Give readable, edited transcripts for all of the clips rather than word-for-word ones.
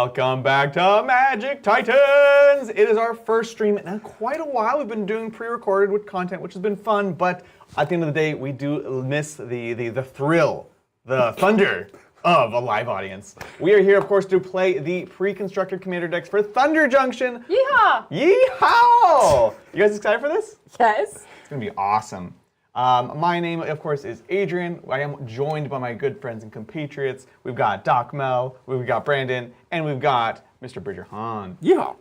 Welcome back to Magic Titans! It is our first stream in quite a while. We've been doing pre-recorded with content, which has been fun, but at the end of the day, we do miss the thrill, the thunder of a live audience. We are here, of course, to play the pre-constructed commander decks for Thunder Junction. Yeehaw! Yeehaw! You guys excited for this? Yes. It's gonna be awesome. My name, of course, is Adrian. I am joined by my good friends and compatriots. We've got Doc Mel, we've got Brandon, and we've got Mr. Bridger Han. Yeah.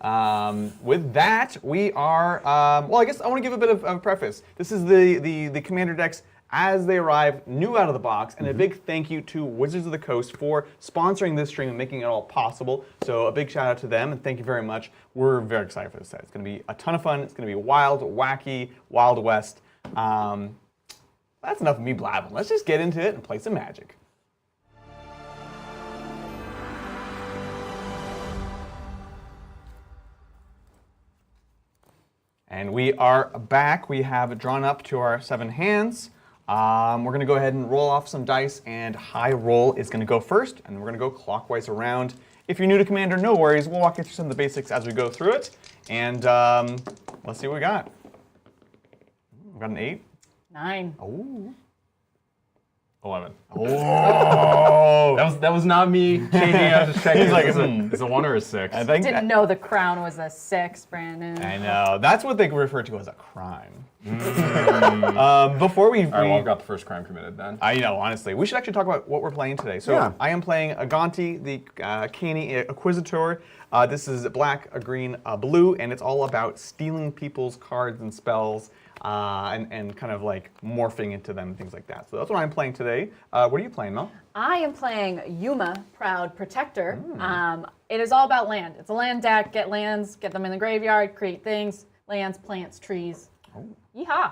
With that, we are, well, I guess I want to give a bit of a preface. This is the commander decks as they arrive, new out of the box, and a big thank you to Wizards of the Coast for sponsoring this stream and making it all possible. So a big shout out to them, and thank you very much. We're very excited for this set. It's going to be a ton of fun. It's going to be wild, wacky, Wild West. That's enough of me blabbing. Let's just get into it and play some Magic. And we are back. We have drawn up to our 7 hands. We're going to go ahead and roll off some dice, and high roll is going to go first, and we're going to go clockwise around. If you're new to Commander, no worries. We'll walk you through some of the basics as we go through it. And let's see what we got. We got an 8. 9. Oh. 11. Oh. That was not me changing out to check. He's like, is a 1 or a 6? I think Didn't know the crown was a 6, Brandon. I know. That's what they refer to as a crime. Before we... All right, well, I've got the first crime committed then. I know, honestly. We should actually talk about what we're playing today. So Yeah. I am playing Aganti, the Canny Acquisitor. This is black, a green, a blue, and it's all about stealing people's cards and spells and kind of like morphing into them and things like that. So that's what I'm playing today. What are you playing, Mel? I am playing Yuma, Proud Protector. It is all about land. It's a land deck. Get lands, get them in the graveyard, create things, lands, plants, trees. Yeehaw!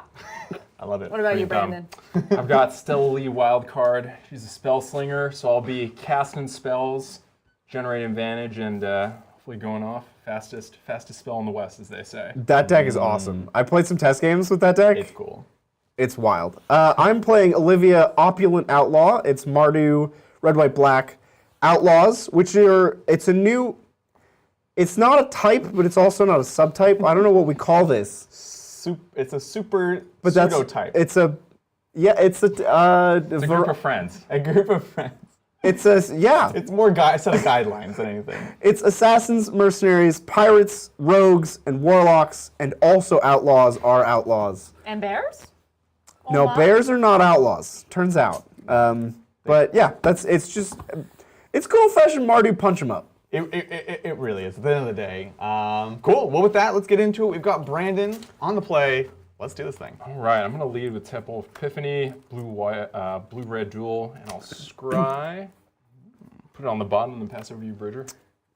I love it. What about you, Brandon? I've got Stellally Wildcard. She's a spell slinger, so I'll be casting spells, generating advantage, and hopefully going off fastest spell in the West, as they say. That deck is awesome. I played some test games with that deck. It's cool. It's wild. I'm playing Olivia, Opulent Outlaw. It's Mardu, Red, White, Black Outlaws, which are, it's not a type, but it's also not a subtype. I don't know what we call this. It's a super But pseudo-type. It's a group of friends. A group of friends. It's a It's more a set of guidelines than anything. It's assassins, mercenaries, pirates, rogues, and warlocks, and also outlaws are outlaws. And bears? No, wow. bears are not outlaws. Turns out. But yeah, it's good old-fashioned Mardu punch 'em up. It really is. At the end of the day. Cool. Well, with that, let's get into it. We've got Brandon on the play. Let's do this thing. All right, I'm going to lead with Temple of Epiphany, blue-red duel, and I'll scry. Put it on the bottom and then pass over to you, Bridger.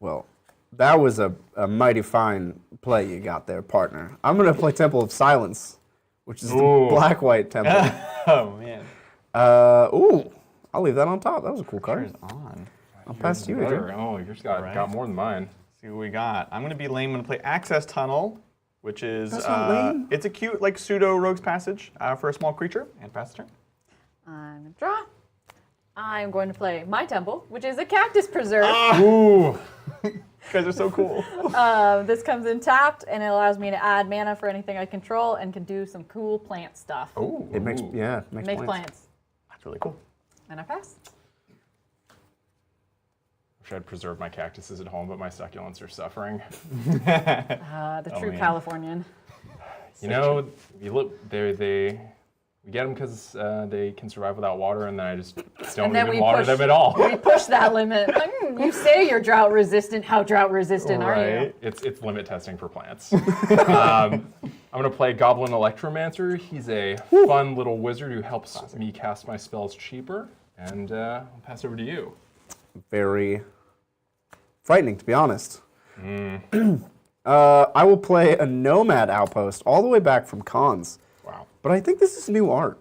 Well, that was a mighty fine play you got there, partner. I'm going to play Temple of Silence, which is the black-white temple. Oh, man. I'll leave that on top. That was a cool card. It's on. I'll pass to you, Adrian. Oh, yours got more than mine. Let's see what we got. I'm going to be lame. I'm going to play Access Tunnel, which is That's not lame. It's a cute like pseudo Rogue's Passage for a small creature. And pass the turn. I'm going to draw. I'm going to play My Temple, which is a Cactus Preserve. Ooh. You guys are so cool. This comes in tapped, and it allows me to add mana for anything I control and can do some cool plant stuff. Oh, It makes Make plants. That's really cool. And I pass. Wish I'd preserve my cactuses at home, but my succulents are suffering. The true man. Californian. You know, we get them because they can survive without water, and then I just don't even water them at all. We push that limit. Like, you say you're drought resistant. How drought resistant are you? It's limit testing for plants. I'm going to play Goblin Electromancer. He's a fun little wizard who helps me cast my spells cheaper. And I'll pass over to you. Very frightening, to be honest. I will play a Nomad Outpost all the way back from Cons. Wow. But I think this is new art.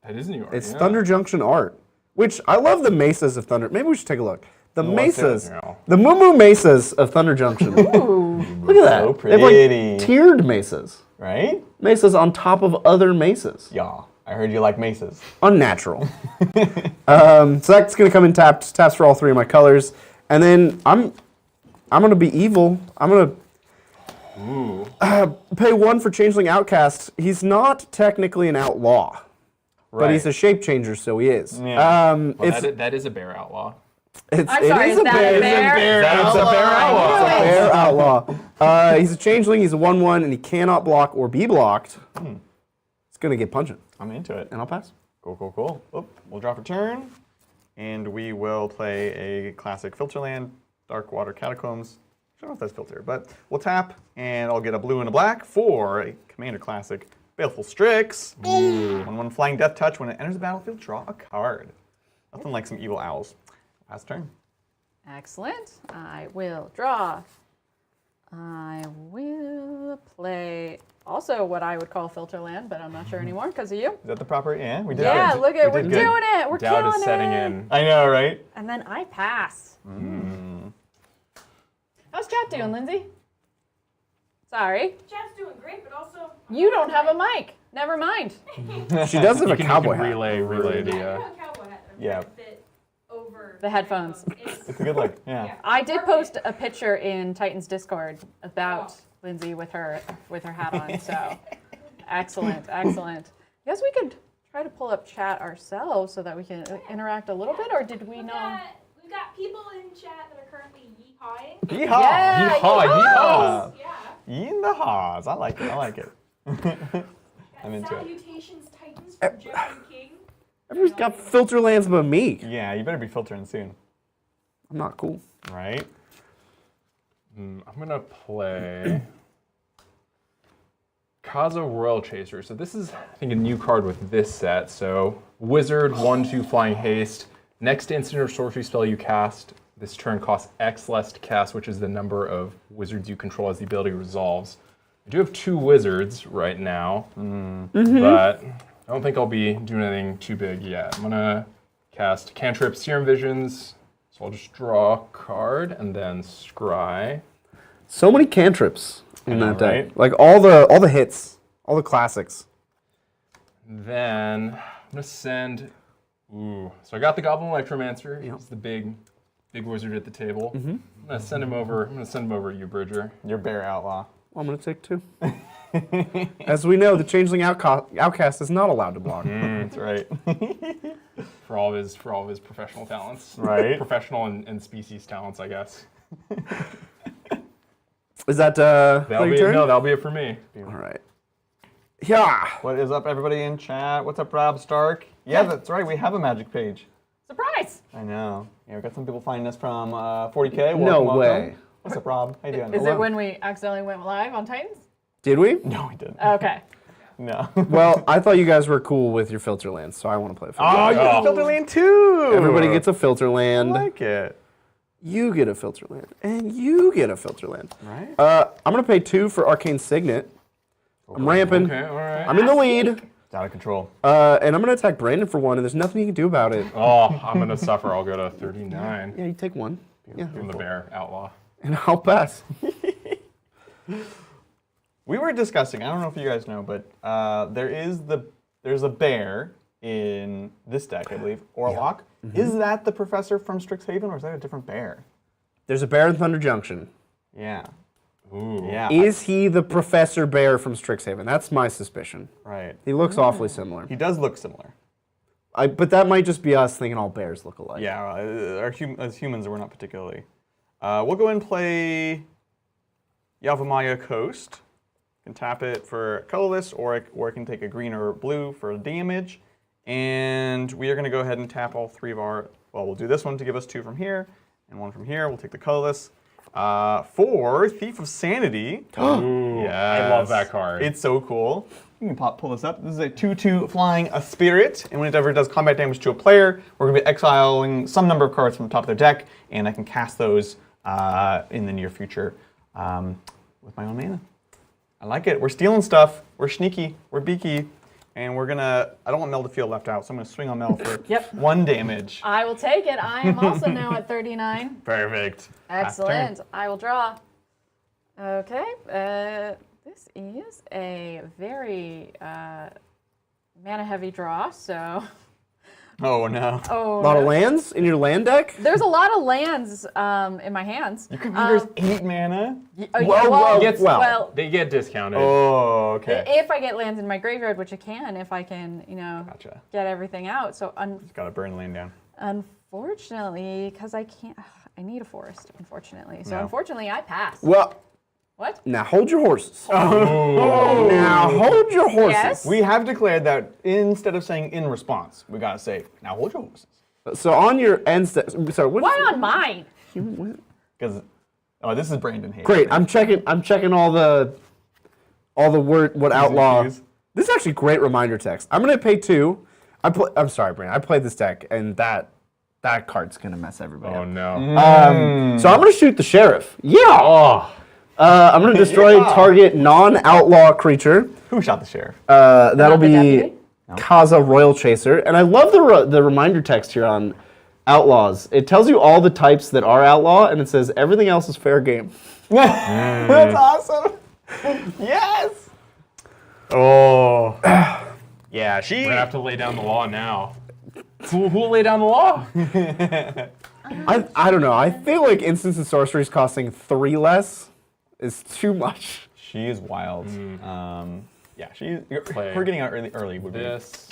That is new art. It's Thunder Junction art, which I love the mesas of Thunder. Maybe we should take a look. The mesas, the Moo mesas of Thunder Junction. Ooh. Look at that. So They have pretty. like tiered mesas. Right? Mesas on top of other mesas. Yeah. I heard you like mesas. Unnatural. So that's going to come in taps for all 3 of my colors. And then I'm I'm gonna be evil. I'm gonna Ooh. pay 1 for Changeling Outcast. He's not technically an outlaw, but he's a shape changer, so he is. Yeah. Well, that is a bear outlaw. It's, I'm sorry, is that a bear? That's a bear outlaw. It's a bear outlaw. He's a changeling, he's a 1/1, and he cannot block or be blocked. It's gonna get punching, I'm into it. and I'll pass. Cool. Oop, we'll draw for turn, and we will play a classic Filterland, Darkwater Catacombs. I don't know if that's filter, but we'll tap, and I'll get a blue and a black for a Commander Classic, Baleful Strix. 1/1 Flying Death Touch. When it enters the battlefield, draw a card. Nothing like some evil owls. Pass turn. Excellent. I will draw. I will play also what I would call Filterland, but I'm not sure anymore because of you. Is that the proper? Yeah, we did Yeah, good. look at We we're did doing good. it. We're Doubt killing is setting it. in. I know, right? And then I pass. How's chat doing, Lindsay? Sorry. Chat's doing great, but also You don't have a mic. Never mind. She does have a You cowboy can hat. relay I the. do have a cowboy hat that I'm Yeah. trying to fit over The headphones. It's, It's a good look. Yeah. I did post a picture in Titan's Discord about Lindsay with her hat on. So excellent. Guess we could try to pull up chat ourselves so that we can interact a little bit, or did we know? we've got people in chat that are currently yeehawing. Yeehaw! Yeah, Yeehaw! Yeah. Yee in the haws. I like it. I'm into it. Salutations, Titans from Jeffrey King. Everyone's got Filterlands but me. Yeah, you better be filtering soon. I'm not cool. Right? I'm gonna play Kazo Royal Chaser. So this is, I think, a new card with this set. So Wizard, 1/2 Flying Haste. Next instant or sorcery spell you cast this turn costs X less to cast, which is the number of wizards you control as the ability resolves. I do have 2 wizards right now, but I don't think I'll be doing anything too big yet. I'm gonna cast Cantrip Serum Visions, so I'll just draw a card and then scry. So many cantrips in know, that deck. right? Like all the hits, all the classics. Then I'm gonna send. Ooh, so I got the Goblin Electromancer. He's the big wizard at the table. I'm gonna send him over. I'm gonna send him over to you, Bridger. You're bear outlaw. Well, I'm going to take 2. As we know, the Changeling Outcast is not allowed to block. That's right. For all of his professional talents. Right. Professional and species talents, I guess. Is that That'll your be turn? no, that'll be it for me. All right. Yeah. What is up, everybody in chat? What's up, Rob Stark? Yeah, that's right. We have a magic page. Surprise! I know. Yeah, we got some people finding us from 40K. No Welcome. way. What's up, Rob? How you doing? Is it when we accidentally went live on Titans? Did we? No, we didn't. Okay. No. Well, I thought you guys were cool with your Filterlands, so I want to play Oh, Filterlands. you got Filterland too. Everybody gets a I Filterland. like it. You get a Filterland. And you get a Filterland. Right? I'm going to pay 2 for Arcane Signet. I'm ramping. Okay, all right. I'm in the lead. It's out of control. And I'm going to attack Brandon for 1, and there's nothing you can do about it. Oh, I'm gonna suffer. I'll go to 39. Yeah, you take 1. Yeah. I'm the bear outlaw. And I'll pass. We were discussing, I don't know if you guys know, but there's a bear in this deck, I believe, Orlock. Is that the professor from Strixhaven, or is that a different bear? There's a bear in Thunder Junction. Yeah. Ooh. Yeah. Is he the Professor Bear from Strixhaven? That's my suspicion. Right. He looks awfully similar. He does look similar. But that might just be us thinking all bears look alike. Yeah, as humans, we're not particularly. We'll go and play Yavimaya Coast. You can tap it for colorless, or it can take a green or blue for damage. And we are going to go ahead and tap all 3 of our. Well, we'll do this one to give us 2 from here, and 1 from here. We'll take the colorless. For Thief of Sanity. Ooh, I love that card. It's so cool. You can pull this up. This is a 2/2 flying a spirit, and whenever it does combat damage to a player, we're going to be exiling some number of cards from the top of their deck, and I can cast those in the near future with my own mana. I like it. We're stealing stuff. We're sneaky. We're beaky. And we're going to, I don't want Mel to feel left out, so I'm going to swing on Mel for 1 damage. I will take it. I am also now at 39. Perfect. Excellent. I will draw. Okay. This is a very mana-heavy draw, so Oh no. Oh, A lot of no. lands in your land deck? There's a lot of lands in my hands. Your computer's 8 mana. Oh, yeah, Whoa, well, whoa, Gets- well, They get discounted. Oh, okay. if I get lands in my graveyard, which I can, if I can, Gotcha. get everything out. So Gotta burn land down. unfortunately, because I can't, I need a forest. Unfortunately, so No. unfortunately, I pass. Well, What? now hold your horses. Now hold your horses. Yes. We have declared that instead of saying in response, we gotta say, now hold your horses. So on your end step, sorry, what? Why on mine? Because, this is Brandon Hayes. Great. I'm checking all the what outlaw. cues. This is actually great reminder text. I'm gonna pay 2. I'm sorry, Brandon. I played this deck, and that card's gonna mess everybody Oh up. no. So I'm gonna shoot the sheriff. Yeah. Oh. I'm gonna destroy Yeah. target non-outlaw creature. Who shot the sheriff? That'll Not the be deputy? Kaza Royal Chaser. And I love the reminder text here on outlaws. It tells you all the types that are outlaw, and it says everything else is fair game. That's awesome. Yes. Oh. Yeah, We're gonna have to lay down the law now. Who'll lay down the law? I don't know. I feel like instants and sorceries costing 3 less is too much. She is wild. Yeah, Play we're getting out early would be. This.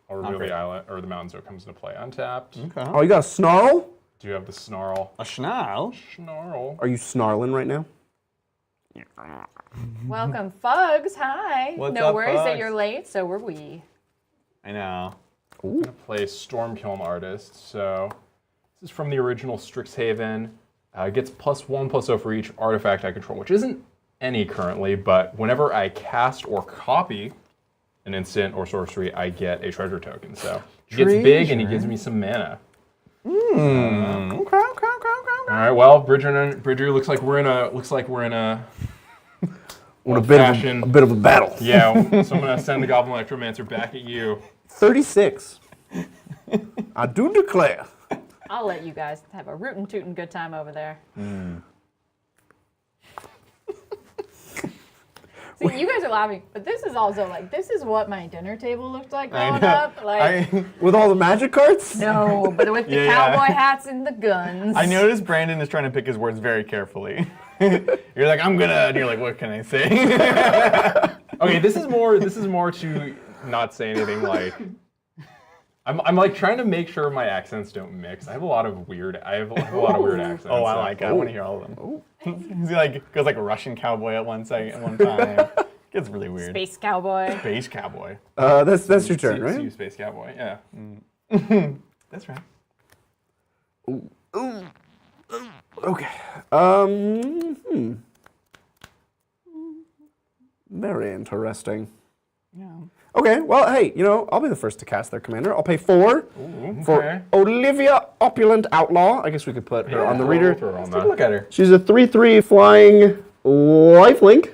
I'll reveal great. the island or the mountains that comes into play untapped. Okay. Oh, you got a snarl? Do you have the snarl? A schnall. Snarl. Are you snarling right now? Welcome, Fugs. Hi. What's no up, worries that Fugs? you're late. So were we. I know. I'm gonna play Stormkiln Artist. So this is from the original Strixhaven. It gets +1/+0 for each artifact I control, which isn't any currently, but whenever I cast or copy an instant or sorcery, I get a treasure token. So he gets big and he gives me some mana. Okay. All right, well, Bridger, looks like we're in a Want a fashion. bit of a battle. Yeah, so I'm gonna send the Goblin Electromancer back at you. 36. I do declare. I'll let you guys have a rootin' tootin' good time over there. See, you guys are laughing, but this is also like, this is what my dinner table looked like I growing know. up. Like, With all the magic cards? no, but with the Yeah. cowboy hats and the guns. I noticed Brandon is trying to pick his words very carefully. You're like, I'm gonna, and you're like, what can I say? Okay, this is more to not say anything like. I'm like trying to make sure my accents don't mix. I have a lot of weird accents. Oh, I like it. I want to hear all of them. He like goes like a Russian cowboy at one time. Gets really weird. Space cowboy. Space cowboy. That's your turn, See right? you, Space Cowboy. Yeah. That's right. Okay. Very interesting. Yeah. Okay, well, hey, I'll be the first to cast their commander. I'll pay 4 for okay. Olivia Opulent Outlaw. I guess we could put her on the reader. Throw her on Let's take a that. look at her. She's a 3/3 flying lifelink.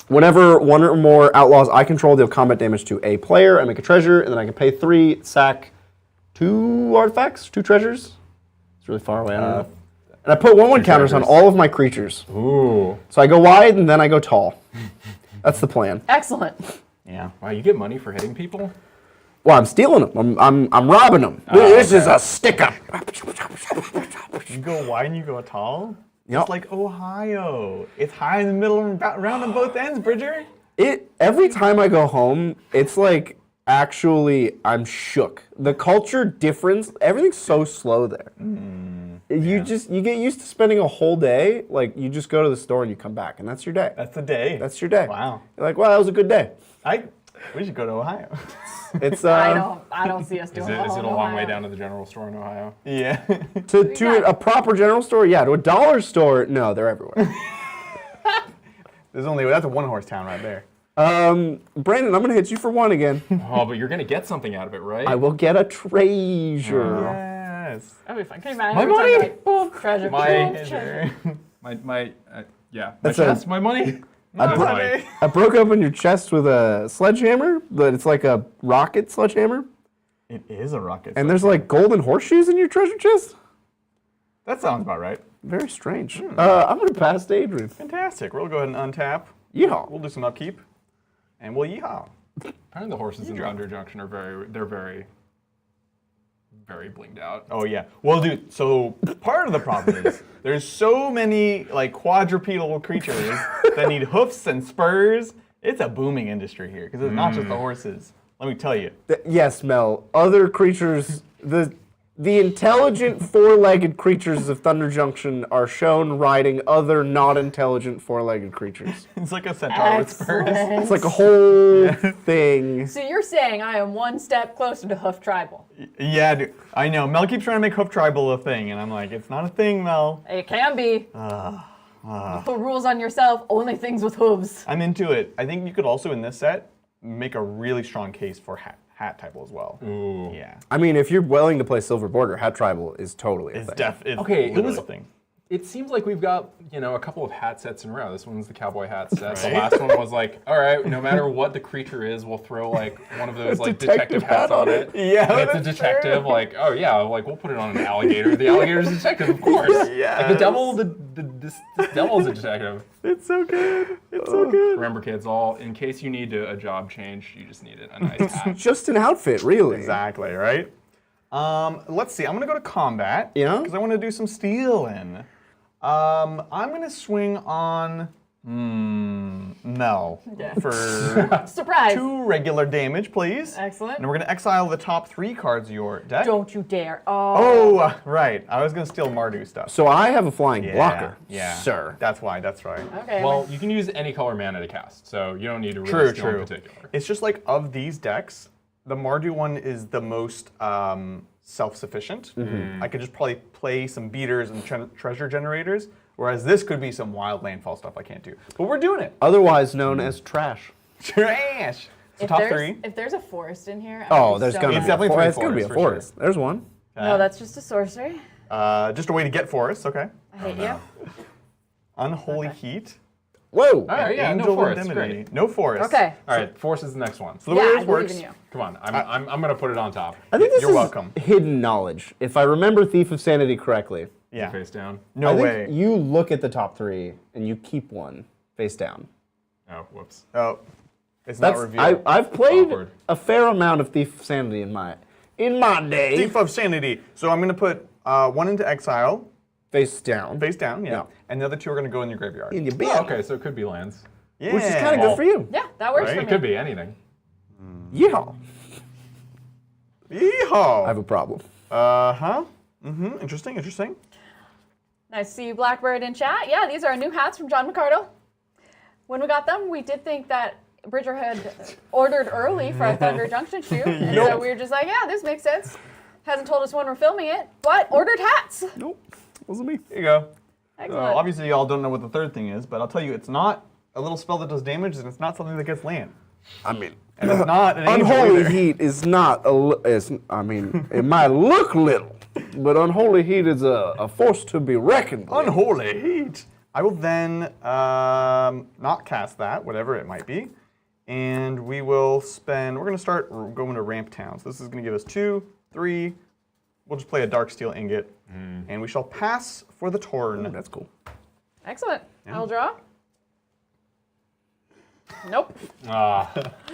Whenever one or more outlaws I control deal combat damage to a player, I make a treasure, and then I can pay 3, sack 2 artifacts, 2 treasures. It's really far away, I don't know. And I put 1/1 counters on treasures. all of my creatures. Ooh. So I go wide and then I go tall. That's the plan. Excellent. Yeah. Wow, you get money for hitting people? Well, I'm stealing them. I'm robbing them. This is a stick-up. You go wide and you go tall? Yep. It's like Ohio. It's high in the middle and round on both ends, Bridger. Every time I go home, it's like actually I'm shook. The culture difference, everything's so slow there. You get used to spending a whole day, like you just go to the store and you come back, and that's your day. That's the day. That's your day. Wow. You're like, well, that was a good day. We should go to Ohio. It's I don't see us Is doing it a long way Ohio. down to the general store in Ohio? Yeah. to a proper general store, yeah. To a dollar store, no, they're everywhere. That's a one-horse town right there. Brandon, I'm gonna hit you for 1 again. Oh, but you're gonna get something out of it, right? I will get a treasure. Yes. That'd be fun. Can you imagine? My every time money! you're like, boom, treasure, My- boom, Is treasure. there- my That's a- chest, my money. I, bro- money. I broke open your chest with a sledgehammer, but it's like a rocket sledgehammer. It is a rocket. And there's like golden horseshoes in your treasure chest? That sounds about right. Very strange. I'm going to pass to Adrian. Fantastic. We'll go ahead and untap. Yeehaw. We'll do some upkeep. And we'll yeehaw. Apparently the horses in Thunder Junction are very very blinged out. Oh yeah. Well, dude. So part of the problem is there's so many like quadrupedal creatures that need hoofs and spurs. It's a booming industry here because it's not just the horses. Let me tell you. Yes, Mel. Other creatures, the intelligent four-legged creatures of Thunder Junction are shown riding other not intelligent four-legged creatures. It's like a centaur with spurs. It's like a whole thing. So you're saying I am one step closer to hoof tribal. Yeah, dude. I know. Mel keeps trying to make hoof tribal a thing, and I'm like, it's not a thing, Mel. It can be. You put rules on yourself, only things with hooves. I'm into it. I think you could also, in this set, make a really strong case for hat tribal as well. Ooh. Yeah. I mean, if you're willing to play Silver Border, Hat Tribal is totally a It's thing. it's Okay, it literally was- a thing. It seems like we've got, a couple of hat sets in a row. This one's the cowboy hat set. The Right. last one was like, all right, no matter what the creature is, we'll throw like one of those like detective hats on it. Yeah, And it's a that's detective, true. like, oh yeah, like we'll put it on an alligator. The alligator's a detective, of course. Like the Yes. devil, this devil's a detective. It's so good. It's so good. Remember, kids, in case you need a job change, you just need a nice hat. Just an outfit, really. Exactly, right? Let's see. I'm going to go to combat. Yeah? Because I want to do some stealing. I'm going to swing on Mel Yeah. for Surprise. 2 regular damage, please. Excellent. And we're going to exile the top 3 cards of your deck. Don't you dare. Oh. Oh, right. I was going to steal Mardu stuff. So I have a flying Yeah, blocker. Yeah. Sir. That's why. That's right. Okay. Well, you can use any color mana to cast, so you don't need to really True, steal in true. particular. It's just like of these decks, the Mardu one is the most self-sufficient. I could just probably play some beaters and treasure generators, whereas this could be some wild landfall stuff I can't do. But we're doing it. Otherwise known as trash. Trash. So top 3. If there's a forest in here, Oh, there's gonna It's be a definitely forest. three It's gonna be a forests, for forest. There's one. No, that's just a sorcery. Just a way to get forests, okay. I hate you. Unholy Okay. Heat. Whoa. All right, yeah, no Angel forest, Indemnity. great. No forest. Okay. All right, force is the next one. So the Yeah, way I this believe works, in you. Come on, I'm gonna put it on top. I think this You're is welcome. hidden knowledge. If I remember Thief of Sanity correctly, yeah. Face down. No I think way. you look at the top 3 and you keep one face down. Oh, whoops. Oh, it's not That's revealed. I've played Awkward. a fair amount of Thief of Sanity in my day. Thief of Sanity. So I'm going to put 1 into exile, Face down. face down, yeah. Yeah. And the other 2 are going to go in your graveyard. In your bin. Oh, okay, so it could be lands. Yeah. Which is kind of good for you. Yeah, that works Right? for It me. could be anything. Yeehaw. Yeehaw. I have a problem. Uh-huh. Interesting, interesting. Nice to see you, Blackbird, in chat. Yeah, these are new hats from John McCardle. When we got them, we did think that Bridger had ordered early for a Thunder Junction shoe. And so we were just like, yeah, this makes sense. Hasn't told us when we're filming it, but ordered hats. Nope. Wasn't me. Here you go. Excellent. Obviously, you all don't know what the third thing is, but I'll tell you, it's not a little spell that does damage, and it's not something that gets land. I mean, And it's not an angel Unholy either. Heat is not I mean, it might look little, but Unholy Heat is a force to be reckoned with. Unholy Heat. I will then not cast that, whatever it might be. And we will spend, we're going to start going to Ramp Town. So this is going to give us 2, 3. We'll just play a Darksteel Ingot. And we shall pass for the turn. Ooh, that's cool. Excellent. I'll draw. Nope.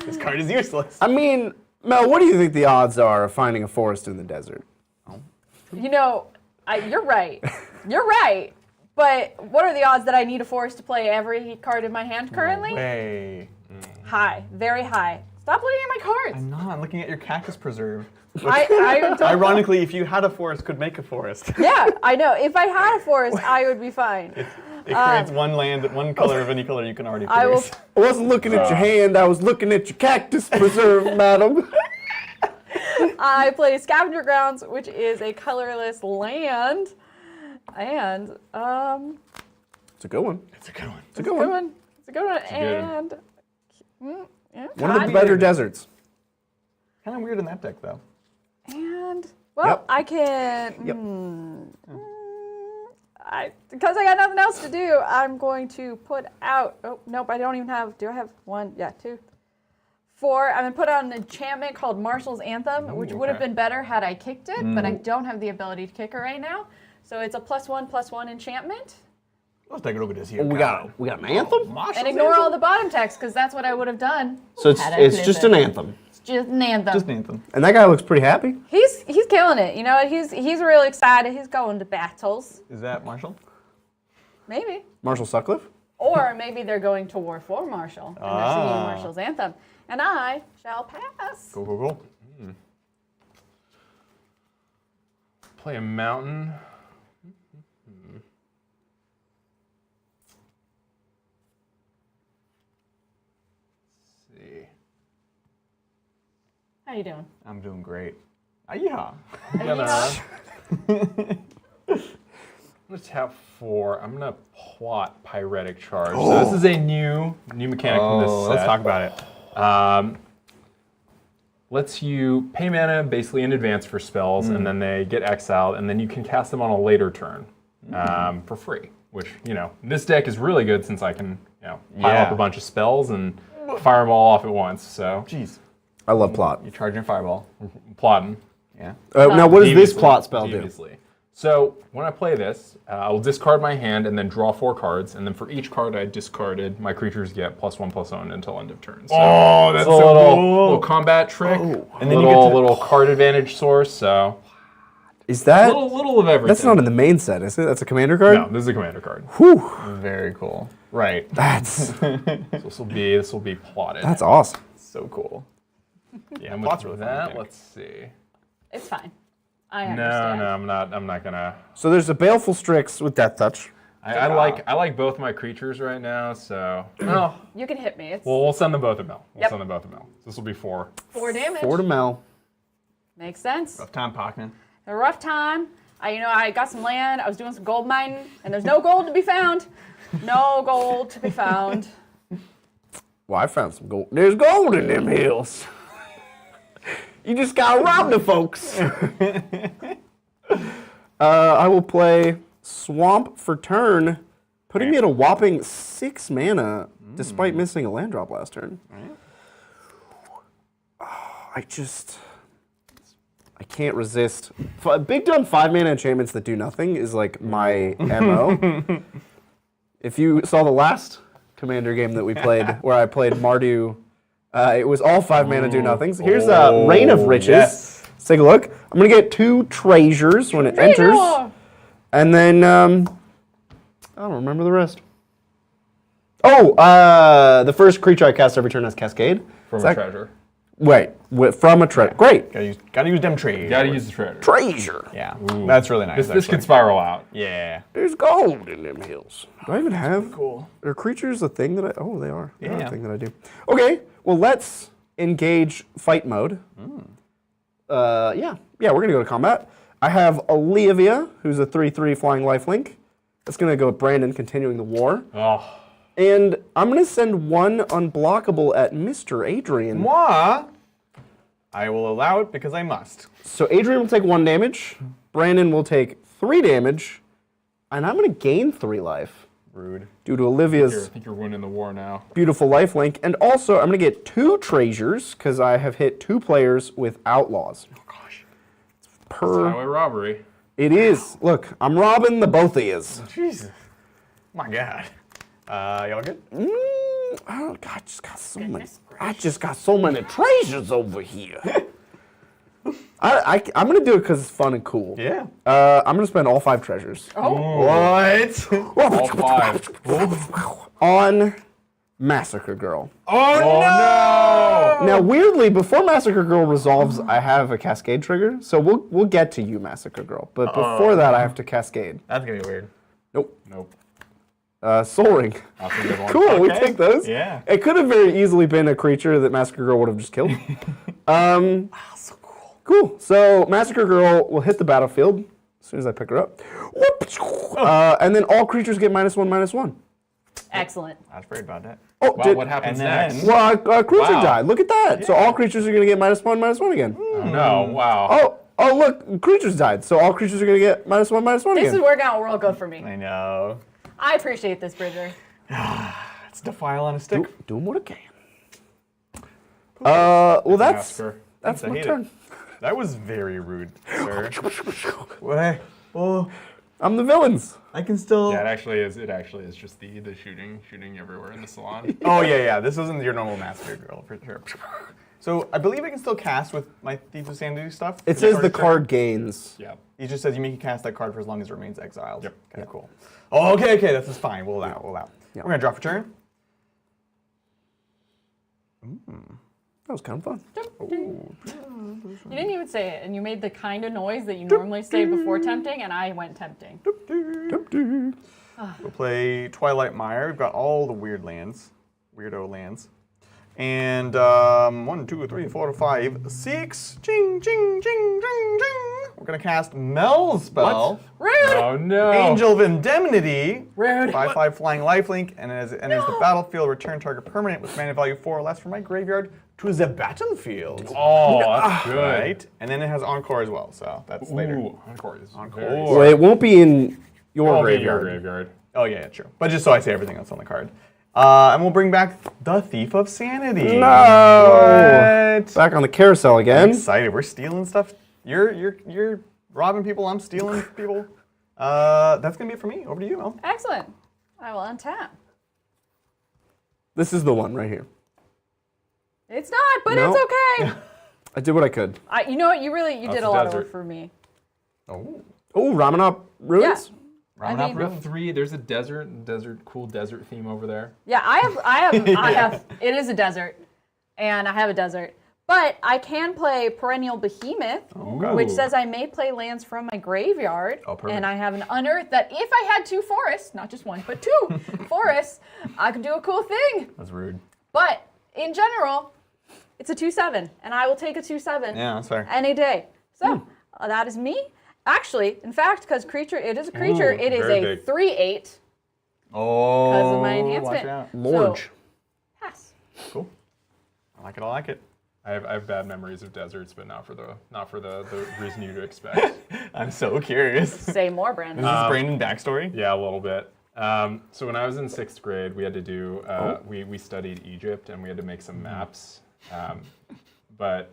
This card is useless. I mean, Mel, what do you think the odds are of finding a forest in the desert? You know, you're right. You're right. But what are the odds that I need a forest to play every card in my hand currently? Way. High. Very high. Stop looking at my cards. I'm not. I'm looking at your Cactus Preserve. I don't know. Ironically, if you had a forest, could make a forest. Yeah, I know. If I had a forest, I would be fine. It creates one land, one color of any color you can already I will. produce. I wasn't looking at your hand, I was looking at your cactus preserve, madam. I play Scavenger Grounds, which is a colorless land, and It's a good one. It's a good one. It's a good good one. one. It's a good one. good. And yeah, One of the God. better deserts. Kind of weird in that deck, though. And well, Yep. I can. Yep. Because I got nothing else to do, I'm going to put out. Oh nope, I don't even have. Do I have 1? Yeah, 2, 4. I'm gonna put out an enchantment called Marshall's Anthem, which would have okay. been better had I kicked it, but I don't have the ability to kick her right now. So it's a +1/+1 enchantment. Let's take a look at this here. We got an anthem? And ignore all the bottom text, because that's what I would have done. So it's just an anthem. Just an anthem. Just an anthem. And that guy looks pretty happy. He's killing it. You know what? He's really excited. He's going to battles. Is that Marshall? Maybe. Marshall Sutcliffe. Or maybe they're going to war for Marshall. And they're singing Marshall's anthem. And I shall pass. Cool, cool, cool. Play a mountain. Let's see. How you doing? I'm doing great. Yeehaw. I'm gonna tap 4. I'm gonna plot Pyretic Charge. So this is a new mechanic from this set. Let's talk about it. Lets you pay mana basically in advance for spells, and then they get exiled, and then you can cast them on a later turn for free. Which, you know, this deck is really good since I can, you know, pile up a bunch of spells and fire them all off at once. So, Jeez. I love plot. You're charging a fireball. plotting. Yeah. Now, what does this Deviously. plot spell do? Deviously. So when I play this, I will discard my hand and then draw 4 cards, and then for each card I discarded, my creatures get +1/+1 until end of turn. So Oh, that's it's a so little, cool. little combat trick, And and then then you get to- little card advantage source. So Is that? little of everything. That's not in the main set, is it? That's a commander card? No, this is a commander card. Whew. Very cool. Right. That's So this will be plotted. that's awesome. So cool. yeah. And plot's with really fun, I that, think. let's see. It's fine. I No, understand. I'm not gonna. So there's a Baleful Strix with Death Touch. I like both my creatures right now. So no, You can hit me. It's we'll send them both a mill. We'll Yep. send them both a mill. This will be 4. 4 damage. 4 to Mel. Makes sense. Rough time, Pacman. A rough time. I got some land. I was doing some gold mining, and there's no gold to be found. No gold to be found. Well, I found some gold. There's gold in them hills. You just gotta rob the folks. I will play Swamp for turn, putting me at a whopping 6 mana, despite missing a land drop last turn. I can't resist. Big dumb 5 mana enchantments that do nothing is like my MO. If you saw the last Commander game that we played, where I played Mardu, it was all 5 mana do nothings. Here's Reign of Riches. yes. Let's take a look. I'm gonna get 2 treasures when it enters, and then I don't remember the rest. Oh, the first creature I cast every turn has Cascade. From Is a that- treasure. Wait, from a treasure. Great. Gotta use them trees. Gotta use the treasure. Treasure. Yeah. Ooh. That's really nice. This could actually. spiral out. Yeah. There's gold in them hills. Do I even have? Cool. Are creatures a thing that I? Oh, they are. They are Yeah. a thing that I do. Okay. Well, let's engage fight mode. Yeah. We're gonna go to combat. I have Olivia, who's a 3/3 flying lifelink. That's gonna go with Brandon, continuing the war. Oh, And I'm gonna send 1 unblockable at Mr. Adrian. Moi, I will allow it because I must. So Adrian will take 1 damage. Brandon will take 3 damage, and I'm gonna gain 3 life Rude. due to I Olivia's think you're winning the war now. beautiful lifelink. And also, I'm gonna get 2 treasures because I have hit 2 players with outlaws. Oh gosh. Per Highway robbery. it is. Look, I'm robbing the both of yous. Jesus. My God. Y'all good? Oh, God, I just got so many treasures over here. I'm gonna do it because it's fun and cool. Yeah. I'm gonna spend all 5 treasures What? All 5. on Massacre Girl. Oh, no! Now, weirdly, before Massacre Girl resolves, I have a Cascade trigger, so we'll get to you, Massacre Girl. But before that, I have to Cascade. That's gonna be weird. Nope. Nope. Soul Ring. That's a good one. Cool, we Okay. take those. Yeah. It could have very easily been a creature that Massacre Girl would have just killed. So cool. Cool. So Massacre Girl will hit the battlefield as soon as I pick her up. And then all creatures get -1/-1. Excellent. I was worried about that. Oh, Wow, did, what happens and then- next? well, a creature Wow. died. Look at that. So all creatures are going to get -1/-1 again. Oh, no, wow. Oh, look, creatures died. So all creatures are going to get -1/-1 This again. is working out real good for me. I know. I appreciate this, Bridger. It's Defile on a stick. Doing what I can. Well, that's Massacre. that's I my hate it. turn. That was very rude, sir. What? Oh, I'm the villains. I can still. Yeah, it actually is just the shooting everywhere in the salon. Oh yeah. This isn't your normal Massacre Girl for sure. So I believe I can still cast with my Thief of Sanity stuff. It says the card gains. Yeah. He just says you make cast that card for as long as it remains exiled. Yep. Okay, cool. Oh, okay, that's just fine. We'll allow. Yeah. We're gonna draw for turn. That was kind of fun. You didn't even say it, and you made the kind of noise that you normally say before tempting, and I went tempting. We'll play Twilight Mire. We've got all the weirdo lands. And 1, 2, 3, 4, 5, 6. Ching, ching, ching, ching, ching. We're gonna cast Mel's spell. Rude! Oh no. Angel of Indemnity. Rude. 5/5 flying lifelink, and as it enters the battlefield, return target permanent with mana value 4 or less from my graveyard to the battlefield. Oh, that's good. Right, and then it has Encore as well, so that's later. Ooh, Encore is Encore. very Well, it won't be in your Won't be in graveyard. your graveyard. Oh yeah, true. But just so I say everything that's on the card. And we'll bring back the Thief of Sanity. No! What? Back on the carousel I'm again. excited. We're stealing stuff. You're robbing people. I'm stealing people. That's gonna be it for me. Over to you, Mel. Excellent. I will untap. This is the one right here. It's not, but No. it's okay. I did what I could. You know what? You That's did the a lot of desert. work for me. Oh. Oh, Ramanop Ruins? Ramen mean- Three. There's a cool desert theme over there. Yeah, I have. It is a desert, and I have a desert. But I can play Perennial Behemoth, which says I may play lands from my graveyard. Oh, perfect. And I have an unearth that if I had 2 forests, not just one, but 2 forests, I could do a cool thing. That's rude. But in general, it's a 2/7, and I will take a 2/7 Yeah, that's fair. any day. So that is me. Actually, in fact, because it is a creature, Ooh, it is very a big. 3/8 Oh. because of my Watch enhancement. out. Large. Pass. Cool. I like it. I like it. I have bad memories of deserts, but not for the reason you'd expect. I'm so curious. Say more, Brandon. Is this Brandon backstory? Yeah, a little bit. So when I was in 6th grade, we had to do we studied Egypt and we had to make some maps. But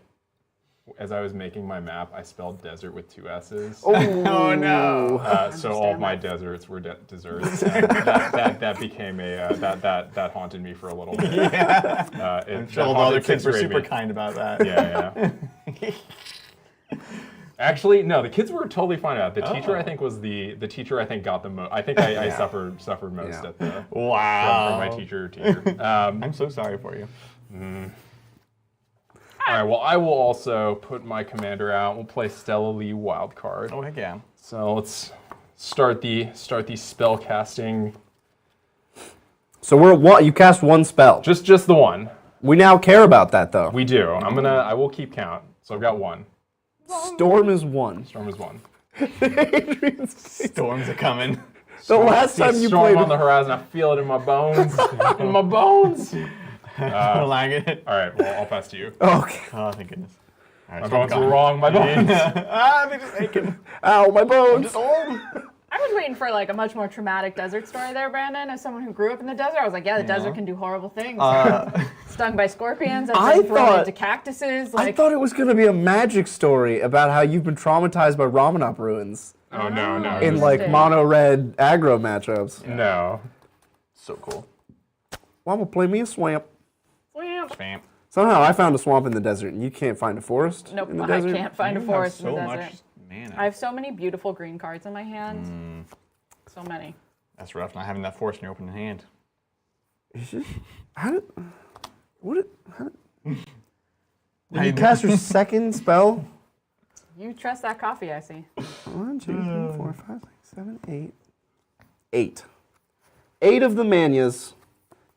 as I was making my map, I spelled desert with 2 S's. Oh no. So all of my deserts were desserts. And that became that haunted me for a little bit. Yeah. I'm sure all the other kids were super kind about that. Yeah. Actually, no, the kids were totally fine about it. The teacher, I think, was the teacher. I think got the most. I think I suffered most at the Wow. from my teacher. I'm so sorry for you. All right. Well, I will also put my commander out. We'll play Stella Lee Wildcard. Oh heck yeah. So let's start the spell casting. So you cast 1 spell. Just the one. We now care about that though. We do. I will keep count. So I've got 1. Storm is 1. Storm is 1. Storms are coming. The last See time you storm played on the horizon. I feel it in my bones. In my bones. I don't like it. All right. Well, I'll pass to you. Okay. Oh, thank goodness. All right, My storm bones gone. were wrong. My bones. They're just aching. Ow, my bones. Just old. I was waiting for like a much more traumatic desert story there, Brandon. As someone who grew up in the desert, I was like, yeah, the desert can do horrible things. Stung by scorpions, I've been thrown into cactuses. I thought it was going to be a magic story about how you've been traumatized by Ramanop Ruins Oh no. in just- like mono-red aggro matchups. No. So cool. Well, I'm going to play me a swamp. Swamp. Bam. Somehow I found a swamp in the desert and you can't find a forest Nope, in the I desert? can't find a You forest have in so the much desert. mana. I have so many beautiful green cards in my hand. So many. That's rough, not having that force in your open hand. How did you cast your second spell? You trust that coffee, I see. 1, 2, 3, 4, 5, 6, 7, 8. 8. 8 of the manias.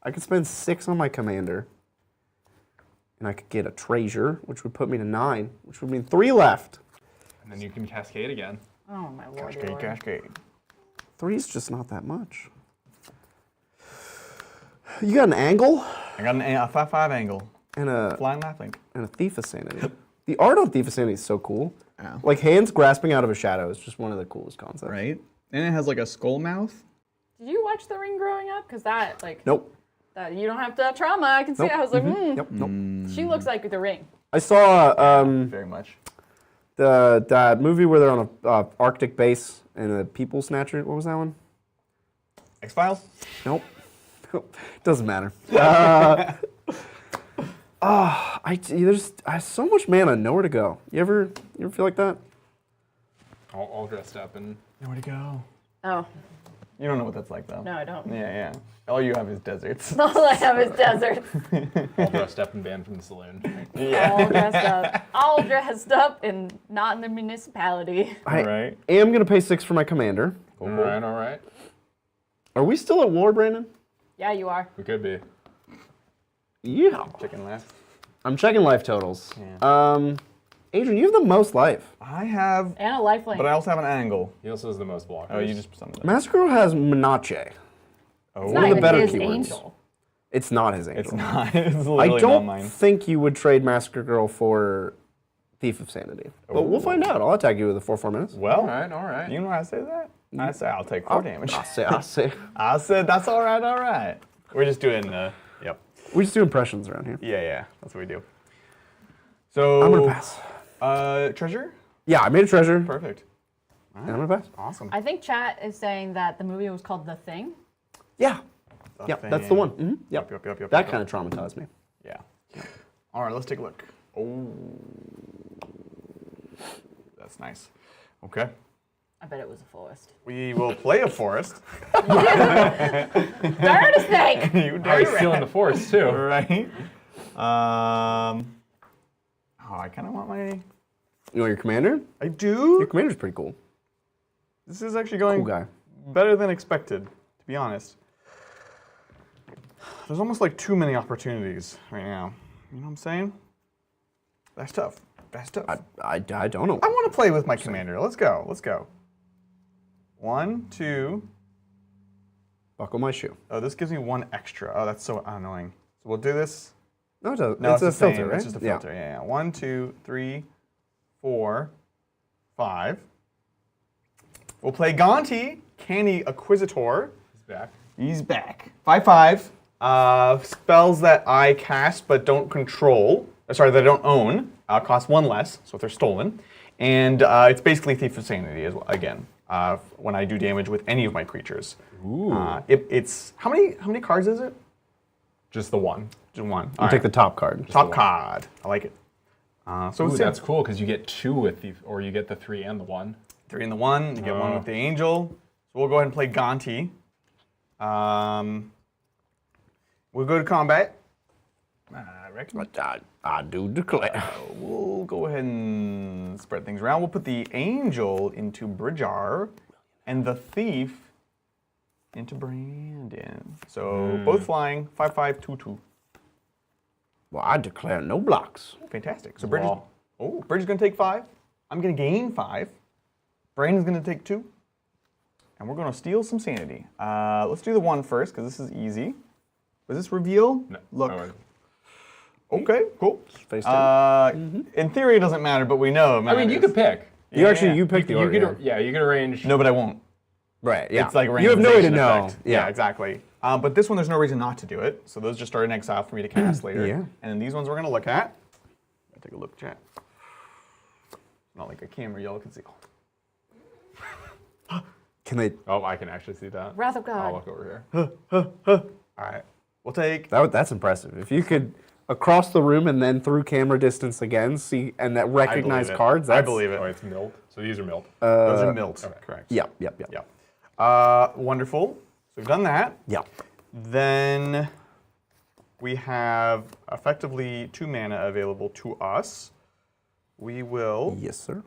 I could spend 6 on my commander. And I could get a treasure, which would put me to 9, which would mean 3 left. And then you can cascade again. Oh my lord. Cascade, cascade. 3 is just not that much. You got an angle I got a 5/5 angle. and a Flying lifelink. Thief of Sanity. The art on Thief of Sanity is so cool. Yeah. Like hands grasping out of a shadow is just one of the coolest concepts. Right? And it has like a skull mouth. Did you watch The Ring growing up? Because that, like, Nope. that, you don't have to have trauma. I can see Nope. it. I was like, Yep. Nope. she looks like The Ring. I saw Very much. that movie where they're on a Arctic base and a people snatcher. What was that one? X-Files? Nope. Doesn't matter. There's so much mana, nowhere to go. You ever feel like that? All dressed up and Nowhere to go. Oh, You don't know what that's like, though. no, I don't. Yeah. All you have is deserts. All I have is deserts. all dressed up and banned from the saloon. All dressed up. All dressed up and not in the municipality. I Right. am going to pay 6 for my commander. All right. Are we still at war, Brandon? Yeah, you are. We could be. Yeah. Chicken last. I'm checking life totals. Yeah. Adrian, you have the most life. I have, And a lifelink. but I also have an angle. He also has the most blockers. Oh, you just summoned it. Massacre has Menache. Oh, it's one not of the even better his keywords. angel. It's not his angel. it's not. It's I literally not don't mine. think you would trade Massacre Girl for Thief of Sanity. But we'll find out. I'll attack you with a 4/4 minutes. Well, All right. you know why I say that? I say I'll take 4 damage. I say. I said that's all right. We're just doing yep. We just do impressions around here. Yeah, that's what we do. So I'm gonna pass. Treasure? Yeah, I made a treasure. Perfect. And I'm gonna pass. Awesome. I think chat is saying that the movie was called The Thing. Yeah. Yep, that's the one. Mhm. Yep. Yep. That kind of traumatized me. Yeah. All right, let's take a look. Oh, that's nice. Okay. I bet it was a forest. We will play a forest. Darn a snake! You Oh, he's dare still in the forest too. right? I kind of want my. You know your commander? I Your do. commander's pretty cool. This is actually going Cool guy. better than expected, to be honest. There's almost like too many opportunities right now. You know what I'm saying? That's tough. I don't know. I want to play with my commander. Let's go. 1, 2. Buckle my shoe. Oh, this gives me 1 extra. Oh, that's so annoying. So we'll do this. No, it doesn't. No, it's a the filter, same. right? It's just a filter. Yeah. 1, 2, 3, 4, 5. We'll play Gonti, Canny Acquisitor. He's back. He's back. 5/5. Spells that I cast but don't control. Sorry, that I don't own. Cost 1 less, so if they're stolen. And it's basically Thief of Sanity as well. Again, when I do damage with any of my creatures. Ooh. It's how many cards is it? Just the one. Just 1. You take the top card. top card. I like it. So Ooh, it's that's cool because you get 2 with the, or you get the 3 and the 1. 3 in the 1. You get 1 with the angel. So we'll go ahead and play Gonti. We'll go to combat. I reckon. I do declare. We'll go ahead and spread things around. We'll put the angel into Bridjar and the thief into Brandon. So both flying. 5/5, 2/2. Well, I declare no blocks. Fantastic. So Bridge is, Wow. Bridge is going to take 5. I'm going to gain 5. Brandon's going to take 2. And we're going to steal some sanity. Let's do the 1 first, because this is easy. Was this reveal? No. Look. Oh, Okay, cool. Face down. In theory, it doesn't matter, but we know it I matters. mean, you could pick. You pick the You order. could, yeah, you could arrange. No, but I won't. Right, yeah. It's like you have no way to randomization know. effect. Yeah, exactly. But this one, there's no reason not to do it. So those just start in exile for me to cast later. Yeah. And then these ones we're going to look at. Take a look, chat. Not like a camera y'all can see. Can they? Oh, I can actually see that. Wrath of I'll God. look over here. All right. We'll take... That's impressive. If you could across the room and then through camera distance again see and that recognize it. cards. I That's, believe it. Oh, it's milled. So these are milled. Those are milt. okay. Correct. Yep. Yeah. Wonderful. So we've done that. Yep. Then we have effectively 2 mana available to us. We will... Yes, sir.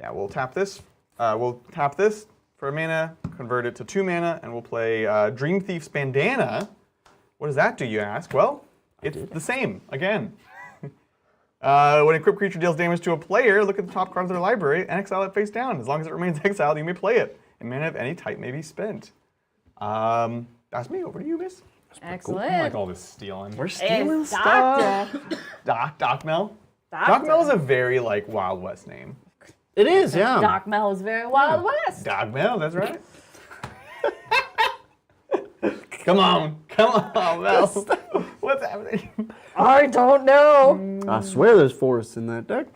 Yeah, we'll tap this. We'll tap this for a mana, convert it to 2 mana, and we'll play Dream Thief's Bandana. What does that do, you ask? Well, it's the same, again. When an equipped creature deals damage to a player, look at the top card of their library and exile it face down. As long as it remains exiled, you may play it. And mana of any type may be spent. That's me. Over to you, miss. Excellent. I like all this stealing. We're stealing It's stuff. Doctor. Doc Mel? Doctor. Doc Mel is a very, like, Wild West name. It is, yeah. Doc Mel is very Wild West. Doc Mel, that's right. Come on, Mel. What's happening? I don't know. I swear there's forests in that deck.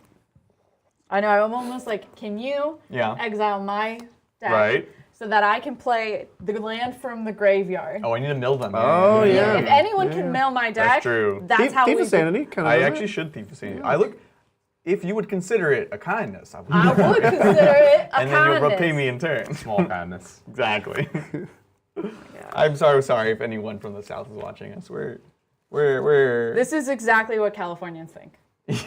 I know. I'm almost like, can you Yeah. exile my deck Right. so so that I can play the land from the graveyard. Oh, I need to mill them. Oh, yeah. If anyone can mill my deck, That's true. that's how Thief we of Sanity, kind of. I actually should Thief of Sanity. I look. If you would consider it a kindness, I would. I would consider it a and then you'll repay kindness. me in turn. Small kindness. Exactly. I'm sorry if anyone from the South is watching us. We're. This is exactly what Californians think.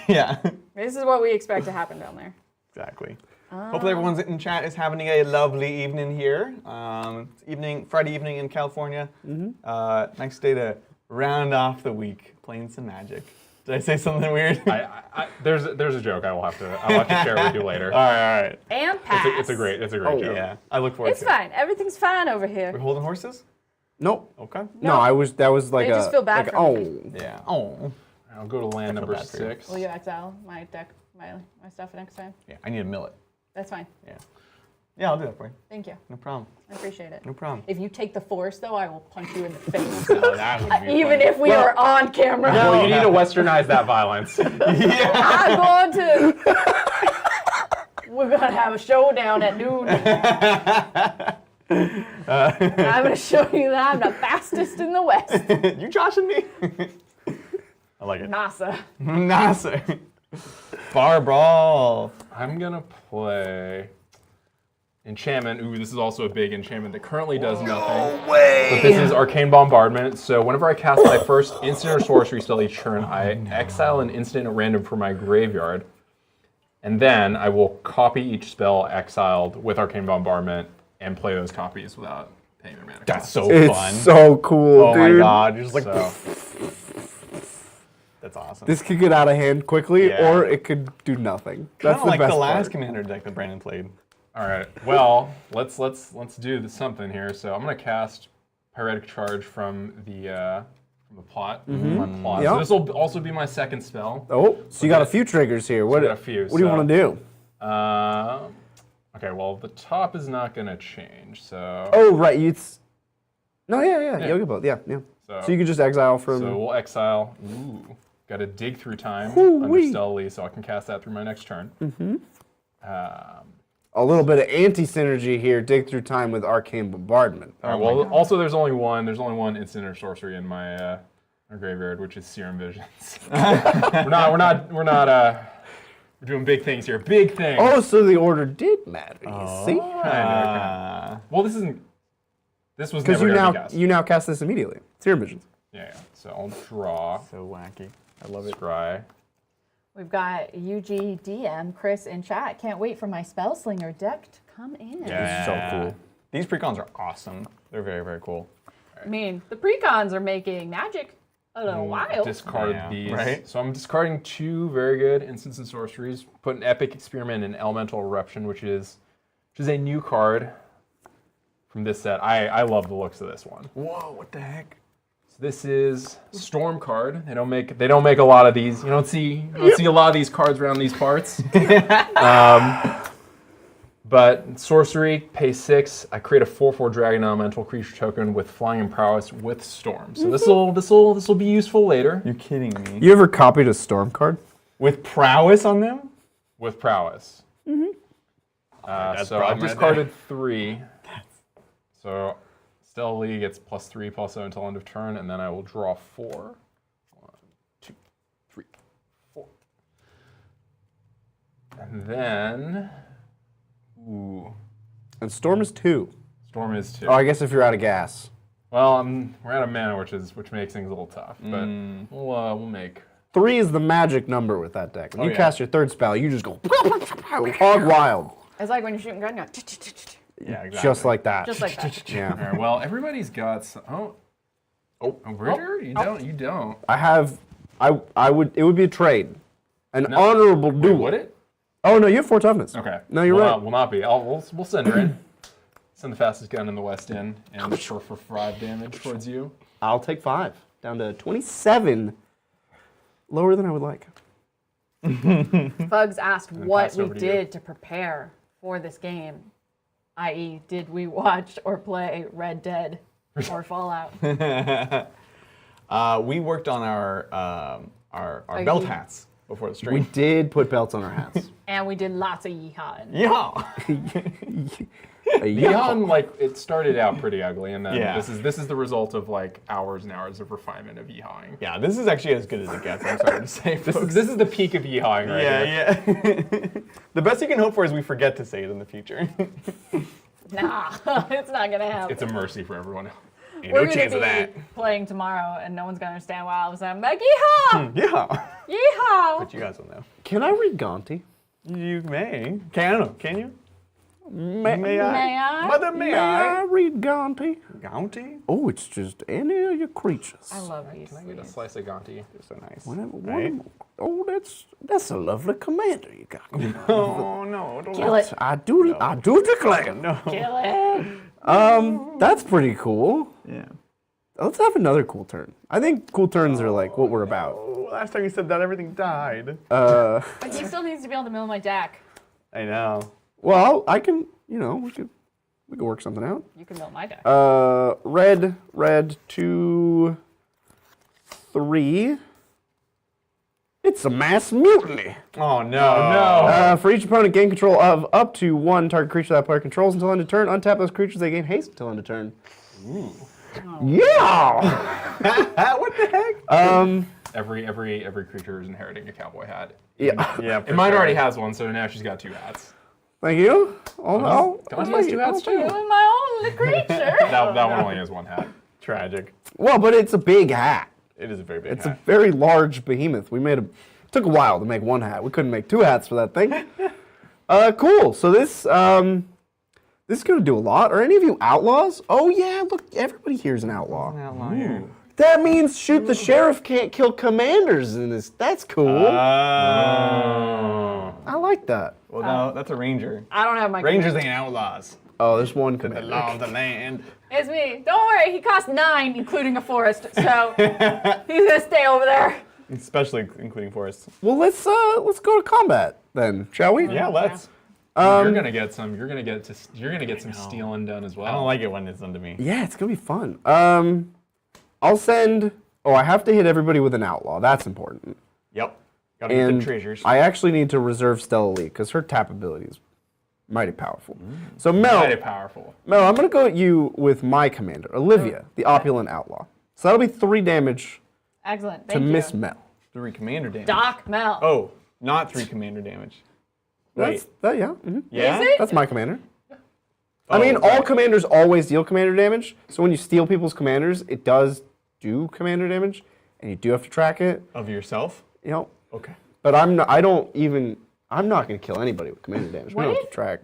Yeah. This is what we expect to happen down there. Exactly. Hopefully everyone's in chat is having a lovely evening here. It's Friday evening in California. Nice day to round off the week playing some Magic. Did I say something weird? There's a joke I'll have to share with you later. All right. And pass. It's a great joke. Yeah, I look forward It's to fine. Everything's fine over here. it. We're holding horses? Nope. Okay. No, that was like They just feel bad like, for me. Yeah. Oh. I'll go to land number bad for you. 6. Will you exile my deck, my stuff next time? Yeah, I need to mill it. That's fine. Yeah. Yeah, I'll do that for you. Thank you. No problem. I appreciate it. No problem. If you take the force, though, I will punch you in the face. No, that would be Even funny. if we are on camera. Well, you need to westernize that violence. I'm going to. We're going to have a showdown at noon. I'm going to show you that I'm the fastest in the West. You joshing me? I like it. NASA. NASA. Bar brawl. I'm gonna play enchantment. Ooh, this is also a big enchantment that currently does nothing. But this is Arcane Bombardment. So whenever I cast my first instant or sorcery spell each turn, I exile an instant at random from my graveyard. And then I will copy each spell exiled with Arcane Bombardment and play those copies without paying their mana That's cost. so It's fun. so cool, Oh dude. my god. You're just like, So, that's awesome. This could get out of hand quickly, Yeah. or it could do nothing. Kind That's of the like best the last part. commander deck that Brandon played. all right. Well, let's do something here. So I'm gonna cast Pyretic Charge from the plot. My plot. Yeah. So this will also be my second spell. Oh, so you got a few triggers here. What, got a few, what do you so- want to do? Okay, well, the top is not going to change, so... Oh, right. No, yeah. Yoga both. Yeah. So you could just exile from. So we'll exile. Ooh, got to dig through time Ooh-wee. under Stealthy, so I can cast that through my next turn. A little bit of anti-synergy here. Dig through time with Arcane Bombardment. All right, well, also there's only one instant or sorcery in my graveyard, which is Serum Visions. We're doing big things here. Big things. Oh, so the order did matter. You see? Kinda. Well, this was Because never going to be cast. you now cast this immediately. Serum Visions. Yeah. So I'll draw. So wacky. I love it. Scry. We've got UGDM, Chris in chat. Can't wait for my Spellslinger deck to come in. Yeah. So cool. These precons are awesome. They're very, very cool. I mean, the precons are making Magic a little wild. Discard Yeah, these. right? So I'm discarding 2 very good instants and sorceries. Put an Epic Experiment in Elemental Eruption, which is a new card from this set. I love the looks of this one. Whoa, what the heck? So this is Storm card. They don't make a lot of these. You don't see a lot of these cards around these parts. But sorcery, pay 6. I create a 4/4 dragon elemental creature token with flying and prowess with storm. So this will be useful later You're kidding me. You ever copied a Storm card? With prowess on them? with prowess. That's So I problem right discarded 3. So Stealthy gets +3/+0 until end of turn, and then I will draw 4. 1, 2, 3, 4. And then, ooh, And Storm is 2. Storm is 2. Oh, I guess if you're out of gas. Well, we're out of mana, which makes things a little tough, but we'll make. 3 is the magic number with that deck. When you yeah. cast your third spell, you just go hog wild. It's like when you're shooting a gun, you go, Yeah, exactly. Just like that. just like that. Yeah. All right, well, everybody's got some. Oh, Bridger, you don't. You don't. I have. I would. It would be a trade, an honorable Wait, duel. would it? Oh no, you have 4 toughness. Okay. No, you're Will right. Not, will not be. We'll send her in. Send the fastest gun in the West in, and for 5 damage towards you. I'll take 5 down to 27. Lower than I would like. Bugs asked what pass we over to you. did to prepare for this game, i.e., did we watch or play Red Dead or Fallout? We worked on our belt hats before the stream. We did put belts on our hats. And we did lots of yeehaw. Yeah. Yeehaw, like it started out pretty ugly, and then Yeah. this is the result of like hours and hours of refinement of yeehawing. Yeah, this is actually as good as it gets. I'm sorry to say, folks. This is the peak of yeehawing right here. Yeah. The best you can hope for is we forget to say it in the future. Nah, it's not gonna happen. It's a mercy for everyone. Ain't We're no gonna chance of be that. playing tomorrow, and no one's gonna understand why all of a sudden I'm like, yeehaw! Yeah. Yeehaw! But you guys will know. Can I read Gonti? You may. Can I don't know? Can you? May, May I? May I? Mother, may I I? read Gonti? Bounty? Oh, it's just any of your creatures. I love these. Can I get a slice of Gonti? So nice. Whatever, Right? Oh, that's a lovely commander you got. Oh no! Don't Kill it. I do declare. No. Kill it. That's pretty cool. Yeah. Let's have another cool turn. I think cool turns are like what we're about. Oh, last time you said that, everything died. But he still needs to be able to mill my deck. I know. Well, I can, we could work something out. You can mill my deck. Red 2, 3. It's a mass mutiny. Oh no! For each opponent, gain control of up to one target creature that player controls until end of turn. Untap those creatures, they gain haste until end of turn. Ooh. Yeah! What the heck? Every creature is inheriting a cowboy hat. Yeah. Yeah. And mine already has one, so now she's got 2 hats. Thank you. Gonti has 2 hats too. Doing my own creature. That one only has 1 hat. Tragic. Well, but it's a big hat. It is a very big It's hat. a very large behemoth. Took a while to make 1 hat. We couldn't make 2 hats for that thing. Cool. So this is gonna do a lot. Are any of you outlaws? Oh yeah, look, everybody here is an outlaw. Outlier. That means shoot the sheriff can't kill commanders in this. That's cool. Oh. I like that. Well, no, that's a ranger. I don't have my Rangers ain't outlaws. Oh, there's one The commander. law of the land. It's me. Don't worry, he costs 9, including a forest, so he's gonna stay over there. Especially including forests. Well, let's go to combat then, shall we? Yeah, let's. You're gonna get some stealing done as well. I don't like it when it's done to me. Yeah, it's gonna be fun. I'll send. Oh, I have to hit everybody with an outlaw. That's important. Yep. Gotta get And the treasures. I actually need to reserve Stella Lee because her tap ability is mighty powerful. So Mel, Mighty powerful. I'm gonna go at you with my commander, Olivia, the opulent outlaw. So that'll be 3 damage Excellent. to Thank you. Miss Mel. 3 commander damage. Doc Mel. Oh, not 3 commander damage. Wait. Yeah. Mhm. Yeah? Is it? That's my commander. I Oh, mean, okay. all commanders always deal commander damage. So when you steal people's commanders, it does do commander damage, and you do have to track it. Of yourself? Okay. But I'm not gonna kill anybody with commander damage. We don't have to What? track.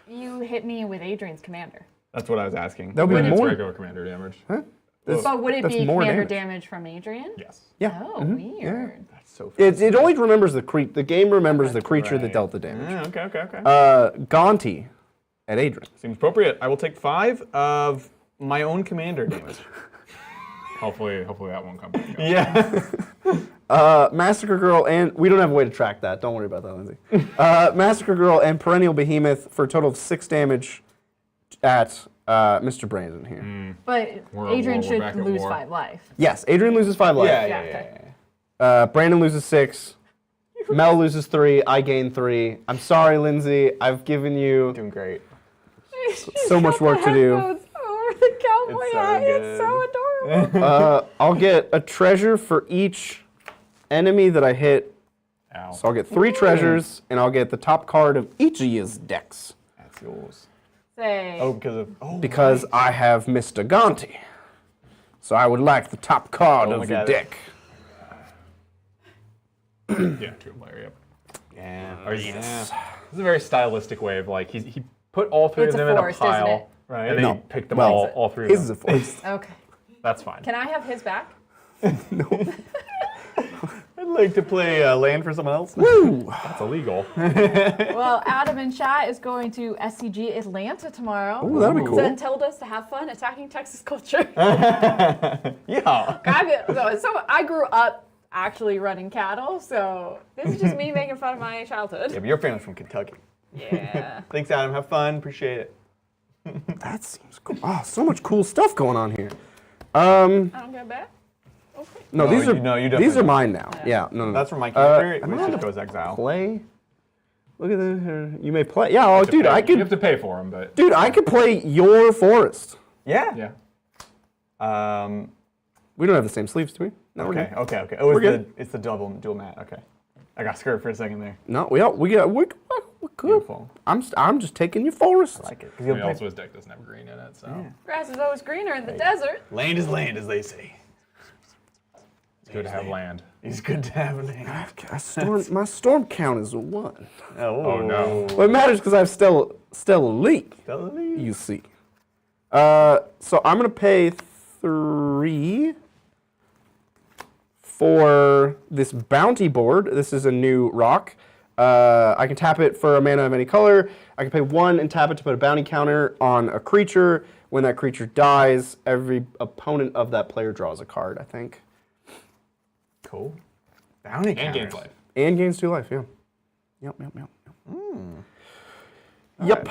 You hit me with Adrian's commander. That's what I was asking. That'll When be it's more. regular commander damage. Huh? But would it that's be more commander damage. damage from Adrian? Yes. Yeah. Oh, weird. That's so It only remembers the the game remembers the creature that Right. dealt the damage. Okay. Gonti at Adrian. Seems appropriate. I will take 5 of my own commander damage. Hopefully that won't come back. Yeah. Massacre Girl and we don't have a way to track that. Don't worry about that, Lindsay. Massacre Girl and Perennial Behemoth for a total of 6 damage at Mr. Brandon here. But We're Adrian back should at lose war. 5 life. Yes, Adrian loses 5 life. Yeah. okay. Brandon loses 6. Mel loses 3. I gain 3. I'm sorry, Lindsay. I've given you Doing great. so much work to do. Over the cowboy It's so hat. It's good. so adorable. I'll get a treasure for each enemy that I hit. Ow. So I'll get 3 treasures, and I'll get the top card of each of you's decks. That's yours. Say. Oh, because of. Oh, Because I have Mr. Gonti. So I would like the top card Oh, of your look at it. deck. Yeah, 2-player. Yep. yeah. Or yes. This is a very stylistic way of like he put all 3 It's of a them in a forest, isn't pile, it? Right. and then No. he picked them Well, all 3 of His them. is a force. Okay. That's fine. Can I have his back? I'd like to play land for someone else. Woo! That's illegal. Well, Adam in chat is going to SCG Atlanta tomorrow. Ooh, that'll be cool. Send Tildas to have fun attacking Texas culture. Yeah. So I grew up actually running cattle, so this is just me making fun of my childhood. Yeah, but your family's from Kentucky. Yeah. Thanks, Adam. Have fun. Appreciate it. That seems cool. Oh, so much cool stuff going on here. I don't get back. Okay. No, No, you definitely these are don't. mine now. Yeah, no. That's from my character, am I which allowed just to goes exile. play Look at the. You may play. Yeah, oh, dude, I You could. have to pay for them, but Dude, I could play your forest. Yeah. yeah. We don't have the same sleeves, do we? No, we're Okay. good. Okay. Oh, We're good. it's the dual mat. Okay. I got scared for a second there. No, we're good. Beautiful. I'm just taking your forest. I like it. 'Cause I you'll mean, play- also his deck doesn't have green in it, so. Grass is always greener in the desert. Land is land, as they say. It's good to have land. It's good to have land. My storm count is 1. Oh no. Well, it matters because I have Stella Lee, you see. So I'm going to pay 3 for this bounty board. This is a new rock. I can tap it for a mana of any color. I can pay 1 and tap it to put a bounty counter on a creature. When that creature dies, every opponent of that player draws a card, I think. Cool. Bounty And counters. gains life. And gains 2 life, yeah. Yep. Yep.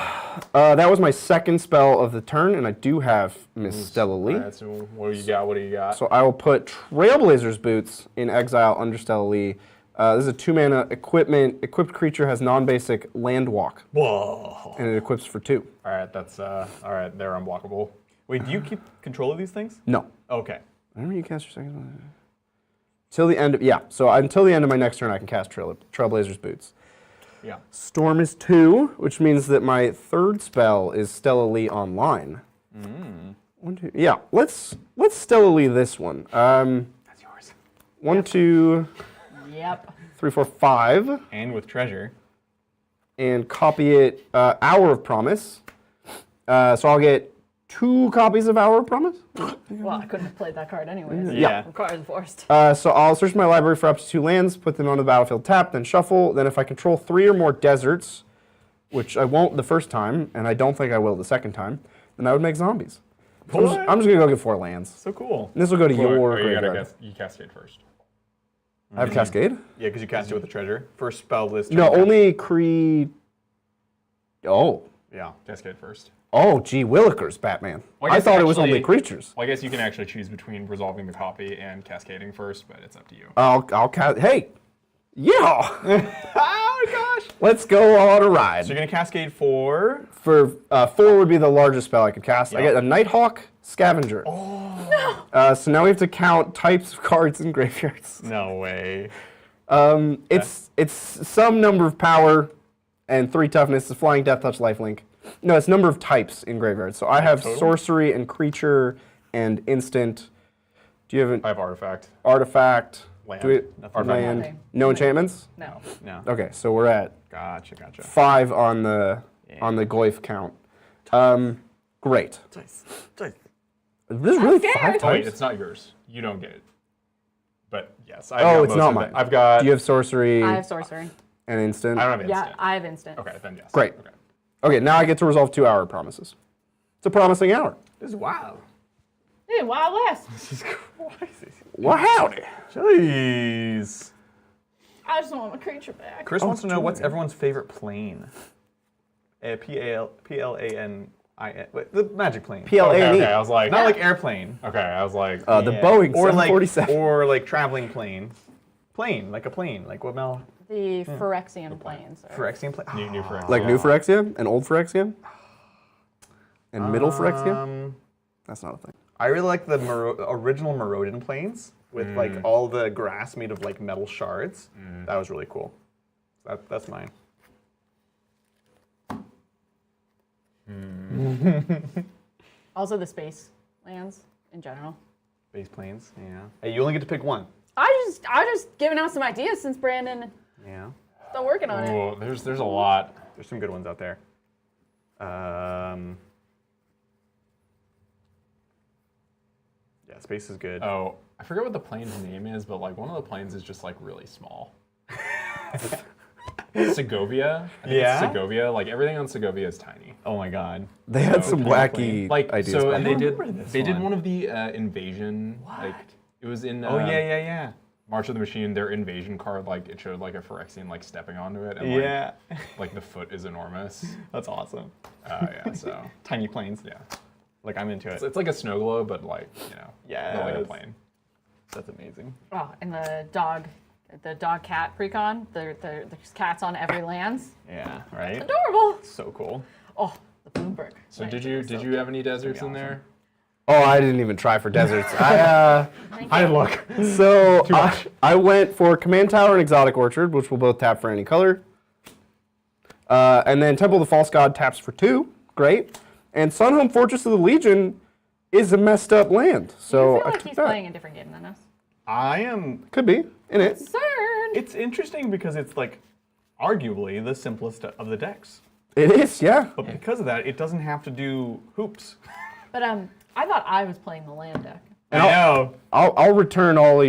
That was my second spell of the turn, and I do have Miss Stella Lee. All right, so what do you got? What do you got? So I will put Trailblazer's Boots in exile under Stella Lee. This is a 2-mana equipment. Equipped creature has non-basic land walk, Whoa. and it equips for 2. all right, that's all right. They're unblockable. Wait, do you keep control of these things? No. Okay. Whenever you cast your second one. Till the end of, until the end of my next turn, I can cast Trailblazer's Boots. Yeah. Storm is 2, which means that my third spell is Stella Lee Online. 1, 2, yeah, let's Stella Lee this one. That's yours. 1, 2, Yep. 3, 4, 5. And with treasure. And copy it Hour of Promise. So I'll get 2 copies of Hour of Promise. Well, I couldn't have played that card anyways. Yeah. Requires the forest. So I'll search my library for up to 2 lands, put them on the battlefield tapped, then shuffle. Then if I control 3 or more deserts, which I won't the first time, and I don't think I will the second time, then I would make zombies. So I'm just going to go get 4 lands. So cool. And this will go to your Or you graveyard. gotta you cascade first. I have Cascade? Yeah, because you cast it with the treasure. First spell list. No, only Cree... Oh. Yeah. Cascade first. Oh, gee willikers, Batman. Well, I guess thought it was only actually- creatures. Well, I guess you can actually choose between resolving the copy and cascading first, but it's up to you. I'll cast... Hey! Yeah! Oh gosh. Let's go on a ride. So you're gonna cascade for. For 4 would be the largest spell I could cast. I Yeah. get a Nighthawk Scavenger. Oh. No. So now we have to count types of cards in graveyards. No way. It's some number of power and 3 toughness. It's flying, death touch, lifelink. No, it's number of types in graveyards. So I have total? sorcery and creature and instant. Do you have an I have artifact. artifact? Land. Do we, Artifact. land? Nothing. No enchantments? No. No. Okay, so we're at Gotcha. 5 on the Goyf count. Great. Dice. This is really 5 scared. Oh, wait, types? it's not yours. You don't get it. But yes, I Oh, got it's most not of mine. it. I've got. Do you have sorcery I have sorcery. and instant? I don't have Yeah, instant. I have instant. Okay, then yes. Great. Okay. Okay, now I get to resolve 2-hour promises. It's a promising hour. This is wild. Hey, Wild West. This is crazy. Well, howdy. Jeez. I just want my creature back. Chris wants to know what's everyone's favorite plane. P-L-A-N-I-N. Wait, the magic plane. PLA&E. Okay, I was like. Not like airplane. Okay, I was like. The Yeah. Boeing or like 747. or like traveling plane. Plane, like a plane, like what Mel? The Phyrexian planes. Phyrexian plane. new for it. Like new Phyrexia and old Phyrexia? And middle Phyrexia? That's not a thing. I really like the original Merodin planes with like all the grass made of like metal shards. That was really cool. That's mine. Also the space lands in general. Base planes, yeah. Hey, you only get to pick one. I just giving out some ideas since Brandon Yeah. still working on it. Oh, there's a lot. There's some good ones out there. Yeah, space is good. Oh, I forget what the plane's name is, but like one of the planes is just like really small. Segovia. I think Yeah? It's Segovia. Like everything on Segovia is tiny. Oh my god. They had some wacky Like ideas. so, back and then. they did one of the invasion. Like it was in. Oh yeah. March of the Machine. Their invasion card, like it showed like a Phyrexian like stepping onto it, and Yeah. like the foot is enormous. That's awesome. Yeah, so Tiny planes. yeah, Like I'm into it. it's like a snow globe, but like not like a Yes. plane. That's amazing. Oh, and the dog the dog cat precon. There's cats on every lands. Yeah, right? Adorable. So cool. Oh, the Bloomberg. So did you have any deserts in there? Oh, I didn't even try for deserts. I didn't look. So I went for Command Tower and Exotic Orchard, which will both tap for any color. And then Temple of the False God taps for 2. Great. And Sunhome Fortress of the Legion is a messed up land. So I feel I like took he's that. playing a different game than us. I am. Could be in it. CERN. It's interesting because it's like arguably the simplest of the decks. It is, yeah. But because of that, it doesn't have to do hoops. But I thought I was playing the land deck. I know. I'll return all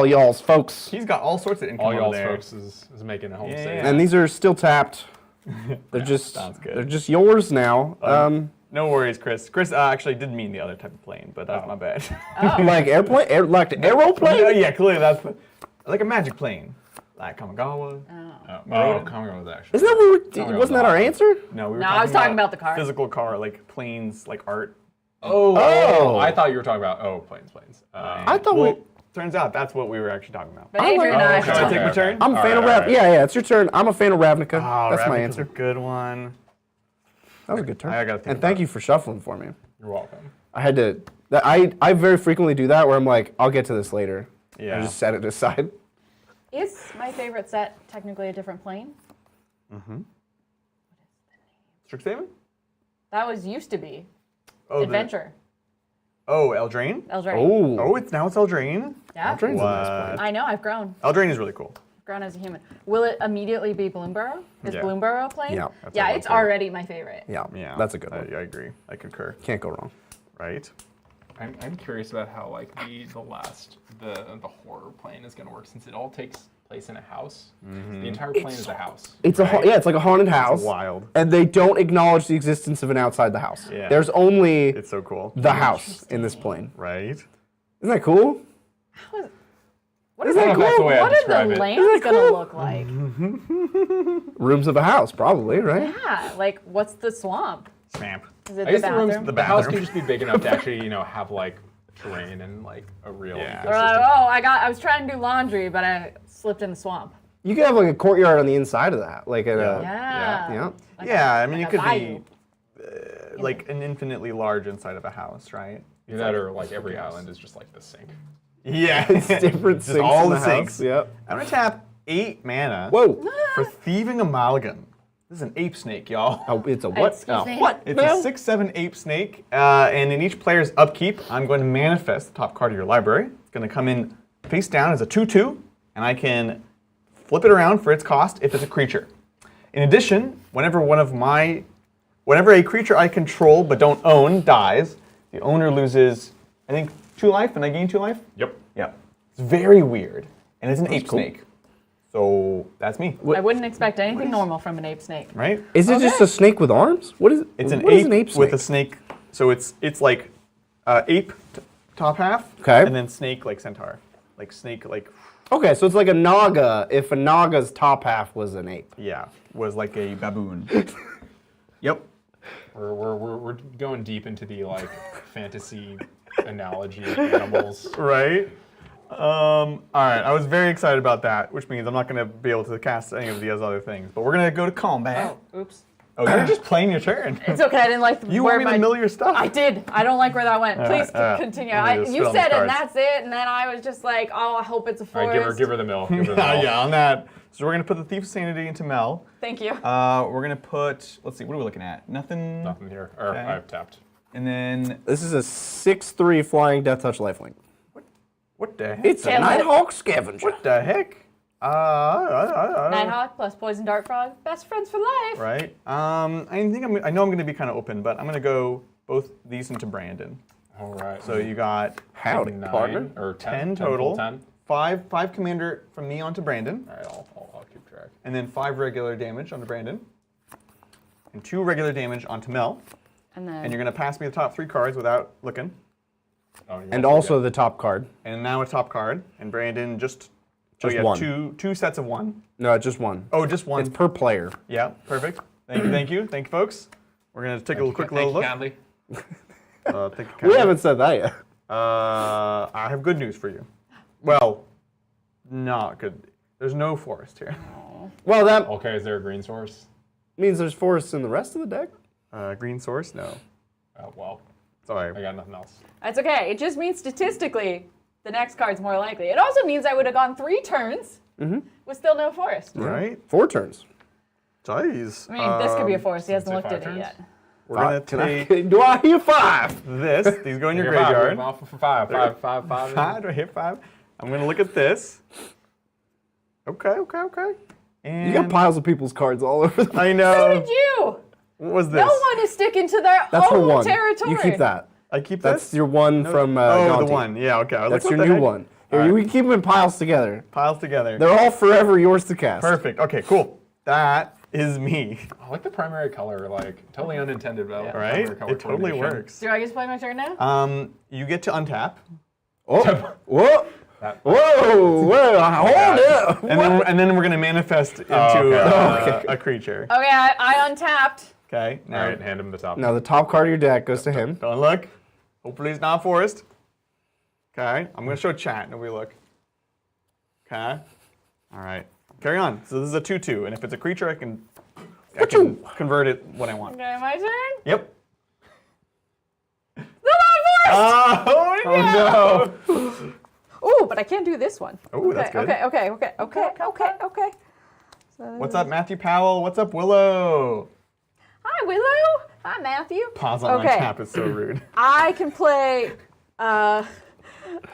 y'all's folks. He's got all sorts of income All over y'all's there. folks is making a home Yeah. save. And these are still tapped. They're just sounds good. they're just yours now. No worries, Chris. Chris actually did mean the other type of plane, but that's my bad. Like airplane, like the aeroplane. Yeah, clearly that's like a magic plane, like Kamigawa. Congo was actually. Isn't that what wasn't that our answer? No, we were No, I was talking about the car. Physical car, like planes, like art. Oh. I thought you were talking about planes. I thought Well, turns out that's what we were actually talking about. But Adrian and I. okay. Should I take my turn? I'm a fan of Ravnica. Yeah, it's your turn. I'm a fan of Ravnica. Oh, That's my Ravnica's answer. a good one. That was a good turn. I gotta think and about thank it. you for shuffling for me. You're welcome. I had to. I very frequently do that where I'm like, I'll get to this later. Yeah. I just set it aside. Is my favorite set technically a different plane? Strixhaven? That was used to be Oh, Adventure. Eldraine? Eldraine. Oh, it's Eldraine. Yeah. Eldraine's a nice What? plane. I know. I've grown. Eldraine is really cool. Grown as a human. Will it immediately be Bloomborough? Is Yeah. Bloomborough a plane? Yeah. That's Yeah, a it's one for- already my favorite. Yeah, Yeah, that's a good one. I agree. I concur. Can't go wrong. Right? I'm curious about how like the horror plane is gonna work since it all takes place in a house. The entire plane is a house. It's it's like a haunted house. Wild. And they don't acknowledge the existence of an outside the house. Yeah. There's only It's so cool. the house in this plane. Right? Isn't that cool? What Isn't that that's the cool? way I What are describe the it. lands gonna look like? Rooms of a house, probably, right? Yeah, like what's the swamp? Swamp. Is it I the guess the bathroom? rooms, The the house bathroom. can just be big enough to actually, have like terrain and like a real Yeah. Or like, ecosystem. I was trying to do laundry, but I slipped in the swamp. You could have like a courtyard on the inside of that, like at a Yeah. yeah. Like Yeah, a- I mean, like it a could bayou. be like an infinitely large inside of a house, right? Either that or like every island is just like the sink. Yeah. It's different Just sinks all in the the sinks. house. Yep. I'm gonna tap 8 mana Whoa. for Thieving Amalgam. This is an ape snake, y'all. Oh, it's a what? Excuse me? What? It's No. a 6/7 ape snake, and in each player's upkeep, I'm going to manifest the top card of your library. It's going to come in face down as a 2/2, and I can flip it around for its cost if it's a creature. In addition, whenever a creature I control but don't own dies, the owner loses, I think, 2 life, and I gain 2 life. Yep. Yeah, it's very weird, and it's an ape cool. snake. So that's me, I wouldn't expect anything normal from an ape snake. right? Is it just a snake with arms? What is it? It's an what is ape, snake? with a snake. So it's like ape top half, Okay. and then snake like centaur, like snake like Okay, so it's like a naga if a naga's top half was an ape. yeah was like a baboon. Yep. We're going deep into the like fantasy analogy of animals. Right. All right. I was very excited about that, which means I'm not going to be able to cast any of these other things. But we're going to go to combat. Oh, oops. Oh, you're just playing your turn. It's okay. I didn't like You where want me my. to mill your stuff? I did. I don't like where that went. Please continue. let me just You spit on said these it, and cards. that's it. And then I was just like, oh, I hope it's a All forest. right, give her the mill. Give her the mill. Yeah, on that. So we're going to put the Thief's Sanity into Mel. Thank you. We're going to put, let's see, what are we looking at? Nothing. Nothing here. Or Okay. I've tapped. And then, This is a 6/3 flying Death Touch lifelink. what the heck? It's a Kill it. Nighthawk Scavenger. What the heck? Nighthawk plus Poison Dart Frog. Best friends for life. Right. I know I'm going to be kind of open, but I'm going to go both these into Brandon. All right. So you got Howdy, 9 partner. or 10 full total. 10. Five commander from me onto Brandon, All right, I'll keep track. and then 5 regular damage onto Brandon, and 2 regular damage onto Mel. And then. And you're going to pass me the top 3 cards without looking. Oh, you And want also to the top card. And now a top card, and Brandon just Just yeah, one. two sets of 1. No, just one. Oh, just 1. It's per player. Yeah, perfect. Thank you, folks. We're gonna take a quick little look. Kindly. Thank you, We kindly. haven't said that yet. I have good news for you. Well, not good. There's no forest here. Well, that Okay, is there a green source? means there's forests in the rest of the deck. Green source? No. Oh, well, Sorry. I got nothing else. That's okay. It just means statistically, the next card's more likely. It also means I would have gone 3 turns with still no forest. Right? 4 turns. Jeez. I mean, this could be a forest. He hasn't say looked 5 at it turns? yet. We're gonna Can take do I hear 5? this. These go in your You're five, graveyard. we're off for 5. 5, 5, 5. 5. Do I hit 5? I'm gonna look at this. Okay. And You got piles of people's cards all over the I So know. did you? What was this? No one is sticking to their That's her own one. territory. You keep that. I keep That's this. your one from Oh, the Gonti. one. Yeah. Okay. I was That's like, your what the new heck? one. Here, All we can keep them in piles together. Piles together. They're all forever yours to cast. Perfect. Okay. Cool. That is me. I like the primary color, like totally unintended, but Right? primary color It totally coordination. works. Do I get to play my turn now? You get to untap, Oh, whoa, That- whoa, hold it. and then we're gonna manifest into okay. a creature. Okay, I untapped. Okay. All Now, right, hand him the top. Now the top card of your deck goes to him. don't look. Hopefully it's not forest. Okay. I'm gonna show chat. Nobody look. Okay. All right. Carry on. So this is a 2/2, and if it's a creature, I can convert it when I want. Okay, my turn. Yep. Still not forest. Oh no! Ooh, but I can't do this one. Ooh, that's good. Okay. So What's up, Matthew Powell? What's up, Willow? Hi, Willow. Hi, Matthew. Pause on my Okay. tap is so rude. I can play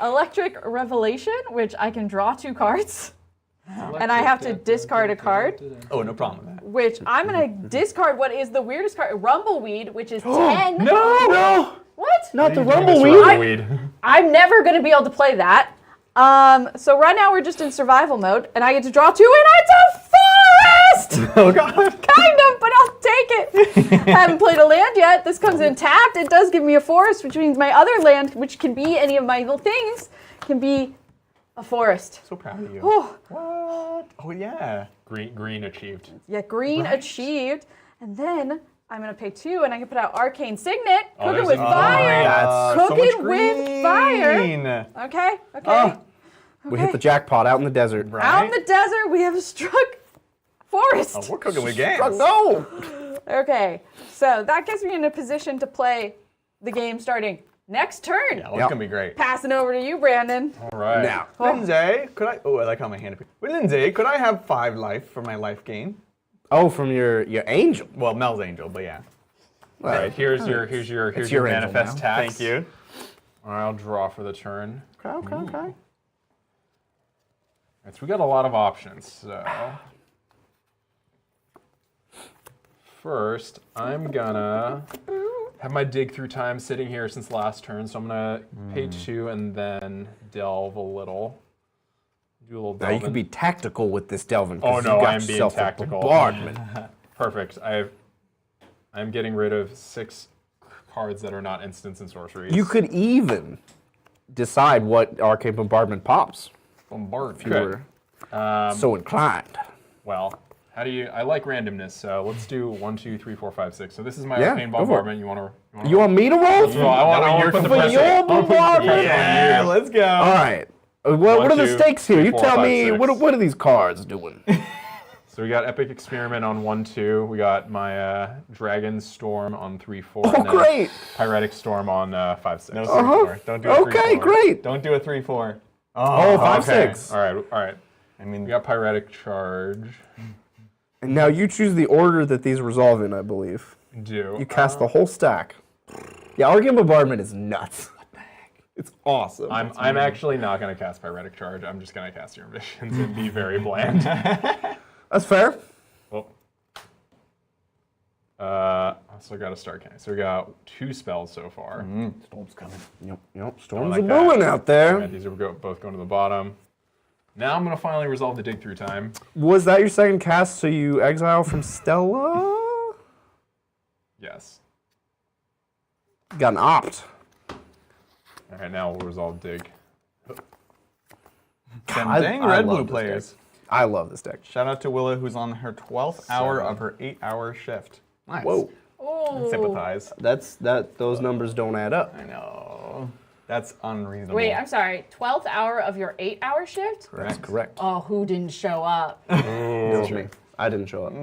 Electric Revelation, which I can draw 2 cards, and I have to discard a card, Oh, no problem with that. which I'm going to discard what is the weirdest card, Rumbleweed, which is 10. No, What? not the What are you doing, Rumbleweed. Mr. Rumbleweed? I'm never going to be able to play that. So right now we're just in survival mode, and I get to draw 2, and it's a forest! Oh God! Kind of, but I'll take it. I haven't played a land yet. This comes in tapped. It does give me a forest, which means my other land, which can be any of my little things, can be a forest. So proud of you. Oh, What? Oh yeah. Green achieved. yeah, green achieved. And then I'm going to pay 2, and I can put out Arcane Signet, Oh, cooking there's with a- fire. so much Cooking with fire. green. Okay. Oh. We hit the jackpot out in the desert. Right? Out in the desert, we have a struck forest. Oh, we're cooking with games. No. Okay, so that gets me in a position to play the game starting next turn. Yeah, well, Yep. it's gonna be great. Passing over to you, Brandon. All right. Now, Lindsay, could I? Oh, I like how my hand. Lindsay, could I have 5 life for my life gain? oh, from your angel. Well, Mel's angel, but yeah. All right. Here's your your manifest angel tax. Thank you. All right, I'll draw for the turn. Okay. All right, so we got a lot of options. So first, I'm gonna have my dig through time sitting here since last turn. So I'm gonna pay 2 and then delve a little. Do a little Now you delving. can be tactical with this delving. Oh, 'cause no, you got I'm being yourself a tactical. bombardment. Perfect. I'm getting rid of 6 cards that are not instants and sorceries. You could even decide what arcane bombardment pops Bombard. if you were so inclined. Well, how do you? I like randomness, so let's do 1, 2, 3, 4, 5, 6. So this is my Yeah, arcane go for it. bombardment. You want to? You want me to roll? I want Now to put the you're pressure. your I wanna put the bombardment. pressure on Yeah, you. let's go. All right. What are the 2, stakes here? 3, You 4, tell 5, me. 6. What are these cards doing? So we got Epic Experiment on 1, 2. We got my Dragon Storm on 3, 4. Oh, and then great. Pyretic Storm on 5, 6. No 3-4. Don't do a 3-4. Okay, great. Don't do a 3-4. Oh, 5, Okay. 6. All right. I mean, We got Pyretic Charge. And now you choose the order that these resolve in, I believe. Do. You cast the whole stack. Yeah, arcane bombardment is nuts. What the heck? It's awesome. I'm actually not going to cast Pyretic Charge. I'm just going to cast your ambitions and be very bland. That's fair. Well, I still got to start counting. So we got 2 spells so far. Storm's coming. Yep. Storms like are that. brewing out there. Alright, these are both going to the bottom. Now I'm going to finally resolve the dig through time. Was that your second cast, so you exile from Stella? Yes. Got an opt. All right, now we'll resolve dig. Dang red blue players. I love this deck. Shout out to Willa, who's on her 12th hour of her 8-hour shift. Nice. Whoa. Oh. Sympathize. Those numbers don't add up. I know. That's unreasonable. Wait, I'm sorry. 12th hour of your 8-hour shift? That's correct. Oh, who didn't show up? It was me. I didn't show up.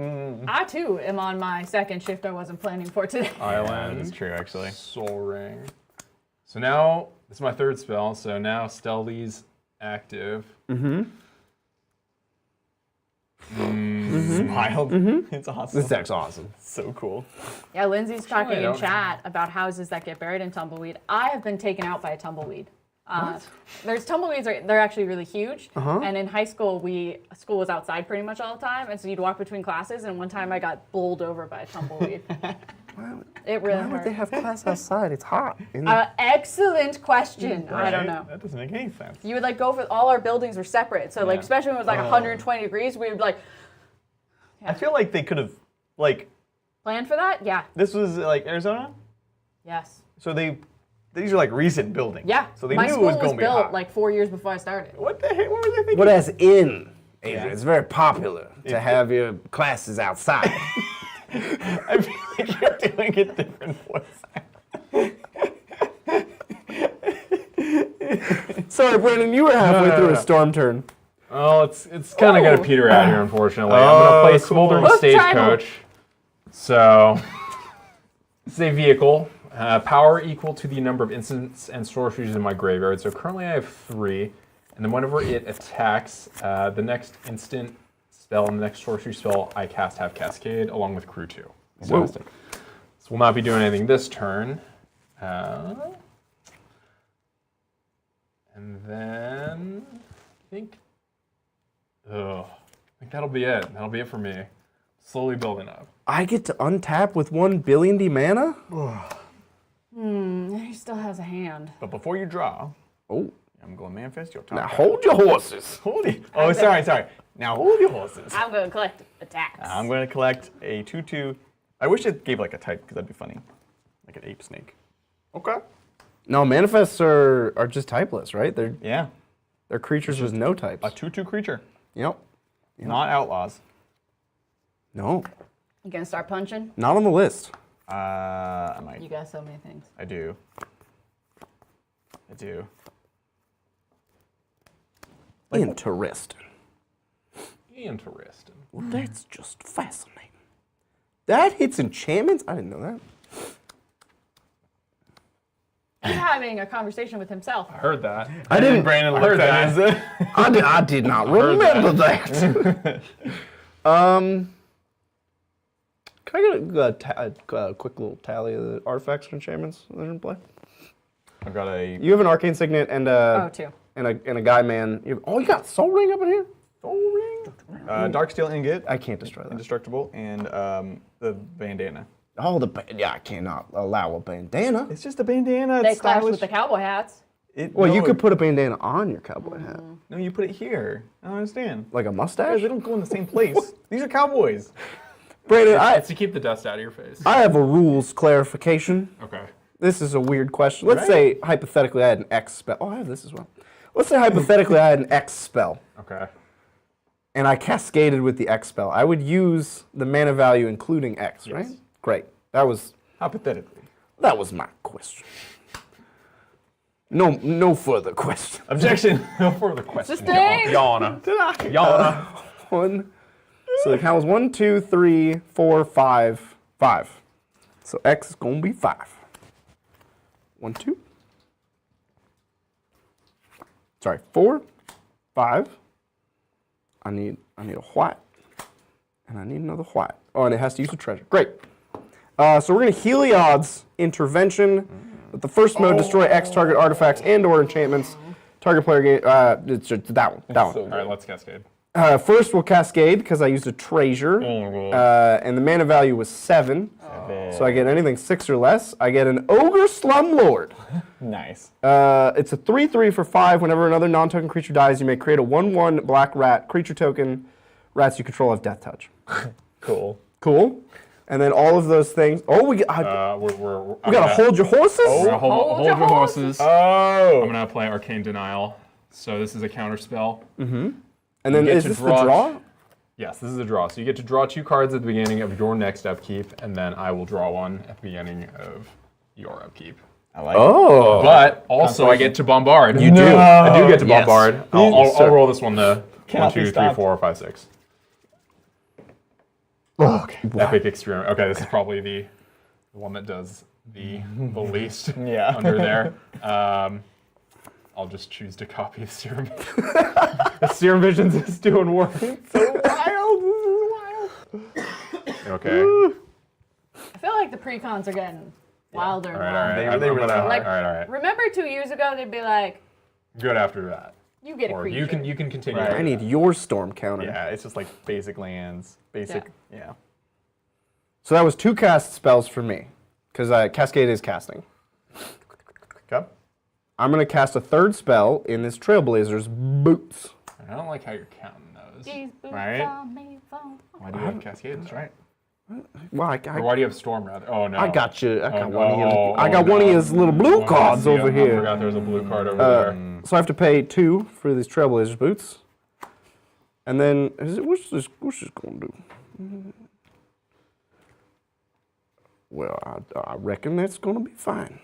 I too am on my second shift I wasn't planning for today. That is true, actually. Soul Ring. So now, this is my third spell, so now Stealthy's active. Smiled. It's awesome. This deck's awesome. So cool. Yeah, Lindsay's talking in don't- chat about houses that get buried in tumbleweed. I have been taken out by a tumbleweed. There's tumbleweeds, they're actually really huge. And in high school, school was outside pretty much all the time. And so you'd walk between classes. And one time I got bowled over by a tumbleweed. It really Why would hurt. they have class outside? It's hot. Excellent question. I don't Right? know. That doesn't make any sense. You would like go for all our buildings were separate. So like Yeah. especially when it was like 120 degrees, we would like I feel like they could have, like, plan for that. Yeah. this was like Arizona, Yes. so these are like recent buildings. Yeah. So they My knew it school was was going to be built hot. like 4 years before I started. What the heck? What were they thinking? What as in, Adrian? Yeah. It's very popular to have your classes outside. I feel like you're doing a different voice. Sorry, Brandon, you were halfway through a storm turn. Well, it's kind of going to peter out here, unfortunately. I'm going to play Smoldering Let's try Stagecoach. So, this is a vehicle. Power equal to the number of instants and sorceries in my graveyard. So currently I have 3. And then whenever it attacks, the next instant spell and the next sorcery spell I cast have Cascade along with Crew 2. Fantastic. So we'll not be doing anything this turn. And then I think that'll be it. That'll be it for me. Slowly building up. I get to untap with 1 billion D mana? He still has a hand. But before you draw, Oh, I'm going manifest your top. now hold your horses. Hold it. Oh, sorry. Now hold your horses. I'm going to collect attacks. I'm going to collect a 2/2. I wish it gave like a type because that'd be funny. Like an ape snake. Okay. No, manifests are just typeless, right? Yeah. They're creatures with no types. A 2/2 creature. Yep. Not outlaws. No, You going to start punching? not on the list. I might. You got so many things. I do. Interesting. Interesting. Well, that's just fascinating. That hits enchantments? I didn't know that. He's having a conversation with himself. I heard that. I didn't. Brandon heard looked at that. his. I did not remember that. Can I get a quick little tally of the artifacts and enchantments that are in play? I've got a You have an arcane signet and a 2. and a guy man. You got Soul Ring up in here? dark steel ingot, I can't destroy that. indestructible, and the bandana. Oh, I cannot allow a bandana. It's just a bandana. They It's clash stylish. with the cowboy hats. Well, you could put a bandana on your cowboy hat, No, you put it here. I don't understand. like a Guys, mustache. they don't go in the same place. These are cowboys. Brandon, It's to keep the dust out of your face. I have a rules clarification. Okay. This is a weird question. Let's say hypothetically I had an X spell. Oh, I have this as well. Let's say hypothetically I had an X spell Okay. and I cascaded with the X spell. I would use the mana value including X, right? Great. That was Hypothetically. my question. No further question. Objection. No further questions. Sustain! Yana. Yana. One. So the count was 1, 2, 3, 4, 5, 5. So X is gonna be 5. 1, 2. Sorry, 4, 5. I need a white, and I need another white. Oh, and it has to use a treasure. Great. So we're gonna Heliod's Intervention. With the first mode, destroy X target artifacts and/or enchantments. Target player gain. It's just that one. That one. All right, let's cascade. First we'll cascade because I used a treasure, and the mana value was 7. So I get anything 6 or less. I get an Ogre Slumlord. Nice. It's a 3/3 for 5. Whenever another non-token creature dies, you may create a 1/1 black rat creature token. Rats you control have Death Touch. Cool. Cool. And then all of those things. Oh, we gotta hold your horses. We're gonna hold your horses. Oh. I'm gonna play Arcane Denial. So this is a counter spell. And then get is to this the draw- draw? Yes, this is a draw. So you get to draw 2 cards at the beginning of your next upkeep, and then I will draw 1 at the beginning of your upkeep. I like Oh. But also I get to bombard. You do. I do get to Yes. bombard. Yes, I'll sir. roll this one to Cannot 1, be 2, 3, stopped. 4, 5, 6. it. Okay. Epic experiment. Okay, this is probably the one that does the least Yeah. under there. I'll just choose to copy the Serum The Serum Visions is doing work. So wild. This is wild. Okay. I feel like the precons are getting wilder All and right, all wilder. right. They really are. Like, all right. remember 2 years ago, they'd be like, Good after that. you get a Or creature. you can continue. Right. after I need that. your storm counter. Yeah, it's just like basic lands, basic. Yeah. So that was 2 cast spells for me, because Cascade is casting. Okay. I'm going to cast a 3rd spell in this Trailblazer's Boots. I don't like how you're counting those. These boots Right. on me, phone. Why do you have Cascade? That's right. Well, Or why do you have Storm rather? Oh no. I got you. I got Oh, one of your, oh, I got oh, one of no. his little blue Well, cards yeah, over I here. forgot there was a blue card over there. So I have to pay 2 for these Trailblazers Boots. And then, what's this going to do? Well, I reckon that's going to be fine.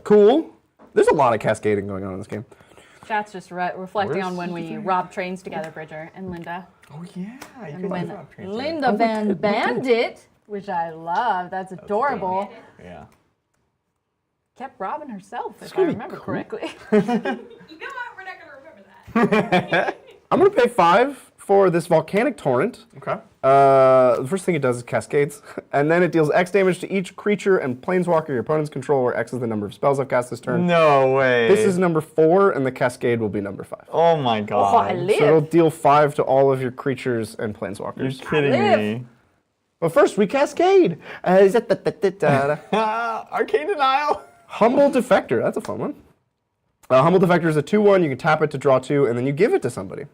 Cool. There's a lot of cascading going on in this game. Chat's just reflecting Where's on when we robbed trains together, Bridger and Linda. Oh yeah. You And could when do that, Tracy. Linda Van Bandit, which I love, that's adorable, Yeah. kept robbing herself, if I gonna be remember cool. correctly. You know what? We're not gonna remember that. I'm going to pay 5 for this Volcanic Torrent. Okay. The first thing it does is cascades, and then it deals X damage to each creature and planeswalker your opponent's control, where X is the number of spells I've cast this turn. No way. This is number 4, and the cascade will be number 5. Oh my Oh, I god. live. So it'll deal 5 to all of your creatures and You're planeswalkers. kidding live. me. But first, we cascade. Arcane denial. Humble Defector, that's a fun one. Humble Defector is a 2/1. You can tap it to draw 2, and then you give it to somebody.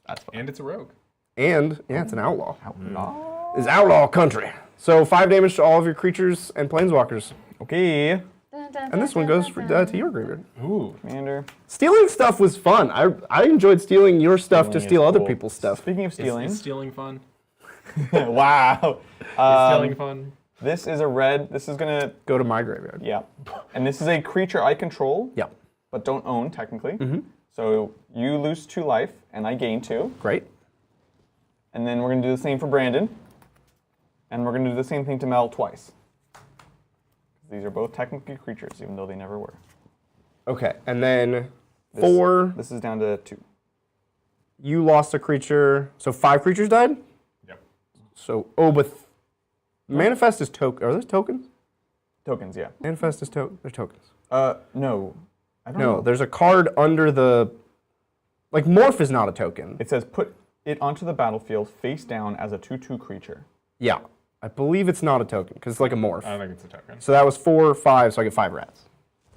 That's fine. And it's a rogue. And yeah, it's an outlaw. Outlaw. It's outlaw country. So 5 damage to all of your creatures and planeswalkers. Okay. And this one goes to your graveyard. Ooh. Commander. Stealing stuff was fun. I enjoyed stealing your stuff to Stealing steal is other cool. people's stuff. Speaking of stealing. Is stealing fun? Wow. Is stealing fun? This is a red. This is gonna. Go to my graveyard. Yeah. And this is a creature I control, Yep. but don't own technically. So you lose 2 life, and I gain 2. Great. And then we're gonna do the same for Brandon. And we're gonna do the same thing to Mel twice. These are both technically creatures, even though they never were. Okay, and then This- 4. This is down to 2. You lost a creature. So 5 creatures died? Yep. So, but Manifest is token. Are those tokens? Tokens, yeah. Manifest is they're tokens. No. I don't No, know. there's a card under the. Like, Morph is not a token. It says put it onto the battlefield face down as a 2/2 creature. Yeah. I believe it's not a token, because it's like a morph. I don't think it's a token. So that was 4 or 5, so I get 5 rats.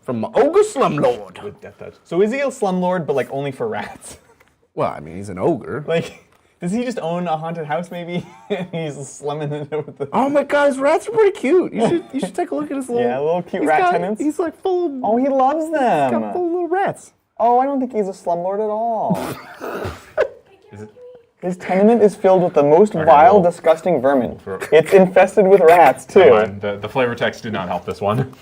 From Ogre Slumlord. With Death Touch. So is he a slumlord, but like only for rats? Well, I mean, he's an ogre. Like, does he just own a haunted house maybe? He's slumming it with the. Oh my god, his rats are pretty cute. You should take a look at his little. Yeah, little cute he's rat got- tenants. He's like full of. Oh, he loves got them. full of little rats. Oh, I don't think he's a slumlord at all. Is it? His tenement is filled with the most Okay, vile, well- disgusting vermin. For- It's infested with rats too. Never mind. The flavor text did not help this one.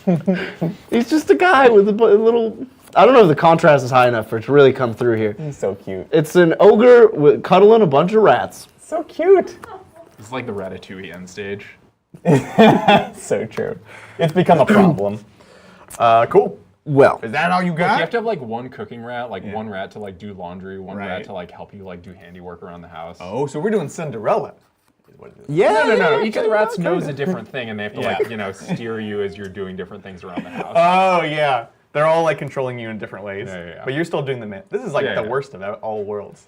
He's just a guy with a little. I don't know if the contrast is high enough for it to really come through here. He's so cute. It's an ogre cuddling a bunch of rats. So cute. It's like the Ratatouille end stage. So true. It's become a problem. Cool. Well, Is that all you You got? have to have like one cooking rat, like one rat to like do laundry, one Right. rat to like help you like do handiwork around the house. Oh, so we're doing Cinderella. Is what it is. yeah. No. Each of the yeah, rats kinda. knows a different thing, and they have to Yeah. like steer you as you're doing different things around the house. Oh yeah. They're all like controlling you in different ways. Yeah. But you're still doing the myth. This is like Yeah, the yeah. worst of all worlds.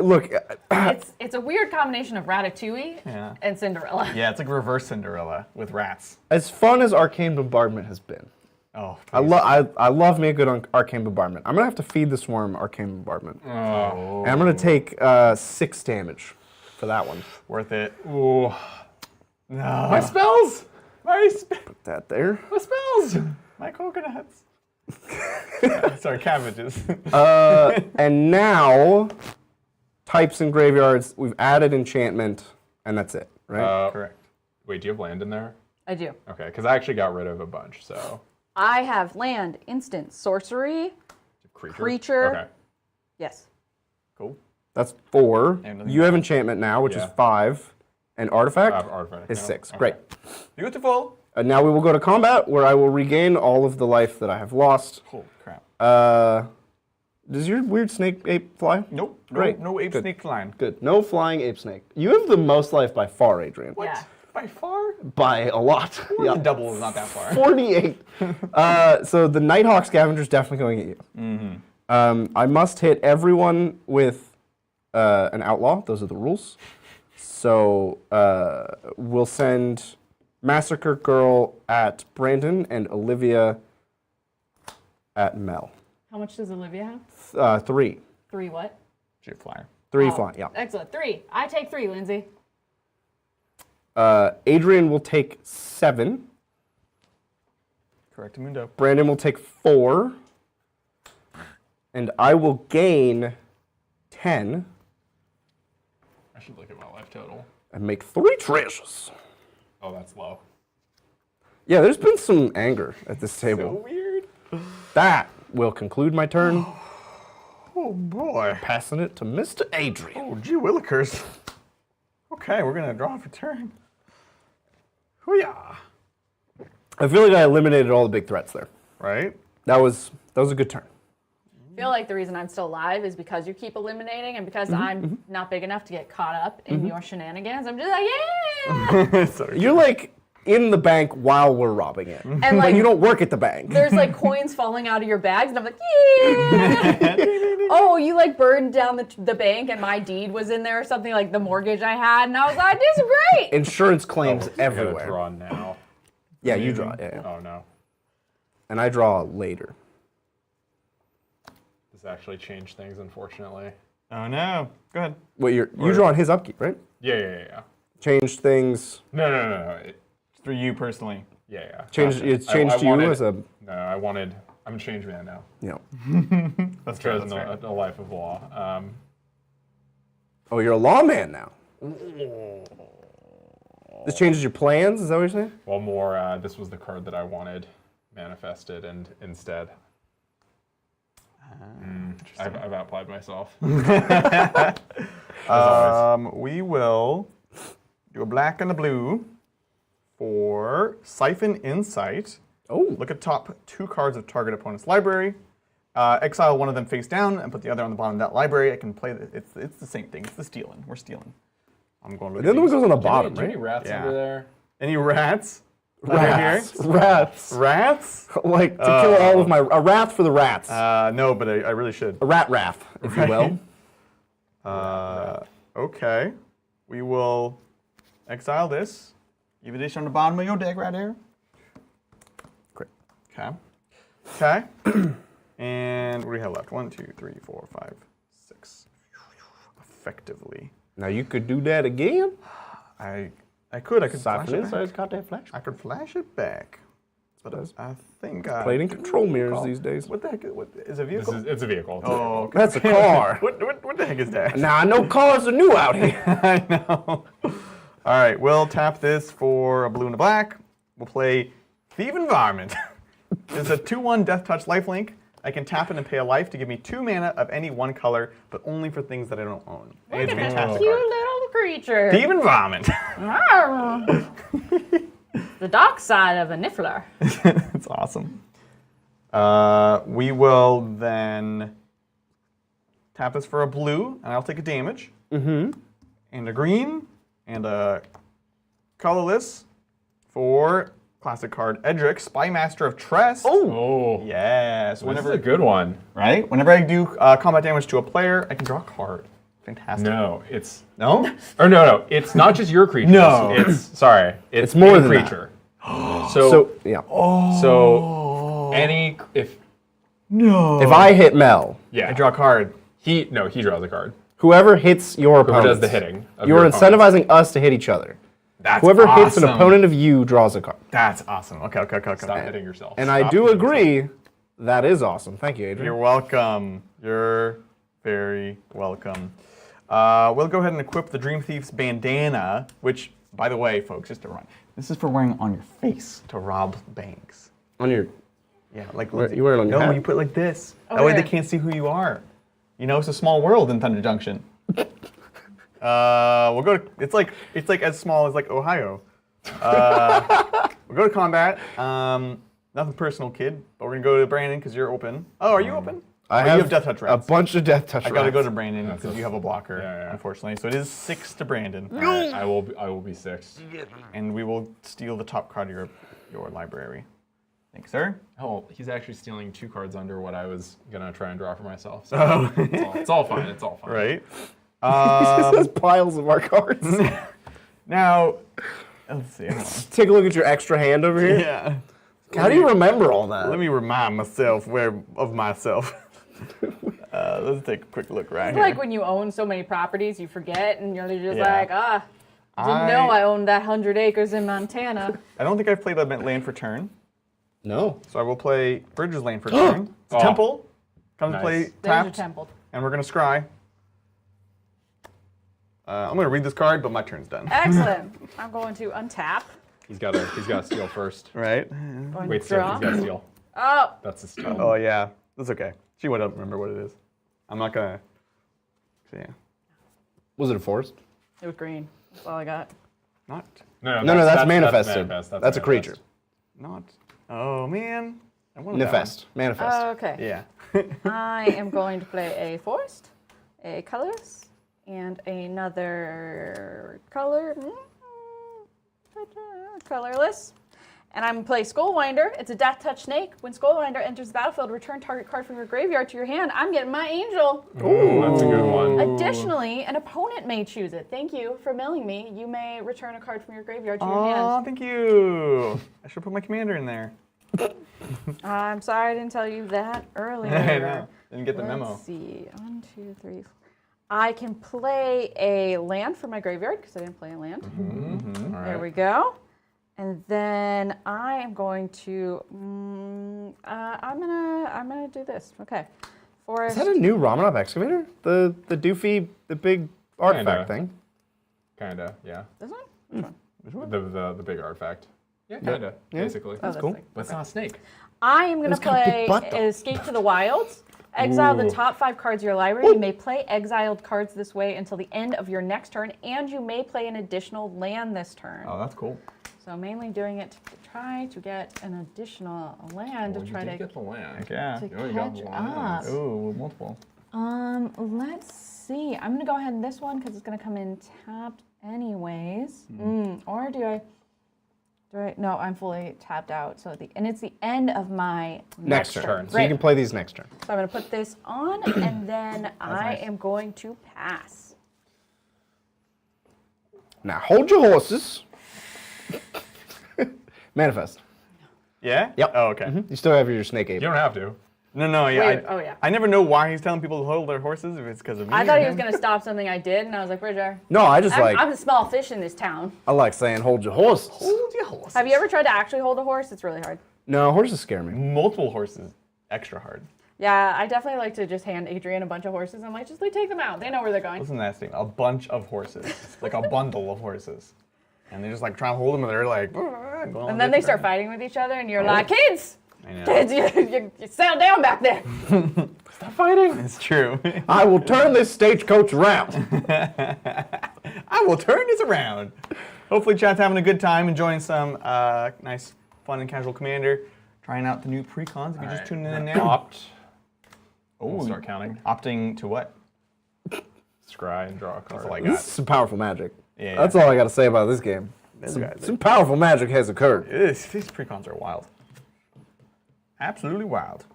Look, It's a weird combination of Ratatouille Yeah. and Cinderella. Yeah, it's like reverse Cinderella with rats. as fun as Arcane Bombardment has been, Oh, I love me a good Arcane Bombardment. I'm gonna have to feed the swarm Arcane Bombardment, Oh. and I'm gonna take 6 damage for that one. worth it. Ooh. No. My spells! Put that there. My spells! My coconuts. Sorry, cabbages. And now, types and graveyards. We've added enchantment, and that's it, right? Correct. Wait, do you have land in there? I do. Okay, because I actually got rid of a bunch, so. I have land, instant, sorcery. Creature. Okay. Yes. Cool. That's 4. And nothing You have enchantment now, which is Yeah. 5. And artifact Artifact. is no? 6. Okay. Great. Beautiful. Now we will go to combat, where I will regain all of the life that I have lost. Holy crap. Does your weird snake ape fly? Nope. Great. No ape Good. snake flying. Good. No flying ape snake. You have the most life by far, Adrian. What? Yeah. By far? By a lot. The double is not that far. 48. So the Nighthawk Scavenger is definitely going at you. I must hit everyone with an outlaw. Those are the rules. So we'll send Massacre Girl at Brandon and Olivia at Mel. How much does Olivia have? 3. 3 what? She's a flyer. 3 Oh, flying, yeah. Excellent. 3. I take 3, Lindsay. Adrian will take 7. Correct, Mundo. Brandon will take 4. And I will gain 10 I should look at my life total. and make 3 treasures. Oh, that's low. Yeah, there's been some anger at this table. So weird. That will conclude my turn. Oh boy. Passing it to Mr. Adrian. Oh, gee willikers. Okay, we're gonna draw for turn. Hoo-yah. I feel like I eliminated all the big threats there. Right? That was a good turn. I feel like the reason I'm still alive is because you keep eliminating and because I'm not big enough to get caught up in your shenanigans. I'm just like, yeah! Sorry. You're like in the bank while we're robbing it. And But like, you don't work at the bank. there's like coins falling out of your bags and I'm like, yeah! Oh, you like burned down the bank and my deed was in there or something, like the mortgage I had, and I was like, this is great! Insurance claims I gotta everywhere. draw now. Yeah, you draw. Yeah, yeah. Oh no. And I draw later. This actually changed things, unfortunately. Oh no. Go ahead. Wait, you draw on his upkeep, right? Yeah. Change things. No. For you personally. Yeah. Change. Gotcha. It's changed I to you wanted- as a. No, I'm a change man now. You know. That's fair. Chosen a life of law. Oh, you're a lawman now. This changes your plans. Is that what you're saying? Well, more. This was the card that I wanted manifested, and instead, I've outplayed myself. We will do a black and a blue for Siphon Insight. Oh. Look at top 2 cards of target opponent's library. Exile one of them face down and put the other on the bottom of that library. I can play it's the same thing. It's the stealing. We're stealing. I'm going with The other one these. goes on the bottom, Do you right? have any rats Yeah. over there? Any rats? Rats. Over Rats. here? Rats? Like to kill all of a wrath for the rats. No, but I really should. A rat wrath, if you will. Okay. We will exile this. Give it on the bottom of your deck right there. Great. Okay. Okay. And what do we have left? 1, 2, 3, 4, 5, 6. Effectively. Now you could do that again. I could flash Siphon it Insight's back. got that flash. I could flash it back. But I think I Played in control mirrors these days. What the heck? What, is it a vehicle? It's a vehicle. Oh, okay. That's a car. What the heck is that? Now I know cars are new out here. I know. All right, we'll tap this for a blue and a black. We'll play Thief Environment. It's a 2/1 Death Touch lifelink. I can tap it and pay a life to give me 2 mana of any 1 color, but only for things that I don't own. It's a fantastic Cute card. little creature. Thief Environment. The dark side of a niffler. It's awesome. We will then tap this for a blue, and I'll take a damage. And a green, and a colorless for classic card Edric, Spymaster of Trest. Oh, Yes. this is a good one. Right? Whenever I do combat damage to a player, I can draw a card. Fantastic. No, it's No? or no. It's not just your creatures. No. It's more any than that. creature. So yeah. So any if No. If I hit Mel, yeah I draw a card. he draws a card. whoever hits your Whoever opponent, does the hitting. Of you're your opponent. incentivizing us to hit each other. That's Whoever hits an awesome. opponent of you draws a card. That's awesome. Okay. Stop hitting yourself. And I Stop do hitting agree, that is awesome. Thank you, Adrian. You're welcome. You're very welcome. We'll go ahead and equip the Dream Thief's bandana, which By the way, folks, just to remind, this is for wearing on your face to rob banks. On your. Yeah, like You wear it on your no, hat? you put it like this. Oh, That way they yeah. can't see who you are. You know, it's a small world in Thunder Junction. We'll go to. It's like as small as like Ohio. We'll go to combat. Nothing personal, kid. But we're gonna go to Brandon because you're open. Oh, are you open? I Oh, you have Death Touch a rats. bunch of death touch. I gotta rats. go to Brandon because you have a blocker, Yeah. unfortunately. So it is 6 to Brandon, All right, I will be 6. and we will steal the top card of your library. Thanks, sir. Oh, he's actually stealing 2 cards under what I was gonna try and draw for myself. So it's all fine. It's all fine. Right. He just has piles of our cards. Now, let's see. Hold on. Take a look at your extra hand over here. Yeah. How do you remember all that? Let me remind myself of myself. Let's take a quick look right It's here. like when you own so many properties, you forget, and you're just Yeah. like, didn't know I owned that 100 acres in Montana. I don't think I've played a land for turn, No. so I will play Bridges land for turn. It's a Oh. temple. Come to Nice. play There's your tapped, temple. and we're gonna scry. I'm gonna read this card, but my turn's done. Excellent. I'm going to untap. He's gotta steal first. Right? Going Wait, to see, draw. he's gotta steal. Oh, That's a steal. Oh yeah, that's okay. She would remember what it is. I'm not gonna. So, yeah, Was it a forest? it was green. That's all I got. not. No, that's manifested. That's a manifest. creature. Not. Oh man. I wanted that Manifest. Manifest. Okay. one. Yeah. I am going to play a forest, a colorless, and another colorless. And I'm going to play Skullwinder. It's a Death Touch Snake. When Skullwinder enters the battlefield, return target card from your graveyard to your hand. I'm getting my angel. Ooh, that's a good one. Additionally, an opponent may choose it. Thank you for mailing me. You may return a card from your graveyard to your Oh, hand. thank you. I should put my commander in there. I'm sorry I didn't tell you that earlier. I know. Didn't get the memo. Let's see. 1, 2, 3, 4. I can play a land from my graveyard because I didn't play a land. All There right. we go. And then I am going to. I'm gonna do this. Okay. Is Forest. that a new Ramanov excavator? The doofy, the big artifact thing? Kinda, yeah. This one? Which one? The big artifact. Yeah, kinda, basically. That's cool. thing. But it's not a snake. I am gonna It's got a big play butt, though. Escape to the Wilds. Exile the Ooh. top 5 cards of your library. You may play exiled cards this way until the end of your next turn, and you may play an additional land this turn. Oh, that's cool. So mainly doing it to try to get an additional land Well, to try you to did get the land. Heck yeah. to Oh, you got catch lands. up. Ooh, multiple. Let's see. I'm gonna go ahead in this one because it's gonna come in tapped anyways. Or do I? No, I'm fully tapped out. So and it's the end of my Next turn. So Great. you can play these next turn. So I'm gonna put this on, and then I am going to pass. Now hold your horses. Manifest. Yeah? Yep. Oh, okay. You still have your snake ape. You don't have to. No, yeah. Wait, oh, yeah. I never know why he's telling people to hold their horses, if it's because of me. I or thought he was him. gonna stop something I did, and I was like, Bridger, No, I just I'm a small fish in this town. I like saying hold your horses. Hold your horses. Have you ever tried to actually hold a horse? It's really hard. No, horses scare me. Multiple horses, extra hard. Yeah, I definitely like to just hand Adrian a bunch of horses. And I'm like, just take them out. They know where they're going. Listen to that thing. A bunch of horses. Like a bundle of horses. And they just like try to hold them, and they're like. And then they start fighting with each other, and you're like, kids, I know. kids, you settle down back there. Stop fighting. It's true. I will turn this stagecoach around. I will turn this around. Hopefully, chat's having a good time, enjoying some nice, fun, and casual Commander. Trying out the new Precons. If you're just tuning in now. Opt. Oh, We'll start counting. Opting to what? Scry and draw a card. That's all I This got. is some powerful magic. Yeah. That's all I got to say about this game. Those Some, guys are- some powerful magic has occurred. These Precons are wild. Absolutely wild.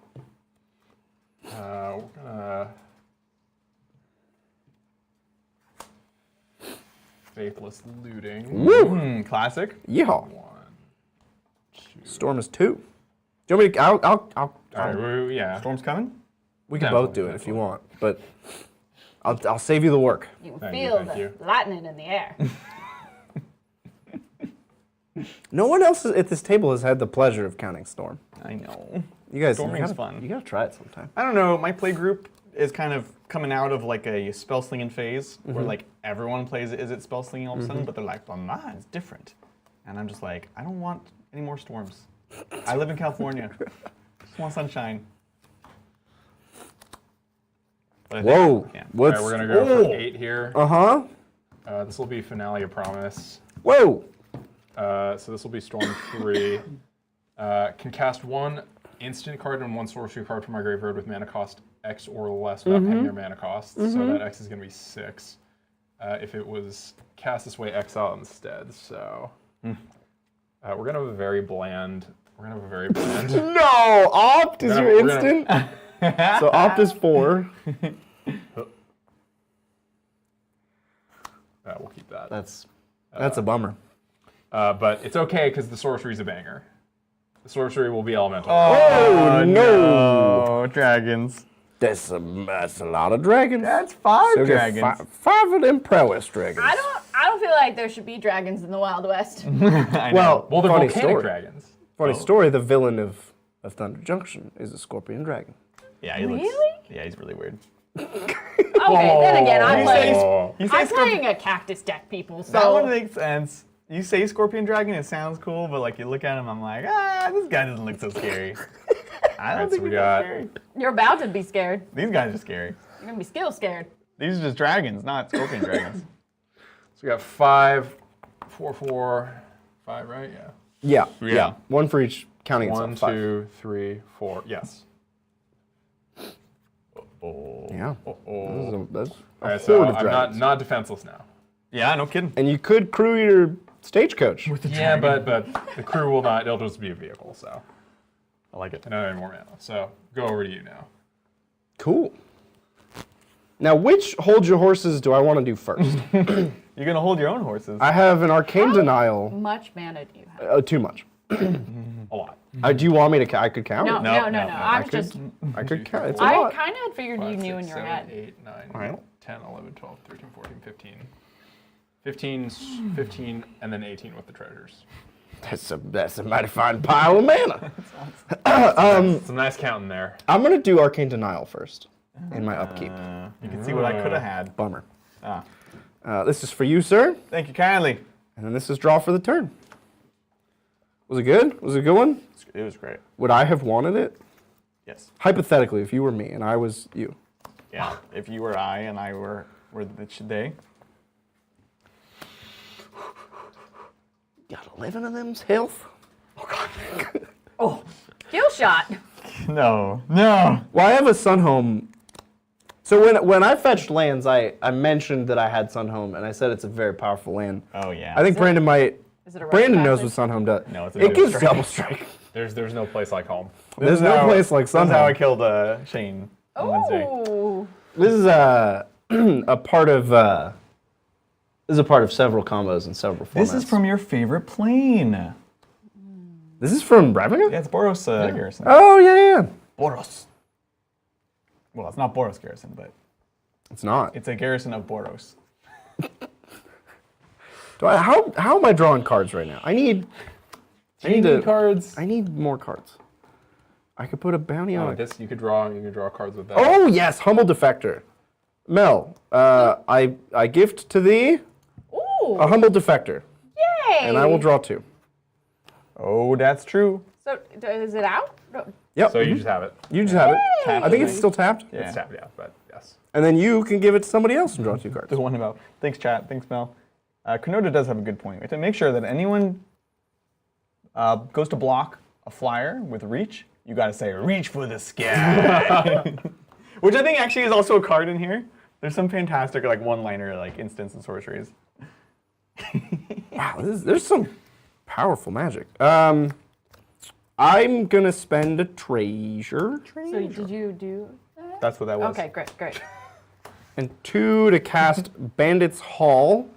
We're gonna. Faithless looting. Classic. Yeehaw. 1. Storm is 2. Do you want me to? All right, yeah. Storm's coming. We can Definitely, both do it if you definitely. want, but I'll save you the work. You can Thank you, feel thank the you. lightning in the air. No one else at this table has had the pleasure of counting Storm. I know. You guys, Storming's you gotta, fun. You gotta try it sometime. I don't know. My play group is kind of coming out of like a spell slinging phase where like everyone plays Is It spell slinging all of a sudden, but they're like, well, mine's different. And I'm just like, I don't want any more storms. I live in California. Just want sunshine. But I think- Whoa. Yeah. All What's? right, we're gonna go Whoa. for 8 here. Uh-huh. This will be Finale of Promise. Whoa. So this will be Storm 3. Can cast 1 instant card and 1 sorcery card from my graveyard with mana cost X or less without paying their mana cost. So that X is going to be 6. If it was cast this way, X out instead. So we're going to have a very bland. No, Opt is your We're gonna- instant. So Opt is 4. We'll keep that. That's a bummer. But it's okay because the sorcery's a banger. The sorcery will be elemental. Oh, no. Oh, dragons. That's a lot of dragons. That's 5 So we got dragons. five of them prowess dragons. I don't feel like there should be dragons in the Wild West. I know. Well, Well, they're funny volcanic story. dragons. Funny story. The villain of Thunder Junction is a scorpion dragon. Yeah, he looks. Really? Yeah, he's really weird. Okay, then again, I'm playing. You say I'm scorpion. playing a cactus deck, people. That one So makes sense. You say scorpion dragon, it sounds cool, but like you look at him, I'm like, this guy doesn't look so scary. I don't Alright, so think we he's got- that scary. you're about to be scared. These guys are scary. You're gonna be skill scared. These are just dragons, not scorpion dragons. So we got 5, 4, 4, 5, right? Yeah. Yeah. One for each, counting 1, itself. 2, 3, 4. Yes. Oh. Yeah. Oh. That's a All right, so horde of I'm dragons. not defenseless now. Yeah, no kidding. And you could crew your stagecoach. Yeah, but the crew will not. It'll just be a vehicle. So I like it. I don't have any more mana. So go over to you now. Cool. Now, which hold your horses do I want to do first? You're gonna hold your own horses. I have an Arcane Denial. Much mana do you have? Too much. A lot. Do you want me to? I could count. No, it. no. no, I was could- just. I could count. It's a I lot. kind of had figured you 5, knew 6, in your 7, head. 8, 9, right. 10, 11, 12, 13, 14, 15. 15, and then 18 with the treasures. That's a mighty fine pile of mana. Some nice counting there. I'm gonna do Arcane Denial first in my upkeep. You can see what I could have had. Bummer. Ah. This is for you, sir. Thank you kindly. And then this is draw for the turn. Was it good? Was it a good one? It was great. Would I have wanted it? Yes. Hypothetically, if you were me and I was you. Yeah. If you were I and I were they. Got 11 of them's health. Kill shot. No. No. Well, I have a Sunhome. So when I fetched lands, I mentioned that I had Sunhome, and I said it's a very powerful land. Oh yeah. I think Brandon might. Is it a right Brandon knows what passage? Sunhome does. No, it's a it double gives strike. double strike. There's no place like home. There's no place like That's how I Sunhome. killed Shane on Wednesday. Oh. This is a part of. This is a part of several combos and several formats. This is from your favorite plane. This is from Ravnica? Yeah, it's Boros Garrison. Oh yeah. Boros. Well, it's not Boros Garrison, but It's not. it's a garrison of Boros. How am I drawing cards right now? I need cards. I need more cards. I could put a bounty on it. This you could draw cards with that. Oh yes, Humble Defector. Mel, I gift to thee Ooh. a Humble Defector, Yay. and I will draw 2. Oh, that's true. So is it out? No. Yep. So you just have it. You just have it. I think it's still tapped. Yeah. It's tapped, yeah, but yes. And then you can give it to somebody else and draw 2 cards. The one about. Thanks, chat. Thanks, Mel. Kanoda does have a good point. We have to make sure that anyone goes to block a flyer with reach. You got to say reach for the sky, which I think actually is also a card in here. There's some fantastic like one-liner like instants and sorceries. Wow, there's some powerful magic. I'm gonna spend a treasure So did you do that? That's what that was. Okay, great. and 2 to cast Bandit's Hall.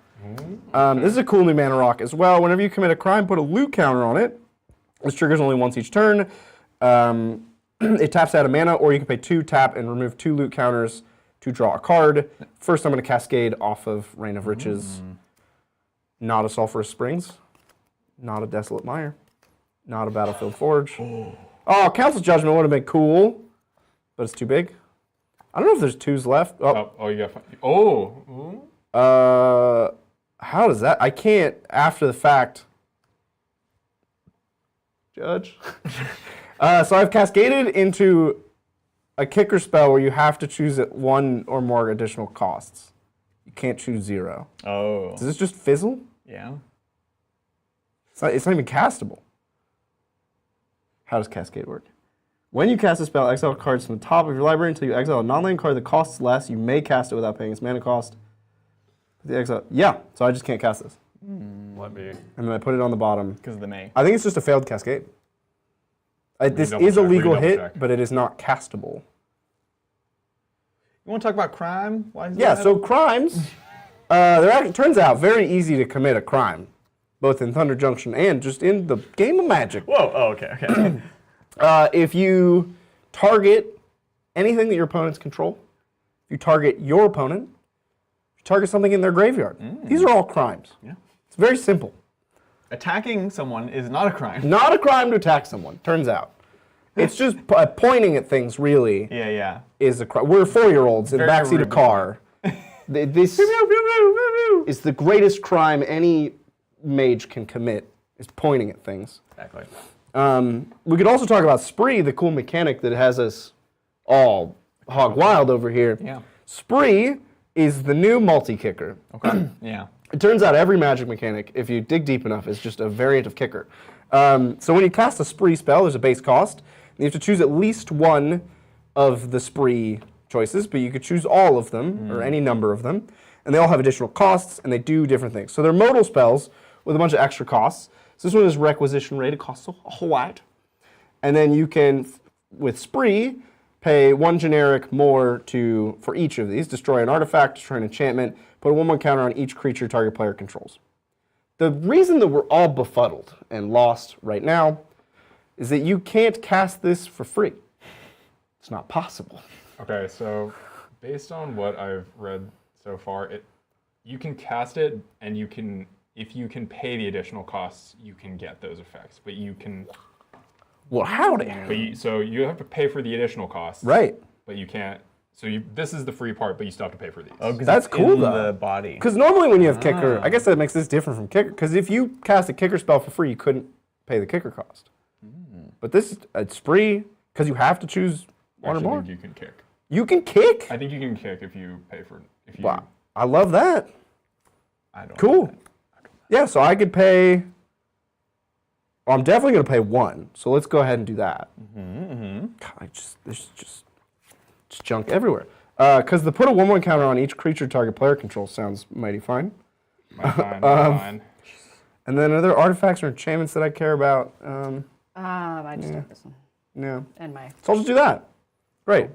This is a cool new mana rock as well. Whenever you commit a crime, put a loot counter on it. This triggers only once each turn. It taps out a mana, or you can pay 2, tap, and remove 2 loot counters to draw a card. First, I'm going to Cascade off of Reign of Riches. Not a Sulphurous Springs. Not a Desolate Mire. Not a Battlefield Forge. Oh, Council Judgment would have been cool, but it's too big. I don't know if there's 2s left. Oh, you got. Ooh. How does that? I can't after the fact. Judge. So I've cascaded into a kicker spell where you have to choose at 1 or more additional costs. You can't choose 0. Oh. Does this just fizzle? Yeah. It's not even castable. How does Cascade work? When you cast a spell, exile cards from the top of your library until you exile a non-land card that costs less. You may cast it without paying its mana cost. The exile. Yeah, so I just can't cast this. Let me. And then I put it on the bottom. Because of the May. I think it's just a failed Cascade. This double is a check, legal double hit, check. but it is not castable. You want to talk about crime? Why is Yeah, that? so crimes, it turns out very easy to commit a crime, both in Thunder Junction and just in the game of Magic. Whoa, oh, okay. If you target anything that your opponents control, if you target your opponent, if you target something in their graveyard, these are all crimes. Yeah. It's very simple. Attacking someone is not a crime. Not a crime to attack someone, turns out. It's just pointing at things, really, Yeah. is a crime. We're 4-year-olds in the Very backseat of a rude. car. This is the greatest crime any mage can commit, is pointing at things. Exactly. We could also talk about Spree, the cool mechanic that has us all hog wild over here. Yeah. Spree is the new multi-kicker. Okay. Yeah. It turns out every Magic mechanic, if you dig deep enough, is just a variant of kicker. So when you cast a Spree spell, there's a base cost. And you have to choose at least one of the Spree choices, but you could choose all of them, or any number of them. And they all have additional costs, and they do different things. So they're modal spells with a bunch of extra costs. So this one is Requisition Rate. It costs a whole lot. And then you can, with Spree, pay 1 generic more for each of these. Destroy an artifact, destroy an enchantment, put a 1/1 counter on each creature target player controls. The reason that we're all befuddled and lost right now is that you can't cast this for free. It's not possible. Okay, so based on what I've read so far, you can cast it, and if you can pay the additional costs, you can get those effects. But you can. Well, howdy. So you have to pay for the additional costs. Right. But you can't. So this is the free part, but you still have to pay for these. Oh, 'cause That's it's cool, in though. the body. Because normally when you have kicker, I guess that makes this different from kicker. Because if you cast a kicker spell for free, you couldn't pay the kicker cost. But this, it's free because you have to choose one or Actually, I more. think you can kick. You can kick? I think you can kick if you pay for. If you. Wow. I love that. I don't Cool. know that. Yeah, so I could pay. Well, I'm definitely going to pay 1. So let's go ahead and do that. God, there's just junk everywhere. Because the put a 1/1 counter on each creature target player controls sounds mighty fine. Fine. And then other artifacts or enchantments that I care about. I just took this one. No. And my. So I'll just do that. Great.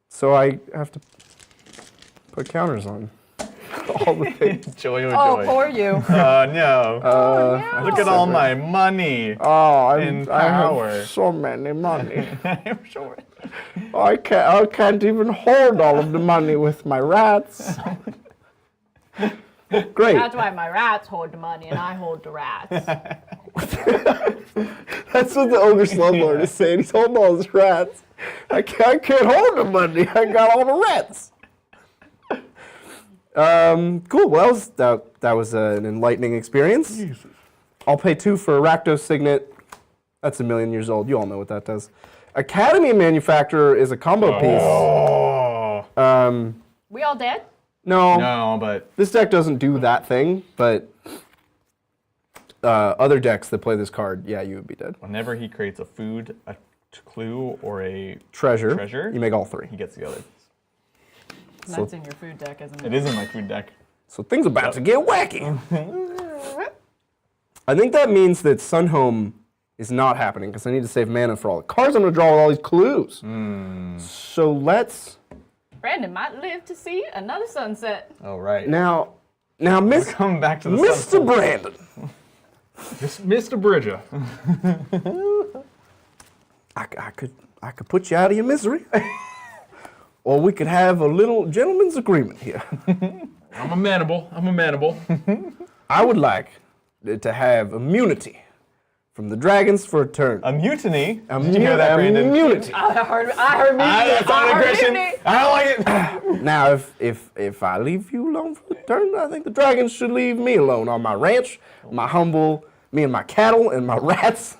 So I have to put counters on all the things. Joy, oh, Oh, joy. poor you. Oh, no. no. Look at all my money. Oh, In I power. have so many money. I'm sure. I can't even hold all of the money with my rats. Great. That's why my rats hold the money and I hold the rats. That's what the ogre slumlord is saying. He's holding all his rats. I can't hold the money. I got all the rats. Cool. Well, that was an enlightening experience. I'll pay 2 for Rakdos Signet. That's 1,000,000 years old. You all know what that does. Academy Manufacturer is a combo piece. We all dead? No, No, but this deck doesn't do that thing, but other decks that play this card, yeah, you would be dead. Whenever he creates a food, a clue, or a Treasure. Treasure? You make all 3. he gets the other. That's in your food deck, isn't it? It is in my food deck. So things are about to get wacky. I think that means that Sunhome is not happening because I need to save mana for all the cards I'm going to draw with all these clues. So let's Brandon might live to see another sunset. oh right. now Miss Come back to the Mr. Brandon. Mr. Bridger. I could put you out of your misery, or we could have a little gentleman's agreement here. I'm amenable. I would like to have immunity from the dragons for a turn. A mutiny. Did you hear that, Brandon? Immunity. I heard mutiny. That's not I heard aggression. mutiny. I don't like it. Now, if I leave you alone for the turn, I think the dragons should leave me alone on my ranch, my humble, me and my cattle and my rats.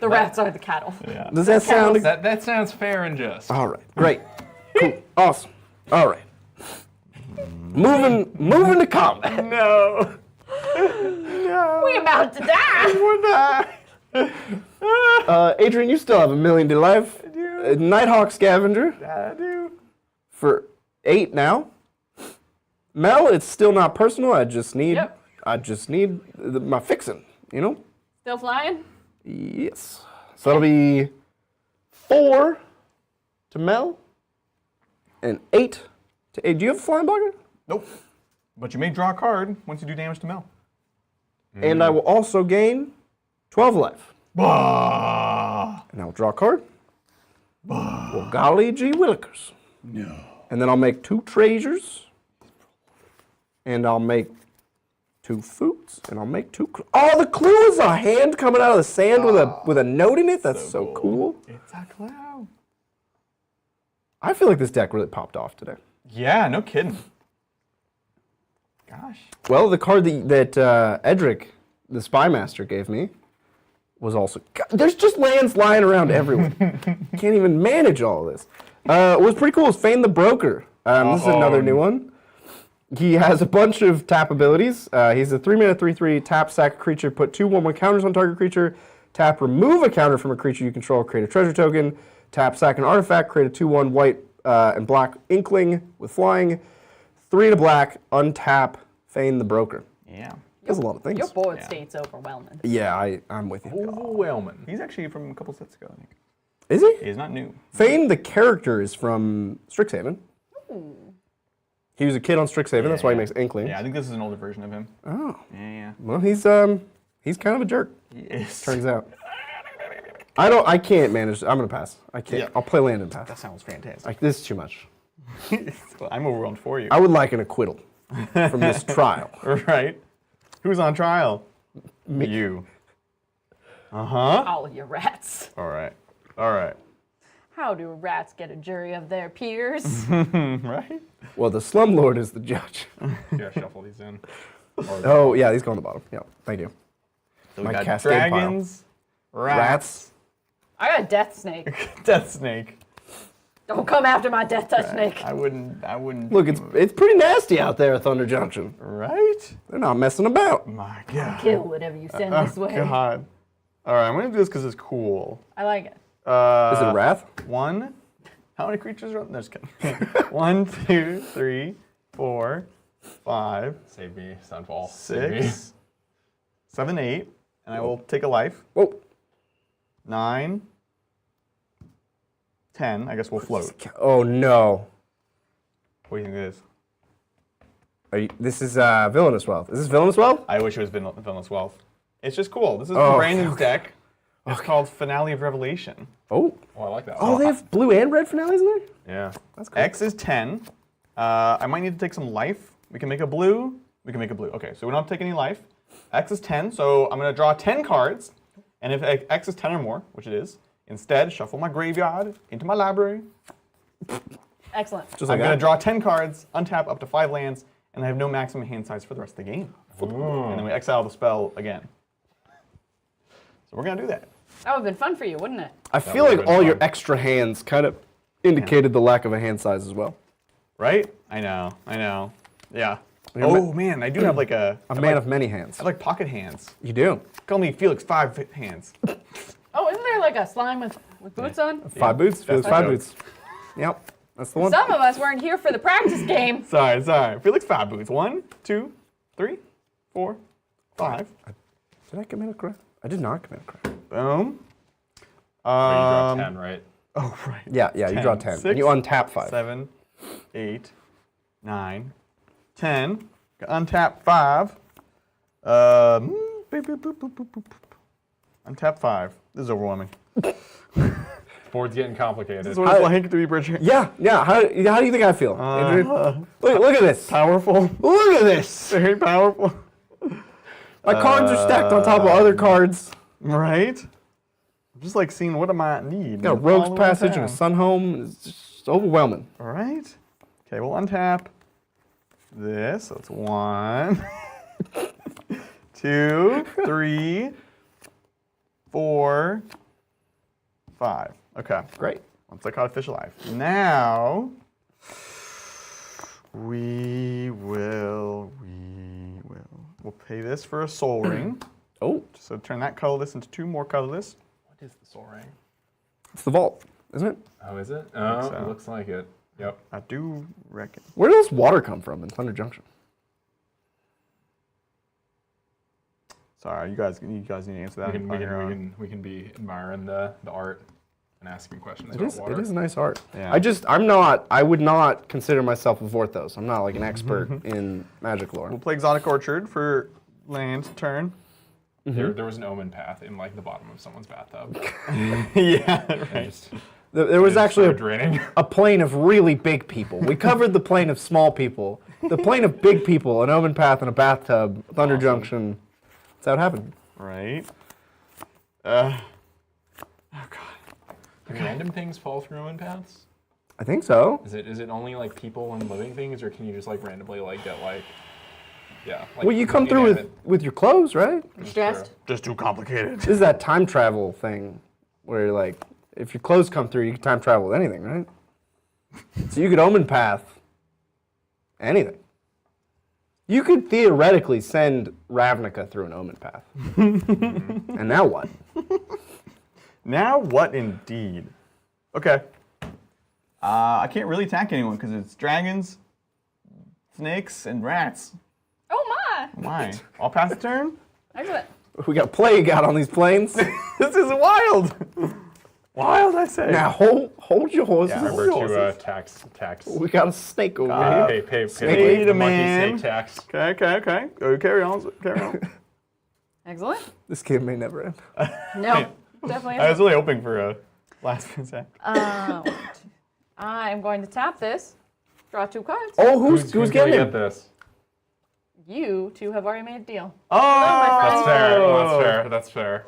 The rats are the cattle. Yeah. Does that sound? That sounds fair and just. All right, great, cool, awesome. All right, moving to combat. No. We about to die. We're not. Adrian, you still have 1 million to life. I do. Nighthawk Scavenger I do. for 8 now. Mel, it's still not personal. I just need my fixing. You know. Still flying? Yes. So that'll be 4 to Mel and 8 to Aid. Do you have a flying blocker? Nope. But you may draw a card once you do damage to Mel. And I will also gain 12 life. Bah. And I'll draw a card. Well, golly gee willikers. No. And then I'll make 2 treasures. And I'll make 2 foods. And I'll make 2. Oh, the clue is a hand coming out of the sand with a note in it. That's so cool. It's a cloud. I feel like this deck really popped off today. Yeah, no kidding. Gosh. Well, the card that Edric, the Spy Master, gave me was also. God, there's just lands lying around everywhere. Can't even manage all of this. What was pretty cool is Feign the Broker. This is another new one. He has a bunch of tap abilities. He's a 3-mana 3/3 tap sack a creature, put 2 1/1 counters on target creature. Tap remove a counter from a creature you control, create a treasure token. Tap sack an artifact, create a 2/1 white and black inkling with flying. 3 to black, untap, Feign the Broker. Yeah. Does a lot of things. Your board state's overwhelming. Yeah, I'm with you. Overwhelming. He's actually from a couple sets ago, I think. Is he? He's not new. Feign the character is from Strixhaven. He was a kid on Strixhaven, that's why he makes Inklings. Yeah, I think this is an older version of him. Oh. Yeah. Well, he's kind of a jerk, He is. turns out. I can't manage. I'm gonna pass. I can't. Yeah. I'll play land and pass. That sounds fantastic. Like, this is too much. Well, I'm overwhelmed for you. I would like an acquittal from this trial. Right? Who's on trial? You. Uh-huh. All of your rats. All right. All right. How do rats get a jury of their peers? Right? Well, the slumlord is the judge. Yeah, shuffle these in. Oh, yeah, these go on the bottom. Yeah, thank you. So My we got cascade pile. dragons, rats, I got a death snake. death snake. Don't come after my death touch snake. I wouldn't. Look, it's pretty nasty out there at Thunder Junction. Right? They're not messing about. My God. Kill whatever you send this way. God. All right, I'm gonna do this because it's cool. I like it. Is it a wrath? 1. How many creatures are on? No, just kidding. 1, 2, 3, 4, 5, Save me, Sunfall. Save me. 6, 7, 8, and I will take a life. Whoa. 9, 10. I guess we'll float. Oh, no. What do you think it is? This is Villainous Wealth. Is this Villainous Wealth? I wish it was Villainous Wealth. It's just cool. This is Oh, Brandon's deck. It's called Finale of Revelation. Oh. Oh, I like that. Oh, they have blue and red finales in there? Yeah. That's cool. X is 10. I might need to take some life. We can make a blue. We can make a blue. Okay, so we don't have to take any life. X is 10, so I'm going to draw 10 cards. And if X is 10 or more, which it is, instead shuffle my graveyard into my library. Excellent. Just I'm like going to that. draw 10 cards, untap up to 5 lands, and I have no maximum hand size for the rest of the game. And then we exile the spell again. So we're going to do that. That would have been fun for you, wouldn't it? I feel would've like been all your fun. extra hands kind of indicated the lack of a hand size as well. Right? I know. Yeah. You're Oh, man, I do have like A man of many hands. I have like pocket hands. You do. Call me Felix 5 hands. Oh, isn't there like a slime with boots on? 5 boots. Felix the 5 joke. boots. Yep. That's the one. Some of us weren't here for the practice game. Sorry. Felix 5 boots. 1, 2, 3, 4, 5. Did I commit a crime? I did not commit a crime. Boom. You draw 10, right? Oh, right. Yeah, you draw 10. And you untap 5. 7, 8, 9, 10. Untap 5. Boop, boop, boop, boop, boop, boop, boop. Untap 5. This is overwhelming. Board's getting complicated. This is what it's like to be Bridget. Yeah. How do you think I feel? Andrew? Look at this. Powerful. Look at this. Very powerful. My cards are stacked on top of other cards. Right? I'm just like seeing what I might need. Got a Rogue's Passage and a Sun Home. It's just overwhelming. All right. Okay, we'll untap this. So it's 1, 2, 3, 4, 5. Okay. Great. Once I caught a fish alive. Now we'll pay this for a soul ring. Oh, So turn that colorless into 2 more colorless. What is the soul ring? it's the vault, isn't it? Oh, is it? Oh, so. it looks like it. Yep. I do reckon. Where does water come from in Thunder Junction? Sorry, you guys need to answer that. We can be admiring the art and asking questions It about is. water. It is nice art. Yeah. I would not consider myself a Vorthos. I'm not like an expert in magic lore. We'll play Exotic Orchard for land turn. There was an omen path in like the bottom of someone's bathtub. Yeah, And right. just- There was it just actually started draining. a plane of really big people. We covered the plane of small people. The plane of big people, an omen path and a bathtub, Thunder Junction. That's how it happened. Right. Can random things fall through omen paths? I think so. Is it only like people and living things, or can you just like randomly like get like, yeah? Like, Well, you come through with your clothes, right? Dressed. Just too complicated. This is that time travel thing where like if your clothes come through, you can time travel with anything, right? So you could omen path anything. You could theoretically send Ravnica through an omen path. And now what? Now what indeed? Okay. I can't really attack anyone because it's dragons, snakes, and rats. Oh my! Why? I'll pass the turn? Excellent. We got plague out on these planes. This is wild! Wild, I say. Now hold your horses. Yeah, Remember Hold to horses. tax. We got a snake over here. Pay Wait the a monkey man. snake tax. Okay. Carry on. Excellent. This game may never end. No, definitely. I was really hoping for a last minute attack. I am going to tap this. Draw 2 cards. Oh, who's gonna getting get him? this? You 2 have already made a deal. That's Oh! fair. That's fair.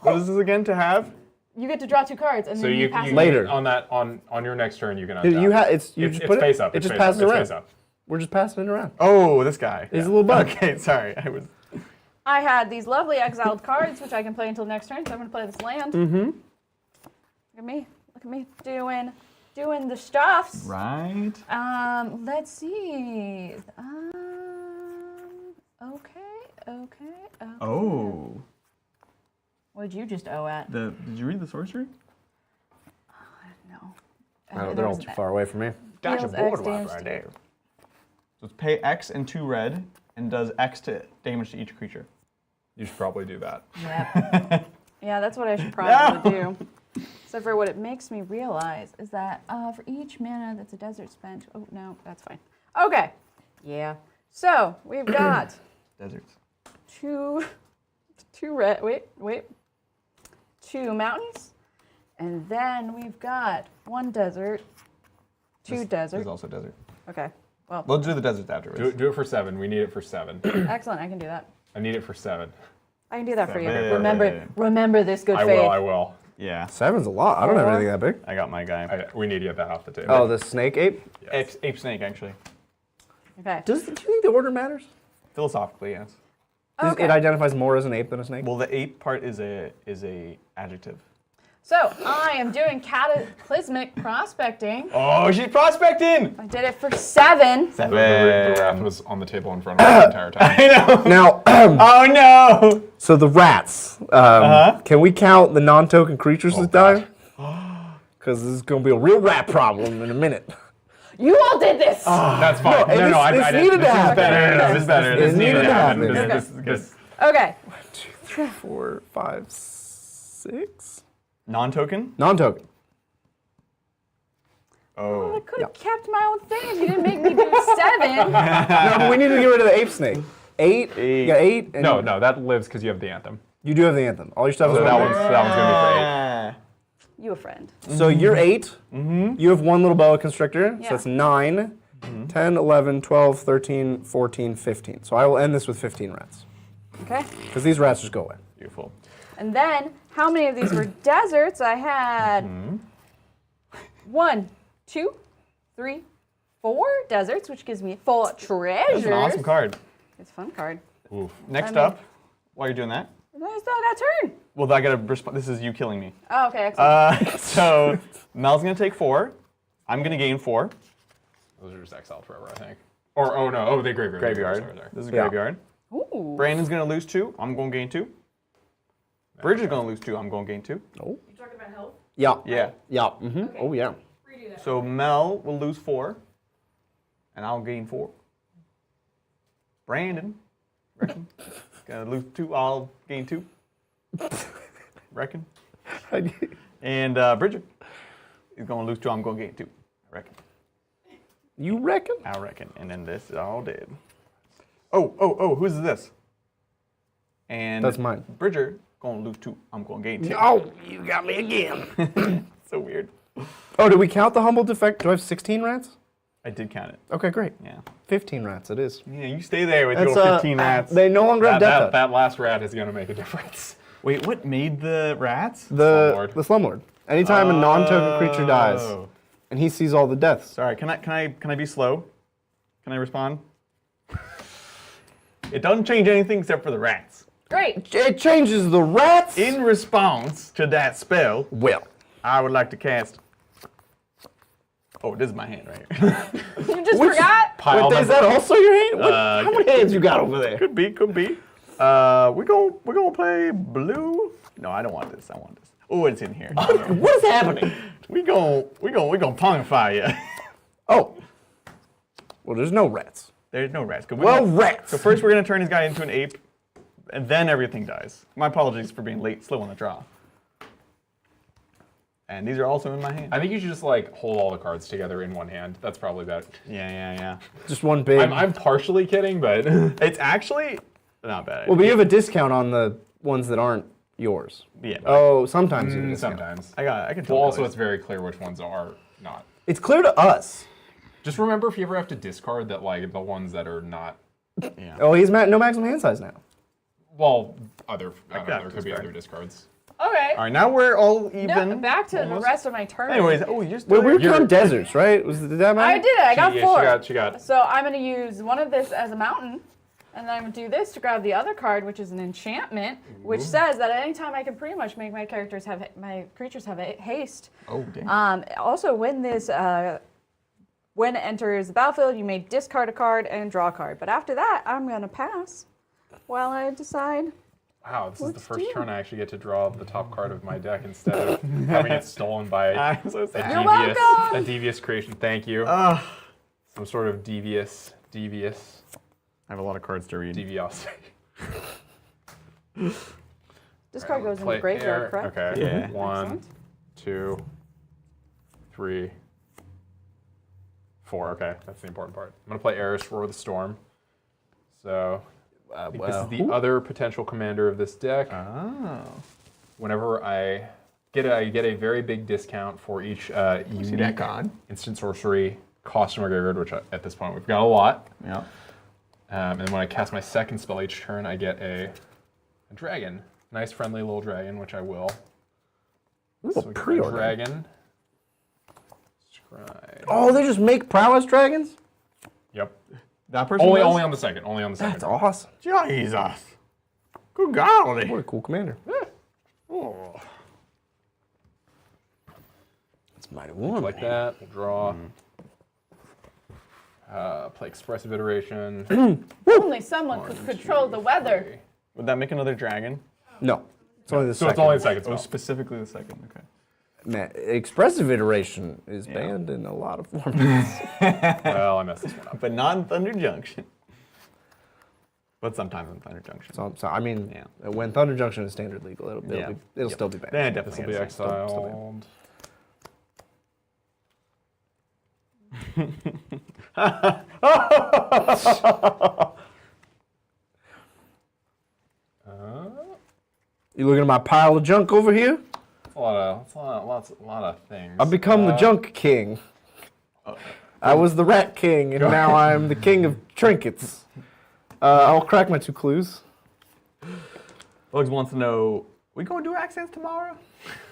What is this again to have? You get to draw 2 cards, and So then you pass you it. Later. on your next turn you can untap. You just It's put face it. up. It It's just face passes up. It's around. face up. We're just passing it around. Oh, this guy. He's a little bug. Okay, sorry. I was. I had these lovely exiled cards, which I can play until next turn. So I'm going to play this land. Look at me. Look at me doing the stuffs. Right. Let's see. Okay. Oh. What did you just owe at? Did you read the sorcery? No. Oh, they're all too far away from me. Gotcha, Deals X board damage wipe right to- there. So it's pay X and 2 red, and does X to damage to each creature. You should probably do that. Yep. Yeah, that's what I should probably do. Except for what it makes me realize is that for each mana that's a desert spent. Oh no, that's fine. Okay. Yeah. So we've got Deserts. two red. Wait. 2 mountains, and then we've got 1 desert, 2 desert. There's also desert. Okay. Well, We'll do the deserts afterwards. Do it for 7. We need it for 7. excellent. I can do that. I need it for 7. I can do that for you. Seven. Remember this good I faith. will. Yeah, 7's a lot. I don't have 4. anything that big. I got my guy. We need to get that off the table. Oh, the snake ape? Ape snake, actually. Okay. Do you think the order matters? Philosophically, yes. Okay. It identifies more as an ape than a snake? Well, the ape part is a adjective. So I am doing cataclysmic prospecting. Oh, she's prospecting! I did it for 7. The wrath was on the table in front of us the entire time. I know. Now, Oh no! so the rats. Can we count the non-token creatures that die? Because this is going to be a real rat problem in a minute. You all did this. That's fine. this- I this didn't. needed to This is happen. better. This is better. This needed to happen. This is good. Okay. 2, 3, 4, 5, 6. Non-token? Non-token. I Oh. could have kept my own thing if you didn't make me do 7. No, we need to get rid of the ape snake. 8. You got 8. And No, that lives because you have the anthem. You do have the anthem. All your stuff So is that on one's there. gonna be Ah. You a friend. So you're 8. You have 1 little boa constrictor. Yeah. So that's 9, 10, 11, 12, 13, 14, 15. So I will end this with 15 rats. Okay. Because these rats just go away. Beautiful. And then, how many of these were deserts? I had 1, 2, 3, 4 deserts, which gives me 4 treasures. That's an awesome card. It's a fun card. Oof. Next I mean- up, while you're doing that, And I still got turn. well, I gotta respond. This is you killing me. Oh, okay, excellent. So Mel's gonna take 4. I'm gonna gain 4. Those are just exiled forever, I think. Or, oh no, oh, they graveyard. Graveyard. Sorry. This is Yeah. graveyard. Ooh. Brandon's gonna lose 2. I'm gonna gain 2. Bridget's gonna lose 2. I'm gonna gain 2. Oh. You talking about health? Yeah. Yeah. Yeah. Mm-hmm. Okay. Oh, yeah. Redo that. So Mel will lose 4, and I'll gain 4. Brandon, reckon, gonna lose 2. I'll gain 2. Reckon. And Bridget is gonna lose 2. I'm gonna gain 2. I reckon. You reckon? I reckon. And then this is all dead. Oh, who's this? And That's mine. Bridger gonna lose 2. I'm gonna gain 2. Oh, you got me again. So weird. Oh, did we count the humble defect? Do I have 16 rats? I did count it. Okay, great. Yeah. 15 rats it is. Yeah, you stay there with That's, your 15 rats. They no longer have death touch. That last rat is gonna make a difference. Wait, what made the rats? Slumlord. The Slumlord. Anytime a non-token creature dies, Oh. and he sees all the deaths. Sorry, can I be slow? Can I respond? It doesn't change anything except for the rats. Great. It changes the rats. In response to that spell, Well, I would like to cast. Oh, this is my hand right here. You just forgot? Pile is that also your hand? What, how good. many hands you got over there? Could be. We're gonna play blue. No, I don't want this. I want this. Oh, it's in here. What is happening? we gonna pongify you. Oh. Well, there's no rats. There's no rats. Rats. So first we're gonna turn this guy into an ape, and then everything dies. My apologies for being slow on the draw. And these are also in my hand. I think you should just like hold all the cards together in one hand. That's probably better. Yeah. Just one big. I'm partially kidding, but It's actually not bad. well, but you have a discount on the ones that aren't yours. Yeah. Oh, sometimes you have a discount. sometimes. I can tell. Well, also colors. it's very clear which ones are not. It's clear to us. Just remember, if you ever have to discard, that like the ones that are not. Oh, he's no maximum hand size now. Well, other got there could be discard. other discards. Okay. All right, now we're all even. No, back to the rest of my turn. Anyways, oh, you're still Wait, we were there. counting deserts, right? Did that matter? I did it. I got 4. She got. So I'm going to use one of this as a mountain, and then I'm going to do this to grab the other card, which is an enchantment, which says that at any time I can pretty much make my creatures have haste. Oh, damn. Also, when when it enters the battlefield, you may discard a card and draw a card. But after that, I'm going to pass while I decide. Wow, this is the Let's first do it. turn I actually get to draw the top card of my deck instead of having it stolen by I'm so a sad. You're devious, welcome. a devious creation. Thank you. Some sort of devious I have a lot of cards to read. deviosity. This card goes in Play the graveyard, air. correct? Okay. Yeah. 1, Excellent. 2, 3, 4. Okay, that's the important part. I'm gonna play Eris, Roar the Storm. So I think this is the other potential commander of this deck. Oh. Whenever I get it, I get a very big discount for each See that unique card? instant sorcery cost from my graveyard, which at this point we've got a lot. Yeah. And when I cast my second spell each turn, I get a dragon. Nice, friendly little dragon, which I will. Ooh, So a we get my pre-order. dragon. Scribe. Oh, they just make prowess dragons? Yep. That person Only does? on the second. Only on the second. That's awesome. Jesus. Good golly. What a cool commander. Oh. That's mighty warm. Like that. We'll draw. Play expressive iteration. Only someone could control the weather. Would that make another dragon? No. It's only the So second. it's only the second Oh, spell. specifically the second. Okay. Man, expressive iteration is banned in a lot of formats. Well, I messed this one up. But not in Thunder Junction. But sometimes in Thunder Junction. So I mean, when Thunder Junction is standard legal, it'll still be banned. Then it This will definitely be has to still exiled. You looking at my pile of junk over here? A lot of things. I've become the junk king. I was the rat king, and now I'm the king of trinkets. I'll crack my 2 clues. Bugs wants to know, we going to do accents tomorrow?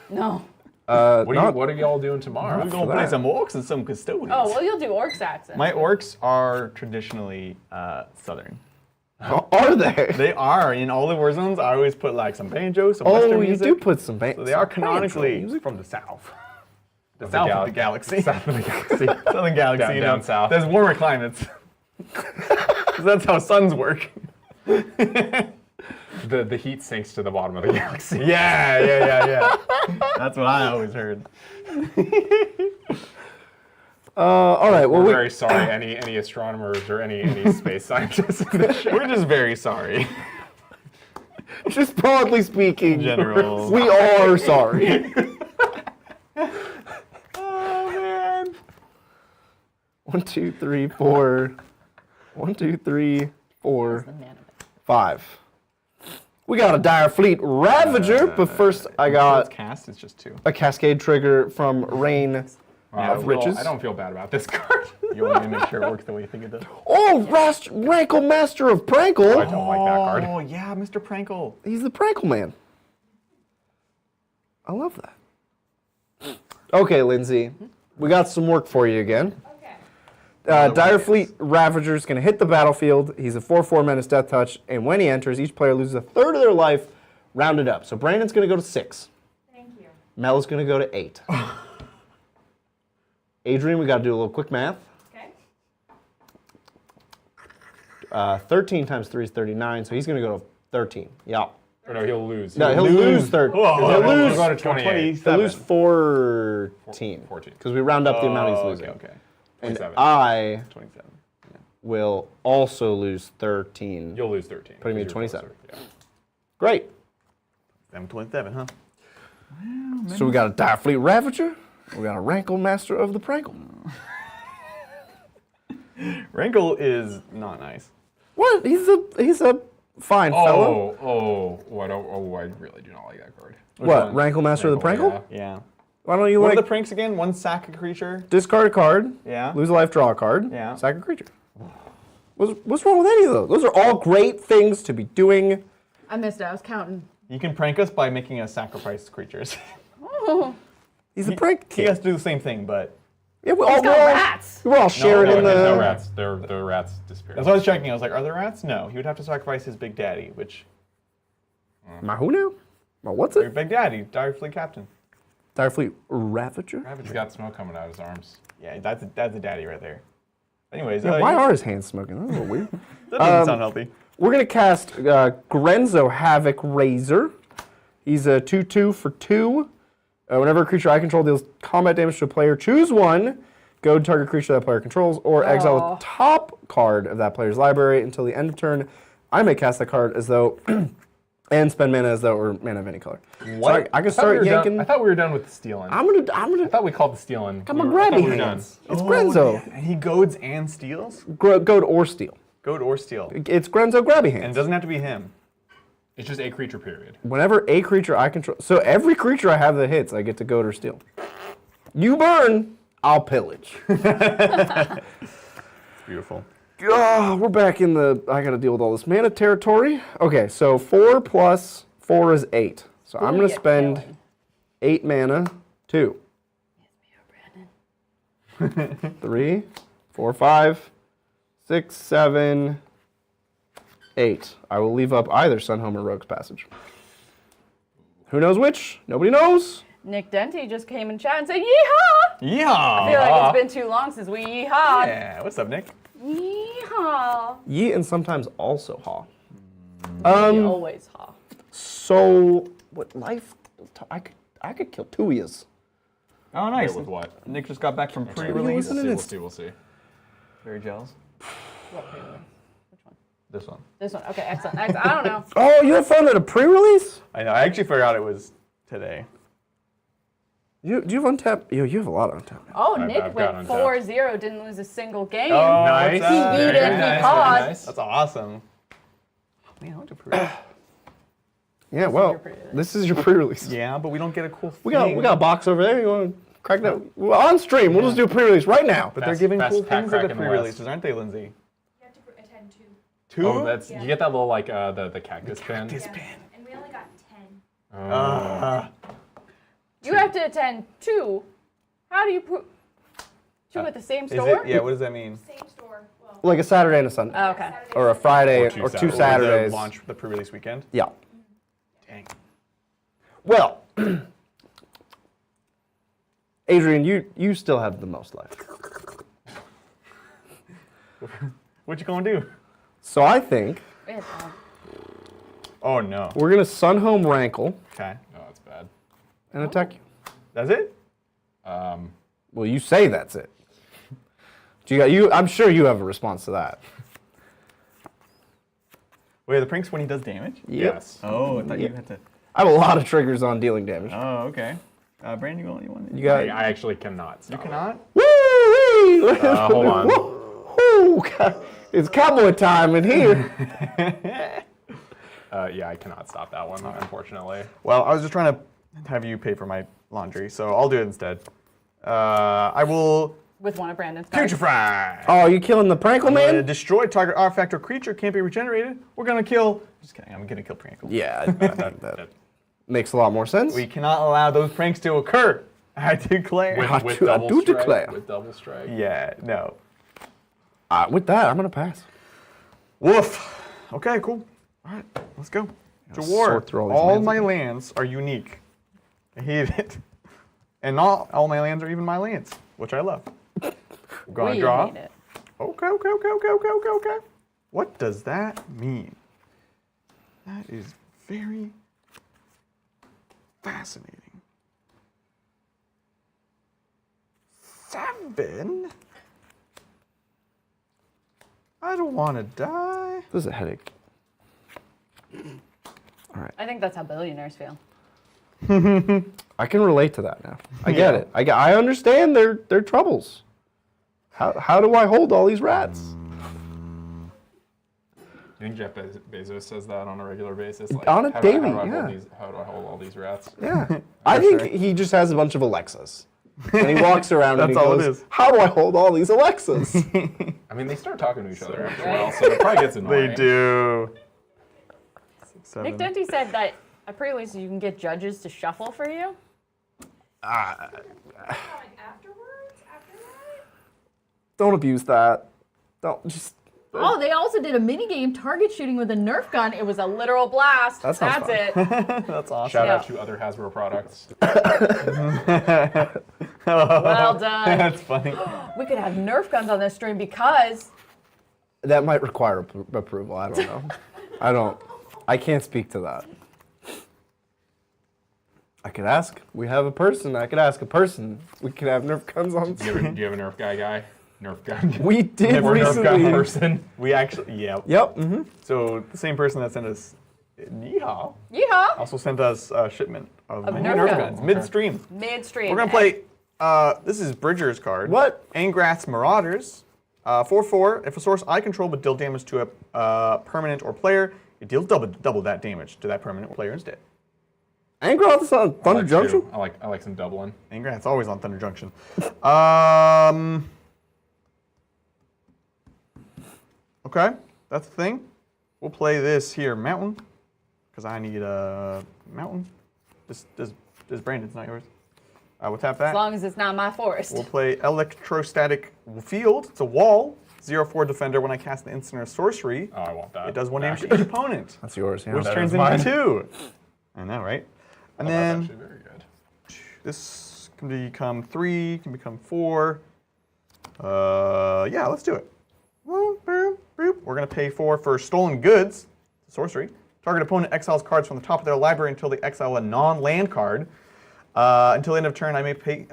No. What are y'all doing tomorrow? We're going to play some orcs and some custodians. Oh, well, you'll do orcs accents. My orcs are traditionally southern. Are they? They are. In all the war zones, I always put like some banjo, some western Oh, you music. do put some So they are canonically from the south. The south of the galaxy. South of the galaxy. Southern galaxy. Down- you down know, south. There's warmer climates. 'Cause that's how suns work. The heat sinks to the bottom of the galaxy. Yeah. That's what I always heard. All right. Well, We're very sorry, any astronomers or any space scientists in this show. We're just very sorry. just broadly speaking, In general. we are sorry. Oh man. 1, 2, 3, 4. 1, 2, 3, 4, The man of it. 5. We got a Dire Fleet Ravager, but first I It's got cast. It's just 2. a Cascade trigger from Rain of Riches. I don't feel bad about this card. You want me to make sure it works the way you think it does? Oh, Rankle Master of I Prankle. don't like that card. Oh yeah, Mr. Prankle. He's the Prankle Man. I love that. Okay, Lindsay, we got some work for you again. Okay. Dire Fleet Ravager is going to hit the battlefield. He's a 4/4 Menace Death Touch, and when he enters, each player loses a third of their life, rounded up. So Brandon's going to go to 6. Thank you. Mel is going to go to 8. Adrian, we got to do a little quick math. Okay. 13 times 3 is 39, so he's going to go to 13. Yeah. Or no, he'll lose. No, he'll lose 13. Whoa, He'll He'll lose, go to 28. he'll lose 14. 14. Because we round up the amount he's losing. Okay. And 27. I 27. will also lose 13. You'll lose 13. Putting me at because you're 27. closer. Yeah. Great. 727, huh? So we got a Dire Fleet Ravager. We got a Rankle Master of the Prankle. Rankle is not nice. What? He's a fine fellow. I really do not like that card. What? one? Rankle Master of the Rankle, Prankle? Yeah. Why don't you What are like the pranks again? One sack a creature. discard a card, Yeah. lose a life, draw a card, Yeah. sack a creature? What's wrong with any of those? Those are all great things to be doing. I missed it. I was counting. You can prank us by making us sacrifice creatures. Oh, He's a prank He kid. has to do the same thing, but Yeah, he's got rats. we're all sharing no, in There's the. no rats. The rats disappeared. that's why I was checking. I was like, are there rats? No. He would have to sacrifice his big daddy, which My who now? My what's your it? big daddy, Dire Fleet Captain. Dire Fleet Ravager? He's got smoke coming out of his arms. Yeah, that's a daddy right there. Anyways, Yeah, why are his hands smoking? That's a little weird. that doesn't sound healthy. We're going to cast Grenzo Havoc Razor. He's a 2/2 for 2. Whenever a creature I control deals combat damage to a player, choose one. Go to target creature that player controls, or exile Aw. the top card of that player's library until the end of turn. I may cast that card as though, and spend mana as though it were mana of any color. What? So I can I start yanking. I thought we were done with the stealing. I'm I gonna. thought we called the stealing. I'm a I thought grabby we were done. hands. It's Grenzo. And he goads and steals? Goad or steal. Goad or steal. It's Grenzo grabby And it hands. doesn't have to be him. It's just a creature period. Whenever a creature I control, so every creature I have that hits, I get to goad or steal. You burn, I'll pillage. Beautiful. We're back in the, I gotta deal with all this mana territory. Okay, so 4 plus 4 is 8. So I'm gonna yeah, spend killing. 8 mana, 2. 3, 4, 5, 6, 7, 8. I will leave up either Sunhome or Rogue's Passage. Who knows which? Nobody knows. Nick Denty just came in chat and said, "Yeehaw!" Yeah. I feel like it's been too long since we yeehawed. Yeah. What's up, Nick? Yeehaw. Ye and sometimes also Ha. We always haw. So what life? I could kill 2 of yous. Oh, nice. With what? Nick just got back from pre-release. We'll see. Very jealous. What pre-release? Which one? This one. This one. Okay, excellent. I don't know. Oh, you had fun at a pre-release? I know. I actually forgot it was today. Do you have untapped? You have a lot of untapped. Oh, I've Nick got went untapped. 4-0, didn't lose a single game. Oh, Nice. what's up? He beat Very it, he nice, pawed. very nice. That's awesome. Man, I want to pre-release. Yeah, well, your pre-release. this is your pre-release. Yeah, but we don't get a cool thing. We got a box over there. You want to crack that? Well, on stream, we'll just do a pre-release right now. But they're Best- giving best cool pack things crack at the in the pre-releases, aren't they, Lindsay? You have to attend 2. Two? Oh, you Yeah. get that little like the cactus pin. Yeah. And we only got You have to attend 2. How do you prove 2 at the same Is store? it? Yeah. What does that mean? Same store. Well, Like a Saturday and a Sunday. Oh, okay. Saturday, Or a Sunday. Friday Or or two two Saturdays. Saturdays. The launch, the pre-release weekend. Yeah. Dang. Well, Adrian, you still have the most life. What you gonna do? So I think It's, Oh no. we're gonna Sun Home Rankle Okay. No, that's bad. and attack you. That's it. Well, you say that's it. Do you? I'm sure you have a response to that. Wait, the pranks when he does damage? Yep. Yes. Oh, I thought you had to. I have a lot of triggers on dealing damage. Oh, okay. Brandon, you want You I got. actually cannot. You Stop cannot. Woo! Hold on. Woo! It's cowboy time in here. Yeah, I cannot stop that one, unfortunately. Well, I was just trying to have you pay for my laundry, so I'll do it instead. I will with one of Brandon's cards. putrefy. Oh, you killing the Prankle man? Destroy target artifact or creature can't be regenerated. We're gonna kill. Just kidding. I'm gonna kill Prankle. Yeah, that makes a lot more sense. We cannot allow those pranks to occur. I declare. I With do- I double do strike. declare. With double strike. Yeah. No. With that, I'm gonna pass. Woof. Okay. Cool. All right. Let's go. To war. sort through all these All lands my again. lands are unique. I hate it. And not all my lands are even my lands, which I love. We're gonna We draw. hate it. Okay. What does that mean? That is very fascinating. 7? I don't want to die. This is a headache. I think that's how billionaires feel. I can relate to that now. I get it. I understand their troubles. How do I hold all these rats? You think Jeff Bezos says that on a regular basis? Like, On a how daily, how yeah. how do I hold all these rats? Yeah. I think he just has a bunch of Alexas. And he walks around and he That's all it goes, is. how do I hold all these Alexas? I mean, they start talking to each other after a while, so it probably gets annoying. They do. 6, Nick 7. Denty said that at pre-release you can get judges to shuffle for you. Like afterwards? After that? Don't abuse that. Don't just. Oh, they also did a mini game target shooting with a Nerf gun. It was a literal blast. That sounds fun. it. That's awesome. Shout out Yeah. to other Hasbro products. Well done. That's funny. We could have Nerf guns on this stream because That might require approval. I don't know. I can't speak to that. I could ask. We have a person. I could ask a person. We could have Nerf guns on. Do you have a Nerf guy? Nerf gun? We did Or Nerf gun recently. person? We actually, yeah. Yep. Mm-hmm. So the same person that sent us Yeehaw yeehaw, also sent us a shipment of Of mini Nerf Nerf guns. guns midstream. midstream. We're gonna play. This is Bridger's card. What? Angrath's Marauders. 4/4. If a source I control would deal damage to a permanent or player, it deals double that damage to that permanent player instead. Angroth's on Thunder I like Junction? too. I like some doubling. Angrath's always on Thunder Junction. Okay, that's the thing. We'll play this here, Mountain, because I need a Mountain. This Brandon's not yours. We'll tap that. As long as it's not my forest. We'll play Electrostatic Field. It's a wall. 0/4 defender. When I cast an instant or sorcery, Oh, I want that. it does 1 damage to each opponent, That's yours, yeah. which That turns is mine. into 2. I know, right? And Oh, then that's actually very good. this can become 3, can become 4. Yeah, let's do it. Boop, boop, boop. We're gonna pay 4 for Stolen Goods, sorcery. Target opponent exiles cards from the top of their library until they exile a non-land card. Until the end of turn, I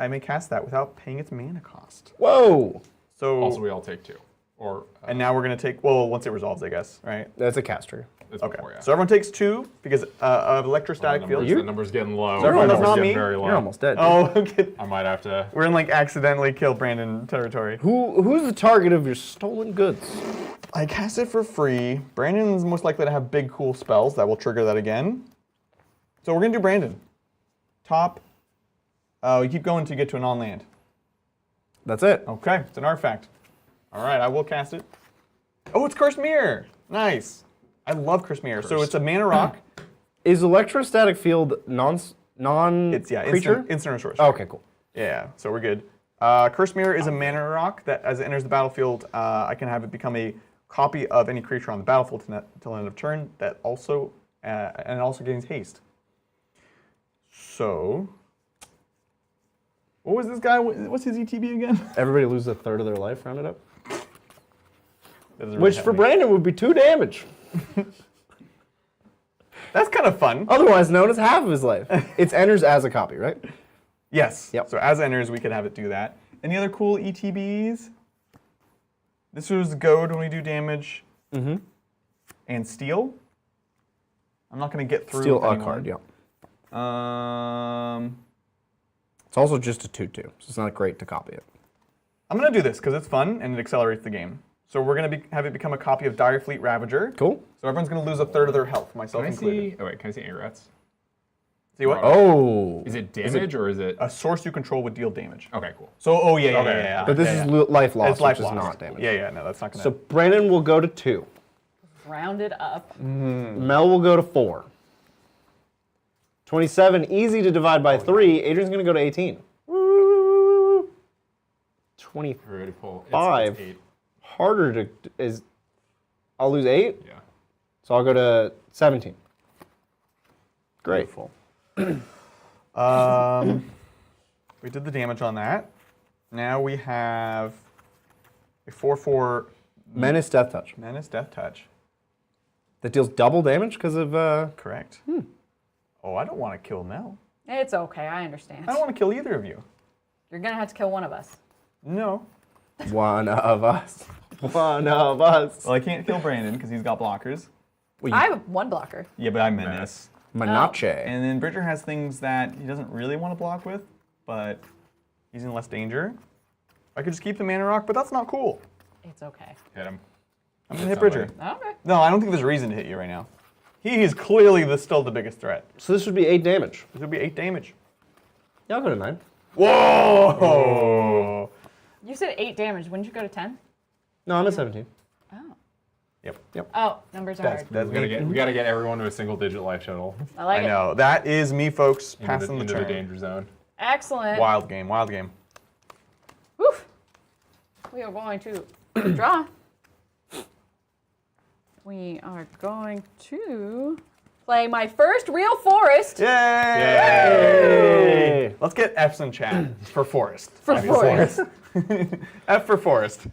may cast that without paying its mana cost. Whoa! So Also, we all take 2. Or and now we're gonna take, well, once it resolves, I guess, right? That's a caster. it's Okay. before, yeah. So everyone takes 2 because of Electrostatic the Field. numbers, the number's getting low. So everyone, The that's number's not getting me? Very low. You're almost dead. Oh, okay. I might have to. We're in like accidentally kill Brandon territory. Who's the target of your stolen goods? I cast it for free. Brandon's most likely to have big, cool spells that will trigger that again. So we're gonna do Brandon. Top. We keep going to get to a non-land. That's it. Okay, it's an artifact. All right, I will cast it. Oh, it's Cursed Mirror. Nice. I love Cursed Mirror. So it's a mana rock. Is electrostatic field non It's creature? instant or sorcery. Oh, okay, cool. Yeah, so we're good. Curse Mirror is a mana rock that, as it enters the battlefield, I can have it become a copy of any creature on the battlefield until end of turn. That also, and it also gains haste. So, what was this guy? What's his ETB again? Everybody loses a third of their life, rounded up. That doesn't Which really for help me. Brandon would be 2 damage. That's kind of fun. Otherwise known as half of his life. It enters as a copy, right? Yes. Yep. So as it enters, we could have it do that. Any other cool ETBs? This was goad when we do damage. Mm-hmm. And steal. I'm not going to get through. Steal with a anyone. card, yeah. Um, It's also just a 2/2, so it's not great to copy it. I'm going to do this because it's fun and it accelerates the game. So we're going to have it become a copy of Direfleet Ravager. Cool. So everyone's going to lose a third of their health, myself Can I included. see? Oh wait, can I see Arats? See what? Oh. Is it damage or is it? A source you control would deal damage. Okay, cool. So, oh yeah, yeah, Okay. yeah, yeah. But this yeah, is yeah. life loss, It's life which loss. is not damage. Yeah, yeah, no, that's not going to. So Brandon will go to 2. Rounded up. Mel will go to 4. 27, easy to divide by 3. Adrian's going to go to 18. Woo! 20, Ready to pull. It's 5. 8. harder to, is, I'll lose 8, Yeah. so I'll go to 17. Great. Beautiful. We did the damage on that. Now we have a 4/4 Menace Death Touch. Menace Death Touch. That deals double damage because of, Correct. Oh, I don't want to kill Mel. It's okay, I understand. I don't want to kill either of you. You're gonna have to kill one of us. No. one of us. One of us. Well, I can't kill Brandon because he's got blockers. Well, I have one blocker. Yeah, but I'm Menace. Menace. And then Bridger has things that he doesn't really want to block with, but he's in less danger. I could just keep the mana rock, but that's not cool. It's okay. Hit him. I'm gonna hit Bridger. Okay. No, I don't think there's a reason to hit you right now. He is clearly still the biggest threat. So this would be 8 damage. This would be 8 damage. Yeah, I'll go to 9. Whoa! You said 8 damage. Wouldn't you go to 10? No, I'm at 17. Oh. Yep. Oh, numbers are hard. That's me. We gotta get everyone to a single-digit life total I like I it. know. That is me, folks, passing into the the turn. danger zone. Excellent. Wild game, wild game. Woof. We are going to draw. We are going to play my first real forest. Yay! Yay! Let's get F's in chat for forest. For obviously. forest. F for forest.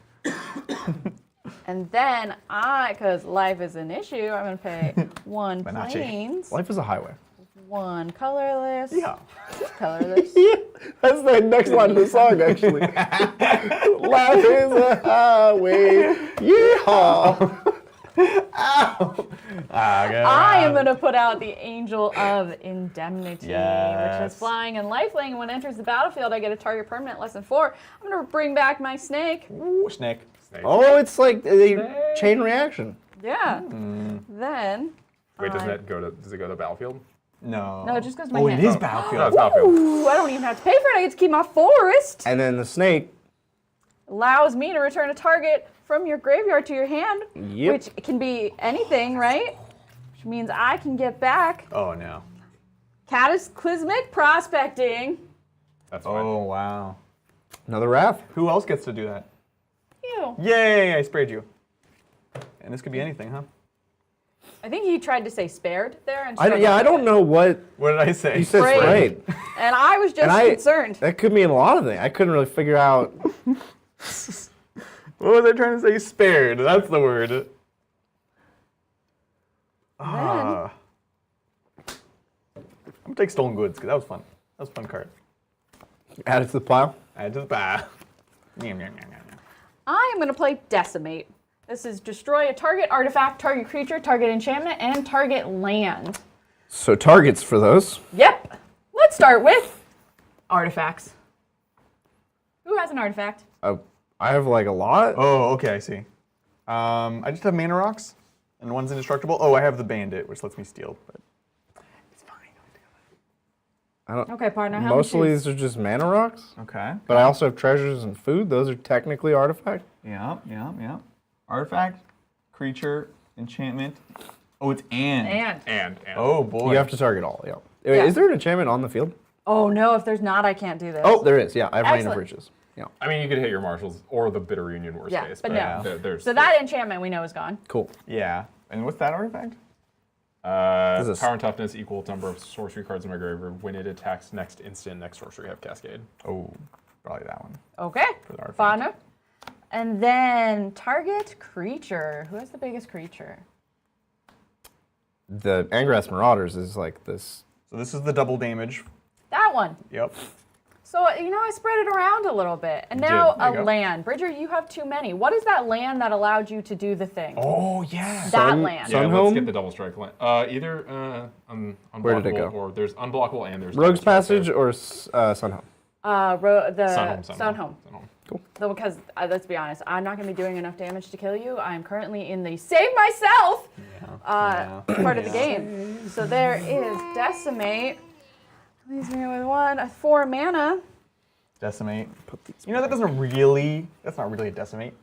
And then because life is an issue, I'm going to pay 1 Menace. plains, Life is a highway. 1 colorless, Yeah. colorless. That's the next line of the song, actually. Life is a highway. Yeehaw! I am going to put out the Angel of Indemnity, which Yes. is flying and lifelink. When it enters the battlefield, I get a target permanent less than 4. I'm going to bring back my snake. Ooh, snake. Snake. Oh, it's like a chain reaction. Yeah. Then. Wait, does it go to the battlefield? No. No, it just goes to my Oh, hand. it is No, battlefield. it's battlefield. Ooh, I don't even have to pay for it. I get to keep my forest. And then the snake. Allows me to return a target from your graveyard to your hand, Yep. which can be anything, right? Which means I can get back Oh, no. Cataclysmic Prospecting. That's fine. Oh, wow. Another wrath. Who else gets to do that? Ew. Yay, I sprayed you. And this could be anything, huh? I think he tried to say spared there. And I don't know what What did I say? you said. Sprayed. Right. And I was just And I- concerned. That could mean a lot of things. I couldn't really figure out. What was I trying to say? Spared. That's the word. I'm gonna take stolen goods because that was fun. That was a fun card. Add it to the pile. Add to the pile. Yum, yum, yum, yum, yum. I am going to play Decimate. This is destroy a target artifact, target creature, target enchantment, and target land. So targets for those. Yep. Let's start with artifacts. Who has an artifact? I have like a lot. Oh, okay, I see. I just have mana rocks, and one's indestructible. Oh, I have the bandit, which lets me steal, but it's fine. I don't. Okay, partner. How Most of many these are just mana rocks, Okay. but I also have treasures and food. Those are technically artifact. Yeah. Artifact, creature, enchantment, Oh, it's and. And. Oh boy. You have to target all. Yeah. Wait, Yeah. is there an enchantment on the field? Oh no, if there's not, I can't do this. Oh, there is. Yeah, I have Rain of Excellent. Riches. Yeah. I mean, you could hit your marshals or the Bitter Union worst Yeah, case. but no. There's So that enchantment we know is gone. Cool. Yeah. And what's that artifact? This is- power and toughness equal to number of sorcery cards in my graveyard. When it attacks next instant, next sorcery have Cascade. Oh, probably that one. Okay, the artifact. fun. And then target creature. Who has the biggest creature? The Angrass Marauders is like this. So this is the double damage. That one. Yep. So, I spread it around a little bit. And now There you a go. land. Bridger, you have too many. What is that land that allowed you to do the thing? Oh yeah. that Sun- land. Sun- Yeah, Sunhome? let's get the double strike land. Either unblockable Where did it go? or there's unblockable and there's Rogue's double strike Passage or Sunhome? The Sunhome. Sunhome. Sunhome. Though, because let's be honest, I'm not going to be doing enough damage to kill you. I'm currently in the save myself part of the game. So there is Decimate. Leaves me with 4 mana. Decimate. You know, that's not really a decimate.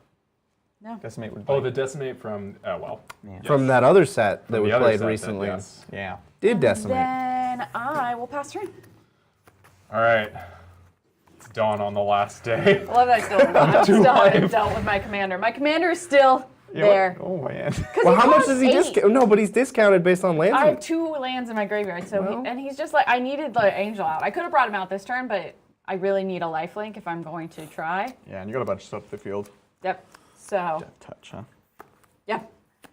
No. Decimate would be. Oh, the Decimate from, From that other set that From we the other played set that- recently. yes. Yeah. Did Decimate. Then I will pass turn. All right. It's dawn on the last day. I love that I still haven't dealt with my commander. My commander is still there. Oh man. Well, how much costs does he 8. discount? No, but he's discounted based on lands. I have 2 lands in my graveyard, so Well. and he's just like, I needed the angel out. I could have brought him out this turn, but I really need a lifelink if I'm going to try. Yeah, and you got a bunch of stuff to the field. Yep. So Death touch, huh? yeah,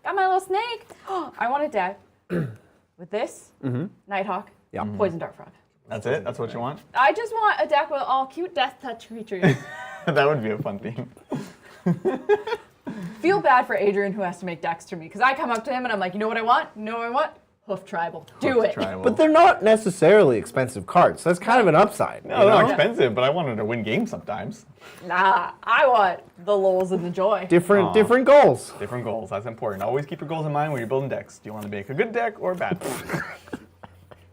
got my little snake. I want a deck with this Nighthawk, Yeah. Poison Dart Frog. That's it. That's what you want. I just want a deck with all cute death touch creatures. That would be a fun theme. Feel bad for Adrian who has to make decks to me because I come up to him and I'm like, you know what I want? You know what I want? Hoof Tribal. Do it. But they're not necessarily expensive cards. That's kind of an upside. No, they're not expensive, but I wanted to win games sometimes. Nah, I want the lulz and the joy. Different goals. Different goals. That's important. Always keep your goals in mind when you're building decks. Do you want to make a good deck or a bad deck?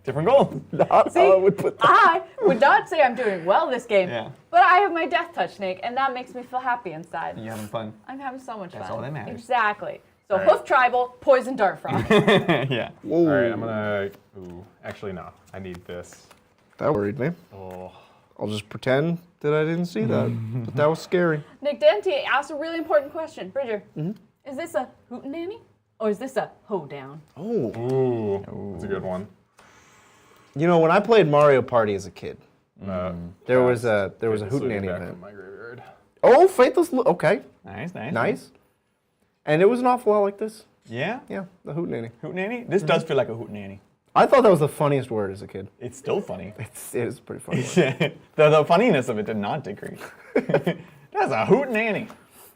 Different goals. That's how I would put that. I would not say I'm doing well this game, Yeah. but I have my Death Touch snake, and that makes me feel happy inside. You having fun? I'm having so much That's fun. all that matters. Exactly. So All right. Hoof Tribal, Poison Dart Frog. Yeah. All right, I'm gonna. Ooh, actually no. I need this. That worried me. Oh, I'll just pretend that I didn't see that. But that was scary. Nick Dente asked a really important question. Bridger, is this a hootenanny or is this a hoedown? Oh. ooh, that's a good one. You know, when I played Mario Party as a kid, there was a Faithless Looting hootenanny back event. from my graveyard. Oh, okay, Nice, nice. nice. And it was an awful lot like this. Yeah. Yeah, the hootenanny. Hootenanny? This does feel like a hootenanny. I thought that was the funniest word as a kid. It's still funny. It is pretty funny. the funniness of it did not decrease. That's a hootenanny.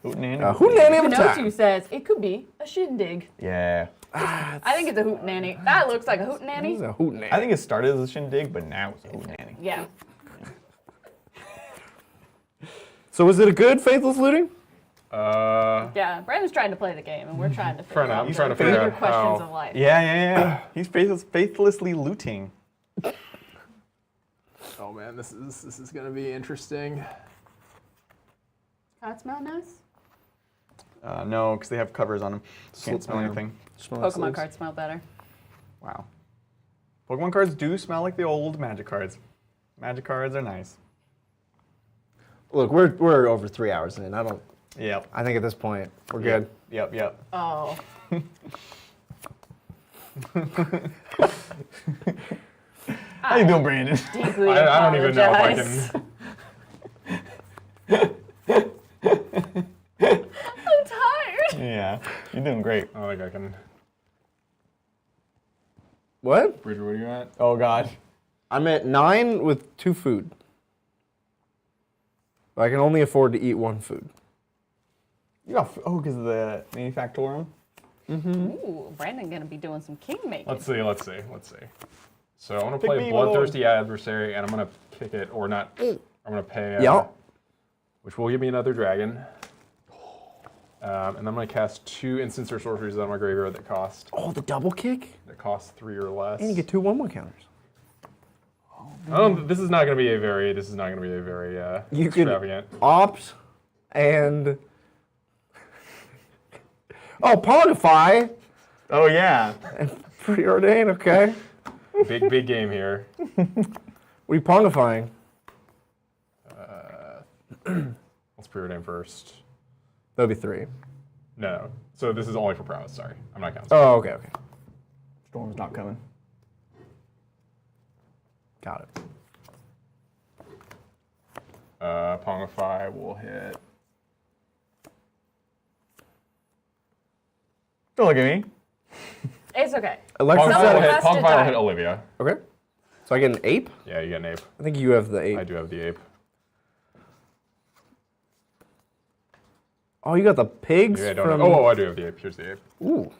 Hootenanny. Hootenanny of Notu time. says it could be a shindig. Yeah. I think it's a hootenanny. That looks like a This is hootenanny. a hootenanny. I think it started as a shindig, but now it's a hootenanny. Yeah. So is it a good Faithless Looting? Yeah. Brandon's trying to play the game, and we're trying to figure Trying to- out I'm trying to the figure bigger out questions how- of life. Yeah. He's faithlessly looting. Oh man, this is gonna be interesting. That smell nice? No, because they have covers on them. Can't smell anything. Pokemon cards smell better. Wow. Pokemon cards do smell like the old Magic cards. Magic cards are nice. Look, we're over 3 hours in. Yep. I think at this point we're good. Yep. Oh. How you doing, Brandon? Deeply I don't even know if I apologize. can. I'm tired. Yeah. You're doing great. I don't think I can. What? Bridger, what are you at? Oh, God. I'm at 9 with 2 food. I can only afford to eat 1 food. You got, because of the Manufactorum? Ooh, Brandon gonna be doing some king making. Let's see. So I'm gonna Pick play me, Bloodthirsty Adversary, and I'm gonna kick it or not. I'm gonna pay. Yeah. Which will give me another dragon. And I'm gonna cast 2 instants or sorceries out of my graveyard that cost Oh, the double kick? 3 or less. And you get 2 1/1 counters. This is not gonna be a very. You could extravagant. opt and oh, Pongify. Oh yeah. Preordain, okay. Big game here. What are you pongifying? Let's preordain first. That'll be 3. No. So this is only for prowess. Sorry, I'm not counting. Oh, okay. Storm's not coming. Got it. Pongify will hit. Don't look at me. It's okay. Electric Pongify will Someone hit, has to Pongify will die. hit Olivia. Okay. So I get an ape? Yeah, you get an ape. I think you have the ape. I do have the ape. Oh, you got the pigs Yeah, I don't from... have, oh, I do have the ape. Here's the ape. Ooh.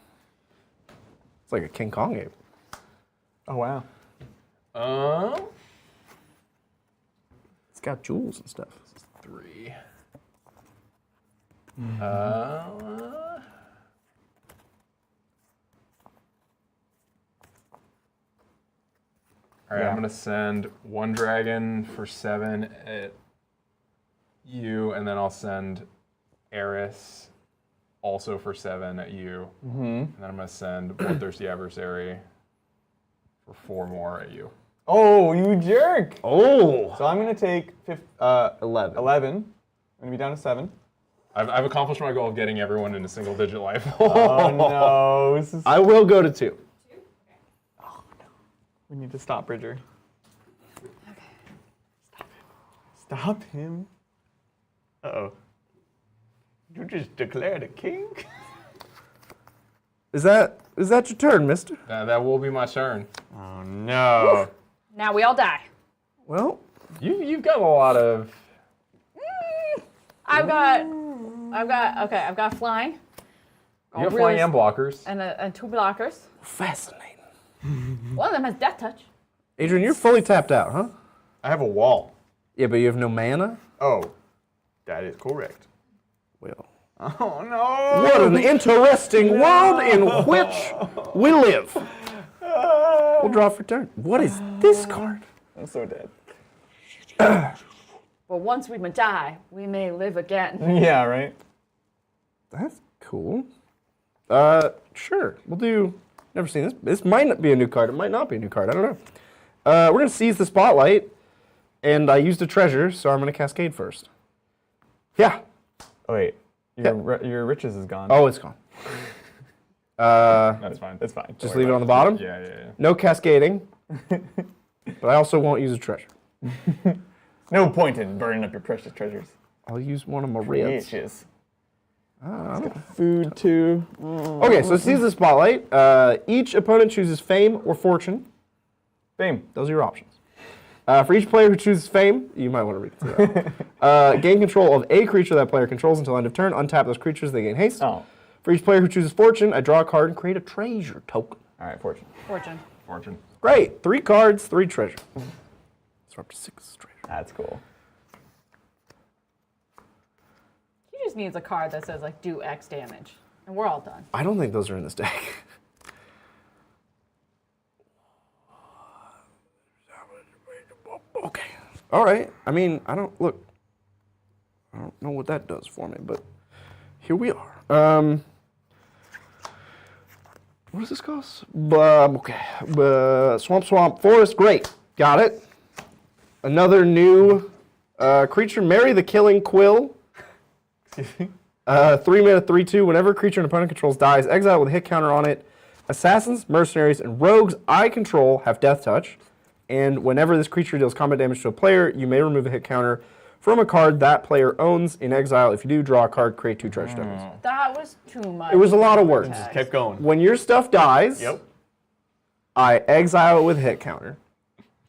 It's like a King Kong ape. Oh wow. It's got jewels and stuff. 3. All right, Yeah. I'm gonna send 1 dragon for 7 at you, and then I'll send Eris also for 7 at you. And then I'm gonna send Bloodthirsty Adversary for 4 more at you. Oh, you jerk! Oh! So I'm gonna take 11. 11. I'm gonna be down to 7. I've accomplished my goal of getting everyone into single-digit life. Oh no! This is... I will go to 2. We need to stop Bridger. Stop him. Uh-oh. You just declared a king? Is that your turn, mister? That will be my turn. Oh no. Now we all die. Well, You've got a lot of. I've got flying. You have Really flying and blockers. and 2 blockers. fascinating. One of them has death touch. Adrian, you're fully tapped out, huh? I have a wall. Yeah, but you have no mana? Oh, that is correct. Well. Oh no! What an interesting world in which we live. We'll draw for turn. What is this card? I'm so dead. But once we die, we may live again. Yeah, right? That's cool. Sure. We'll do. Never seen this. This might not be a new card. It might not be a new card. I don't know. We're gonna seize the spotlight, and I used a treasure, so I'm gonna cascade first. Yeah. Oh, wait. Your riches is gone. Oh, it's gone. That's fine. It's fine. Just leave it on the bottom. Yeah. No cascading. But I also won't use a treasure. No point in burning up your precious treasures. I'll use one of my reds. Riches. Food too. Okay, so seize the spotlight. Each opponent chooses fame or fortune. Fame. Those are your options. For each player who chooses fame, you might want to read it through that. Gain control of a creature that player controls until end of turn. Untap those creatures, they gain haste. Oh. For each player who chooses fortune, I draw a card and create a treasure token. All right, fortune. Fortune. Great. 3 cards, 3 treasure. So we're up to 6 treasure. That's cool. He just needs a card that says like do X damage, and we're all done. I don't think those are in this deck. Okay. All right. I mean, I don't know what that does for me, but here we are. What does this cost? Okay. Swamp, forest. Great. Got it. Another new creature. Marry the Killing Quill. 3 mana, 3/2. Whenever a creature an opponent controls dies, exile with a hit counter on it. Assassins, mercenaries, and rogues I control have death touch. And whenever this creature deals combat damage to a player, you may remove a hit counter from a card that player owns in exile. If you do, draw a card, create 2 treasure tokens. That was too much. It was a lot of work. Just kept going. When your stuff dies, Yep. I exile it with hit counter.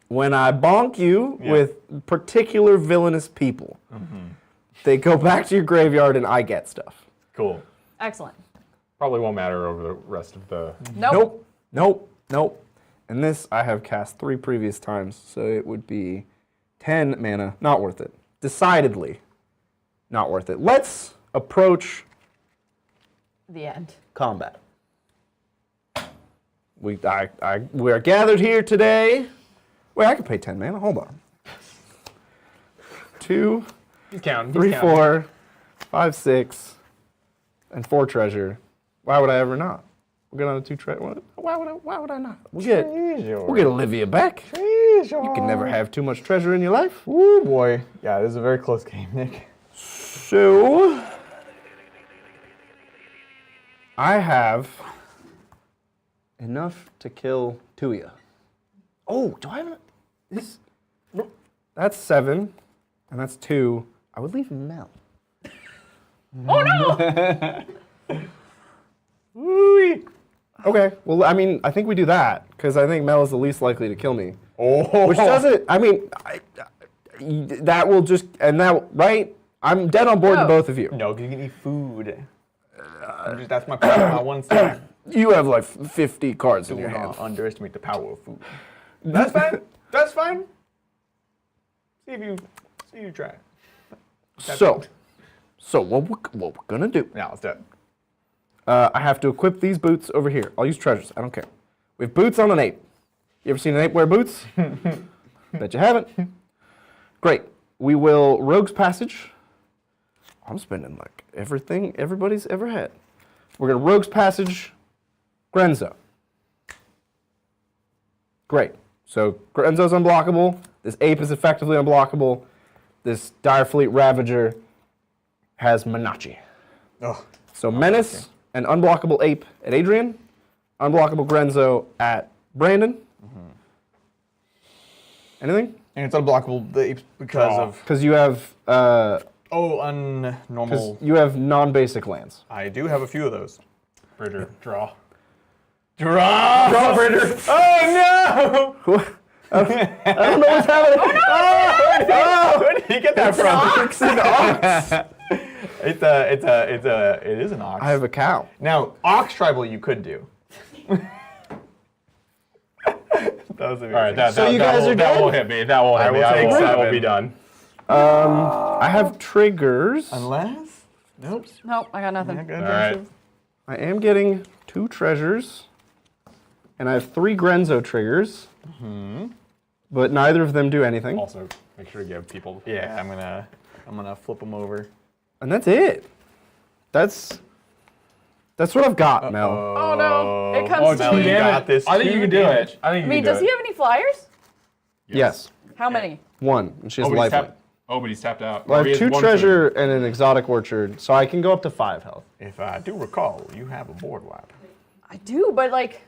When I bonk you with particular villainous people, they go back to your graveyard and I get stuff. Cool. Excellent. Probably won't matter over the rest of the. Nope. And this I have cast 3 previous times, so it would be 10 mana. Not worth it. Decidedly not worth it. Let's approach The end. combat. We are gathered here today. Wait, I could pay 10 mana. Hold on. 2, He's counting. 3, 4, 5, 6, and 4 treasure. Why would I ever not? We'll get on a 2 treasure. Why would I not? We'll get Olivia back. You can never have too much treasure in your life. Ooh, boy. Yeah, this is a very close game, Nick. So, I have enough to kill 2 of you. Oh, do I have this? That's 7, and that's 2. I would leave Mel. Oh no! Ooh. Okay, well, I mean, I think we do that, because I think Mel is the least likely to kill me. Oh. Which doesn't, I mean, that will just, and that, right? I'm dead on board to No. both of you. No, because you need food. That's my problem. I want to You have like 50 cards in do your hand. not underestimate the power of food. That's fine. That's fine. See if you try. So what we're gonna do, Now let's do it. I have to equip these boots over here. I'll use treasures, I don't care. We have boots on an ape. You ever seen an ape wear boots? Bet you haven't. Great. We will Rogue's Passage. I'm spending like everything everybody's ever had. We're gonna Rogue's Passage, Grenzo. Great. So Grenzo's unblockable. This ape is effectively unblockable. This Dire Fleet Ravager has Minachi. Oh. So Menace and unblockable ape at Adrian, unblockable Grenzo at Brandon. Anything? And it's unblockable because of Because you have unnormal. you have non-basic lands. I do have a few of those. Bridger, draw. Draw, Bridger. Oh no! I don't know what's happening. Where did you get that from? It is an ox. I have a cow. Now, ox tribal you could do. That was amazing. All right, that you guys are that good? will hit me. That will hit me. will take That will 7. be done. I have triggers. Unless? Nope. Nope, I got nothing. All right. I am getting 2 treasures. And I have 3 Grenzo triggers. But neither of them do anything. Also, make sure to give people. Yeah, I'm gonna flip them over. And that's it. That's what I've got, Mel. Oh no, it comes to Mel, me. you got this. I think you can do it. I think I you mean, can does do he it. have any flyers? Yes. How many? 1. And she has Oh, but he's lifeline. tapped. Oh, but he's tapped out. Well, Oh, I he have has 2 one treasure and an exotic orchard, so I can go up to 5 health. If I do recall, you have a board wipe. I do, but like,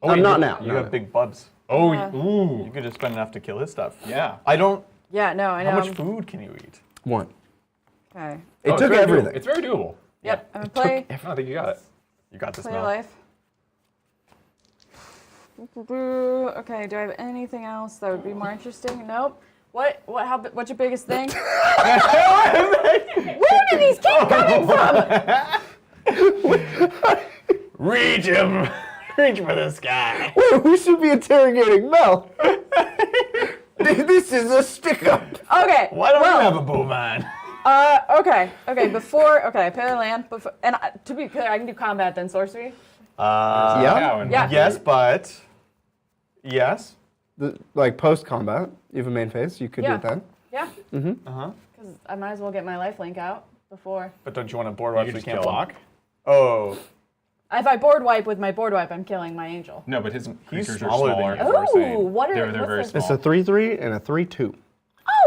Oh, I'm you not do- now. You No, have no. big bubs. Oh, Yeah. ooh. You could just spend enough to kill his stuff. Yeah. I don't. yeah, no, I know. How much food can you eat? 1. Okay. It Oh, it's took very everything. Doable. It's very doable. Yep, I'm gonna play, No, I think you got it. You got this, play Mel. life. Okay, do I have anything else that would be more interesting? Nope. What's your biggest thing? Where did these keep coming from? Reach him. Reach for the sky. We should be interrogating Mel. This is a stick-up. Okay. Why don't well, you have a bowman? Okay, I pay the land, and to be clear, I can do combat then sorcery. Yeah. Yeah. Yes, but yes. Like post-combat, you have a main phase, you could Yeah. do it then. Yeah. Uh huh. Because I might as well get my lifelink out before. But don't you want to board wipe You so you just can't kill him. block? Oh, If I board wipe with my board wipe, I'm killing my angel. No, but his creatures are smaller than smaller. you. That's what we're Oh, saying. what are They're what's very the- small. It's a 3/3 and a 3/2.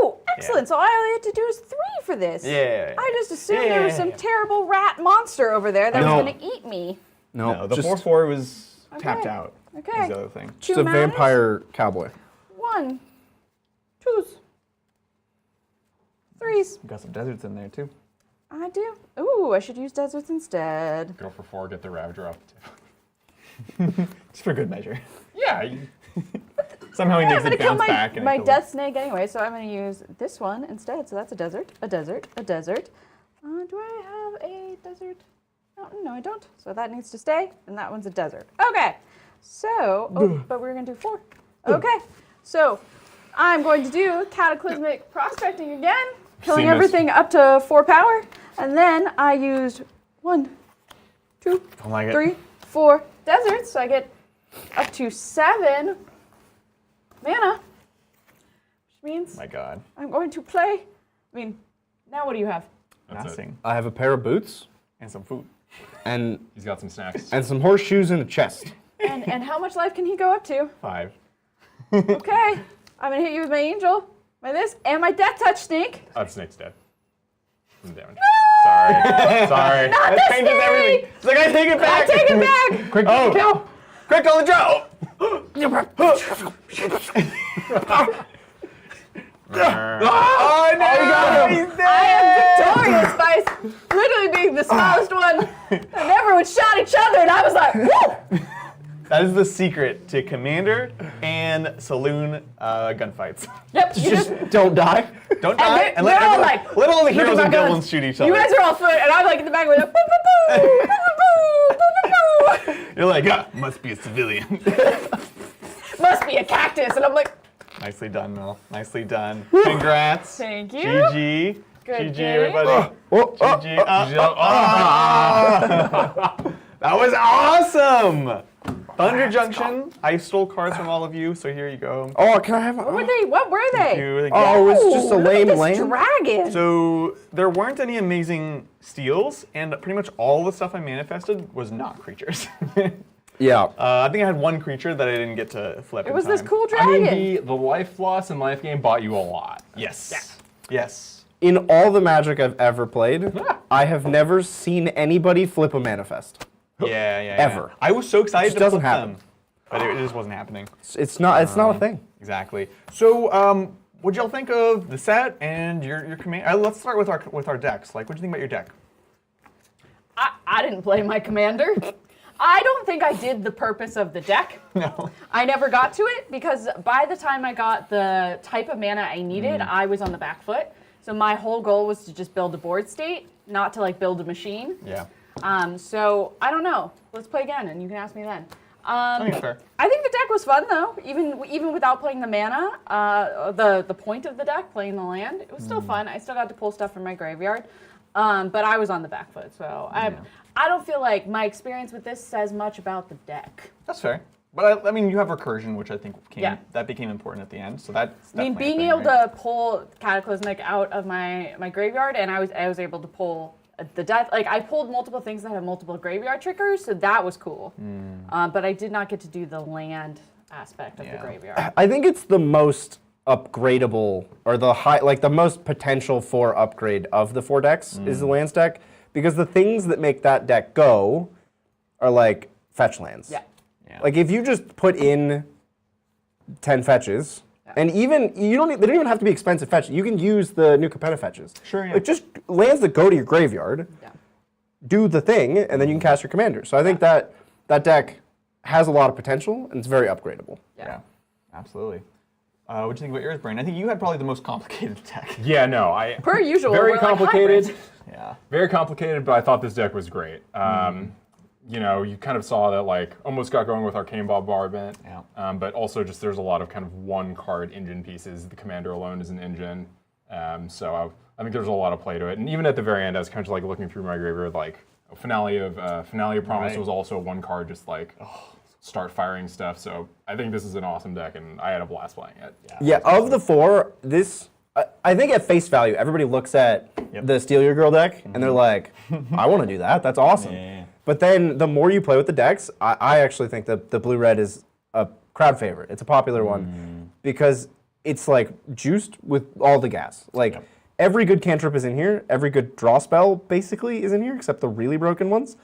Oh, excellent. So all I had to do is 3 for this. Yeah. I just assumed there was some terrible rat monster over there that No. was going to eat me. no, the just 4/4 was tapped Okay. out. Okay. Is the other thing. just a vampire cowboy. 1, 2s, 3s. You got some deserts in there too. I do. Ooh, I should use deserts instead. Go for 4, get the Ravager up. Just for good measure. Yeah. Somehow he I'm makes going it to kill bounce back and my it kills death snake anyway, so I'm going to use this one instead. So that's a desert, a desert, a desert. Do I have a desert mountain? No, I don't. So that needs to stay, and that one's a desert. Okay. So, but we're going to do 4. Okay. So I'm going to do cataclysmic prospecting again, killing Seamless. everything up to 4 power, and then I used 1, 2, Don't like it. 3, 4 deserts, so I get up to 7 mana, which means My God. I'm going to play. I mean, now what do you have? That's it. Nothing. I have a pair of boots And some food. and He's got some snacks. and some horseshoes in a chest. And how much life can he go up to? 5. Okay, I'm gonna hit you with my angel, my this, and my death touch snake. Snake's dead. Some damage. Sorry. Sorry. Not That the changes snake! everything. It's like, I take it I back. take it back. Quick, Oh. kill! Quick on the draw. Oh, no. You got him. He's dead. I am victorious by literally being the smallest one. And everyone shot each other, and I was like, woo! That is the secret to Commander and Saloon gunfights. Yep, you just Don't die. Don't die and they're all everyone- like, let all the look at heroes my and guns. villains shoot each other. You guys are all foot, and I'm like in the back with a boo boo boo, boo boo boo, boo boo boo. You're like, must be a civilian. Must be a cactus, and I'm like, Nicely done, Mel. Nicely done. Congrats. thank you. GG. Good GG, game. everybody. Oh, GG. Oh. That was awesome. Thunder Junction. I stole cards from all of you, so here you go. oh, can I have? What were they? What were they? Thank you. Oh, it's just a Ooh, look at lame this land. dragon. So there weren't any amazing steals, and pretty much all the stuff I manifested was not creatures. Yeah. I think I had one creature that I didn't get to flip. It was this cool I dragon. mean, the life loss and life gain bought you a lot. Yes. Yes. In all the Magic I've ever played, I have never seen anybody flip a manifest. Yeah. Ever. I was so excited Just to doesn't flip happen. them, but it just wasn't happening. It's not a thing. Exactly. So, what'd y'all think of the set and your command? Let's start with our decks. Like, what'd you think about your deck? I didn't play my commander. I don't think I did the purpose of the deck. No. I never got to it because by the time I got the type of mana I needed, I was on the back foot. So my whole goal was to just build a board state, not to like build a machine. Yeah. So I don't know. Let's play again, and you can ask me then. I think it's fair. I think the deck was fun though, even without playing the mana. The point of the deck, playing the land, it was still fun. I still got to pull stuff from my graveyard, but I was on the back foot, so I don't feel like my experience with this says much about the deck. That's fair. But I mean, you have recursion, which I think that became important at the end. So that's. I mean, definitely a being thing, able right? to pull Cataclysmic out of my graveyard, and I was able to pull the death. Like I pulled multiple things that have multiple graveyard triggers, so that was cool. But I did not get to do the land aspect of the graveyard. I think it's the most upgradable, or the most potential for upgrade of the 4 decks is the lands deck, because the things that make that deck go are like fetch lands. Yeah. Like if you just put in 10 fetches, and even they don't even have to be expensive fetches. You can use the new Capenna fetches. Sure, yeah. Like just lands that go to your graveyard, do the thing, and then you can cast your commander. So I think that deck has a lot of potential, and it's very upgradable. Yeah. Absolutely. What do you think about yours, Brain? I think you had probably the most complicated deck. Yeah, no, Per usual, very we're like complicated. hybrids. Yeah. Very complicated, but I thought this deck was great. You know, you kind of saw that like almost got going with Arcane Bombardment, but also just there's a lot of kind of one card engine pieces. The commander alone is an engine, so I think there's a lot of play to it. And even at the very end, I was kind of like looking through my graveyard, like Finale of Promise was also one card, just like start firing stuff. So I think this is an awesome deck, and I had a blast playing it. Yeah, of the 4, this I think at face value, everybody looks at the Steal Your Girl deck and they're like, I want to do that. That's awesome. Yeah. But then the more you play with the decks, I actually think that the blue-red is a crowd favorite. It's a popular one because it's like juiced with all the gas. Like every good cantrip is in here. Every good draw spell basically is in here except the really broken ones.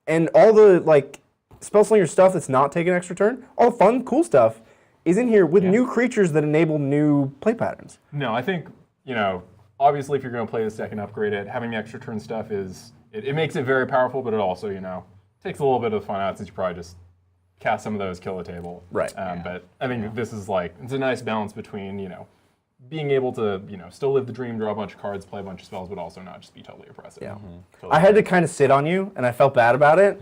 And all the like spell slinger stuff that's not taking an extra turn, all the fun, cool stuff is in here with new creatures that enable new play patterns. No, I think, you know, obviously if you're going to play this deck and upgrade it, having the extra turn stuff it makes it very powerful, but it also, you know, takes a little bit of the fun out since you probably just cast some of those, kill a table. Right. But I think this is like, it's a nice balance between, you know, being able to, you know, still live the dream, draw a bunch of cards, play a bunch of spells, but also not just be totally oppressive. Yeah. I had to kind of sit on you, and I felt bad about it.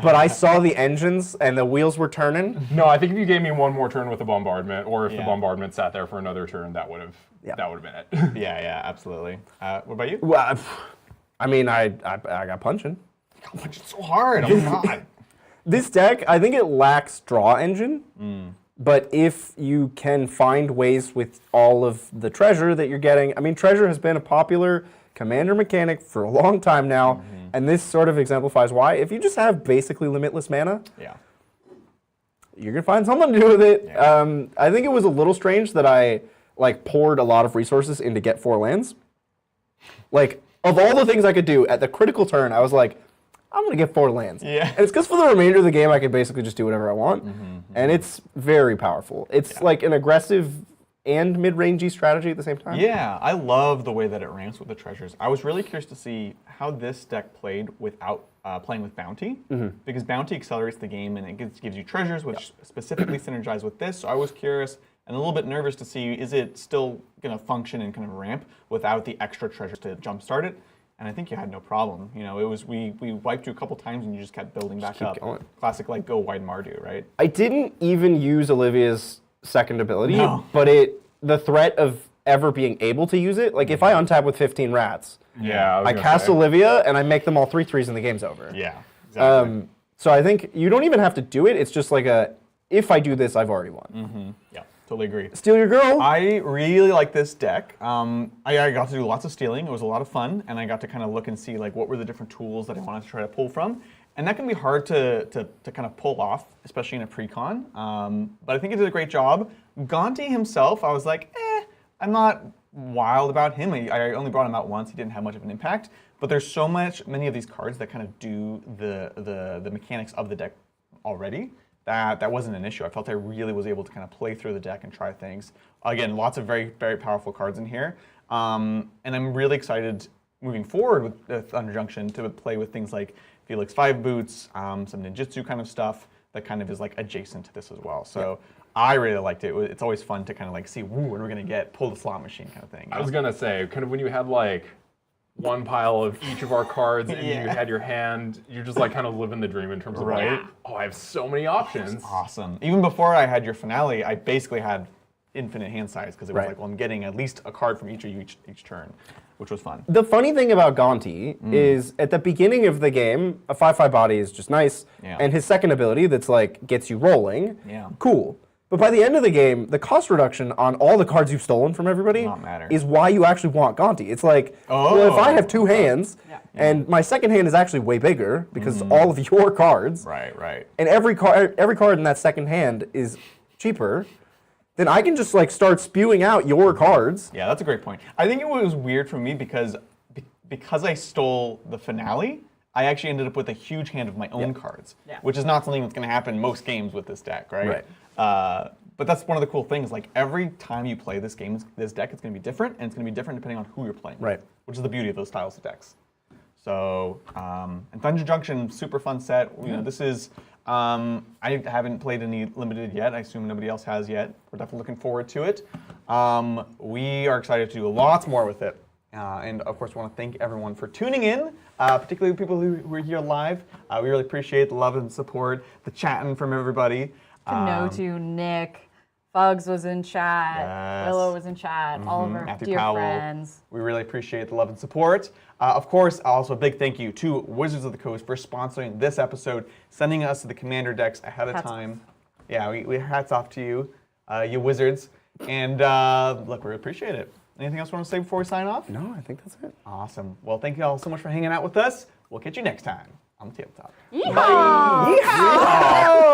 But I saw the engines, and the wheels were turning. No, I think if you gave me one more turn with the bombardment, or if the bombardment sat there for another turn, that would have been it. Yeah, absolutely. What about you? Well, I mean, I got punching. It's so hard. I'm not. This deck, I think it lacks draw engine. But if you can find ways with all of the treasure that you're getting, I mean, treasure has been a popular commander mechanic for a long time now, And this sort of exemplifies why. If you just have basically limitless mana, Yeah. you're gonna find something to do with it. Yeah. I think it was a little strange that I like poured a lot of resources in to get 4 lands. Like, of all the things I could do at the critical turn, I was like, I'm gonna get 4 lands. Yeah. And it's because for the remainder of the game, I could basically just do whatever I want. And it's very powerful. It's like an aggressive and mid-rangey strategy at the same time. Yeah, I love the way that it ramps with the treasures. I was really curious to see how this deck played without playing with Bounty, because Bounty accelerates the game and it gives you treasures, which specifically synergize with this. So I was curious and a little bit nervous to see, is it still going to function and kind of ramp without the extra treasures to jumpstart it? And I think you had no problem. You know, it was we wiped you a couple times and you just kept building back keep up. going. Classic like go wide Mardu, right? I didn't even use Olivia's second ability, No. but the threat of ever being able to use it, like if I untap with 15 rats, Yeah. I cast Olivia and I make them all 3/3s and the game's over. Yeah, exactly. So I think you don't even have to do it. It's just like if I do this, I've already won. Yeah, totally agree. Steal your girl. I really like this deck. I got to do lots of stealing. It was a lot of fun, and I got to kind of look and see like what were the different tools that I wanted to try to pull from. And that can be hard to kind of pull off, especially in a Precon. But I think he did a great job. Gonti himself, I was like, I'm not wild about him. I only brought him out once. He didn't have much of an impact. But there's many of these cards that kind of do the mechanics of the deck already. That wasn't an issue. I felt I really was able to kind of play through the deck and try things. Again, lots of very, very powerful cards in here. And I'm really excited moving forward with Thunder Junction to play with things like Felix 5 Boots, some ninjutsu kind of stuff that kind of is like adjacent to this as well. So I really liked it. It's always fun to kind of like see, what are we going to get? Pull the slot machine kind of thing. I was gonna say, kind of when you had like one pile of each of our cards and you had your hand, you're just like kind of living the dream in terms of like, oh, I have so many options. Awesome. Even before I had your finale, I basically had infinite hand size because it was Right. like, well, I'm getting at least a card from each of you each turn, which was fun. The funny thing about Gonti is at the beginning of the game, a 5/5 body is just nice, Yeah. and his second ability that's like gets you rolling, Yeah. cool. But by the end of the game, the cost reduction on all the cards you've stolen from everybody Not matter. is why you actually want Gonti. It's like, well, if I have 2 hands, and my second hand is actually way bigger because it's all of your cards, Right. and every card in that second hand is cheaper, then I can just like start spewing out your cards. Yeah, that's a great point. I think it was weird for me because I stole the finale, I actually ended up with a huge hand of my own cards, which is not something that's going to happen most games with this deck, right? But that's one of the cool things. Like every time you play this game, this deck, it's going to be different, and it's going to be different depending on who you're playing. Right. Which is the beauty of those styles of decks. So, and Thunder Junction, super fun set. You know, this is. I haven't played any limited yet. I assume nobody else has yet. We're definitely looking forward to it. We are excited to do lots more with it. And of course, we want to thank everyone for tuning in, particularly people who are here live. We really appreciate the love and support, the chatting from everybody. To Nick, Fugs was in chat, Yes. Willow was in chat, all of our Matthew dear Powell. friends. We really appreciate the love and support. Of course, also a big thank you to Wizards of the Coast for sponsoring this episode, sending us the Commander decks ahead of Hats time. Yeah, we hats off to you, you Wizards. And look, we appreciate it. Anything else you want to say before we sign off? No, I think that's it. Awesome. Well, thank you all so much for hanging out with us. We'll catch you next time on the Tabletop. Yeehaw! Yeehaw!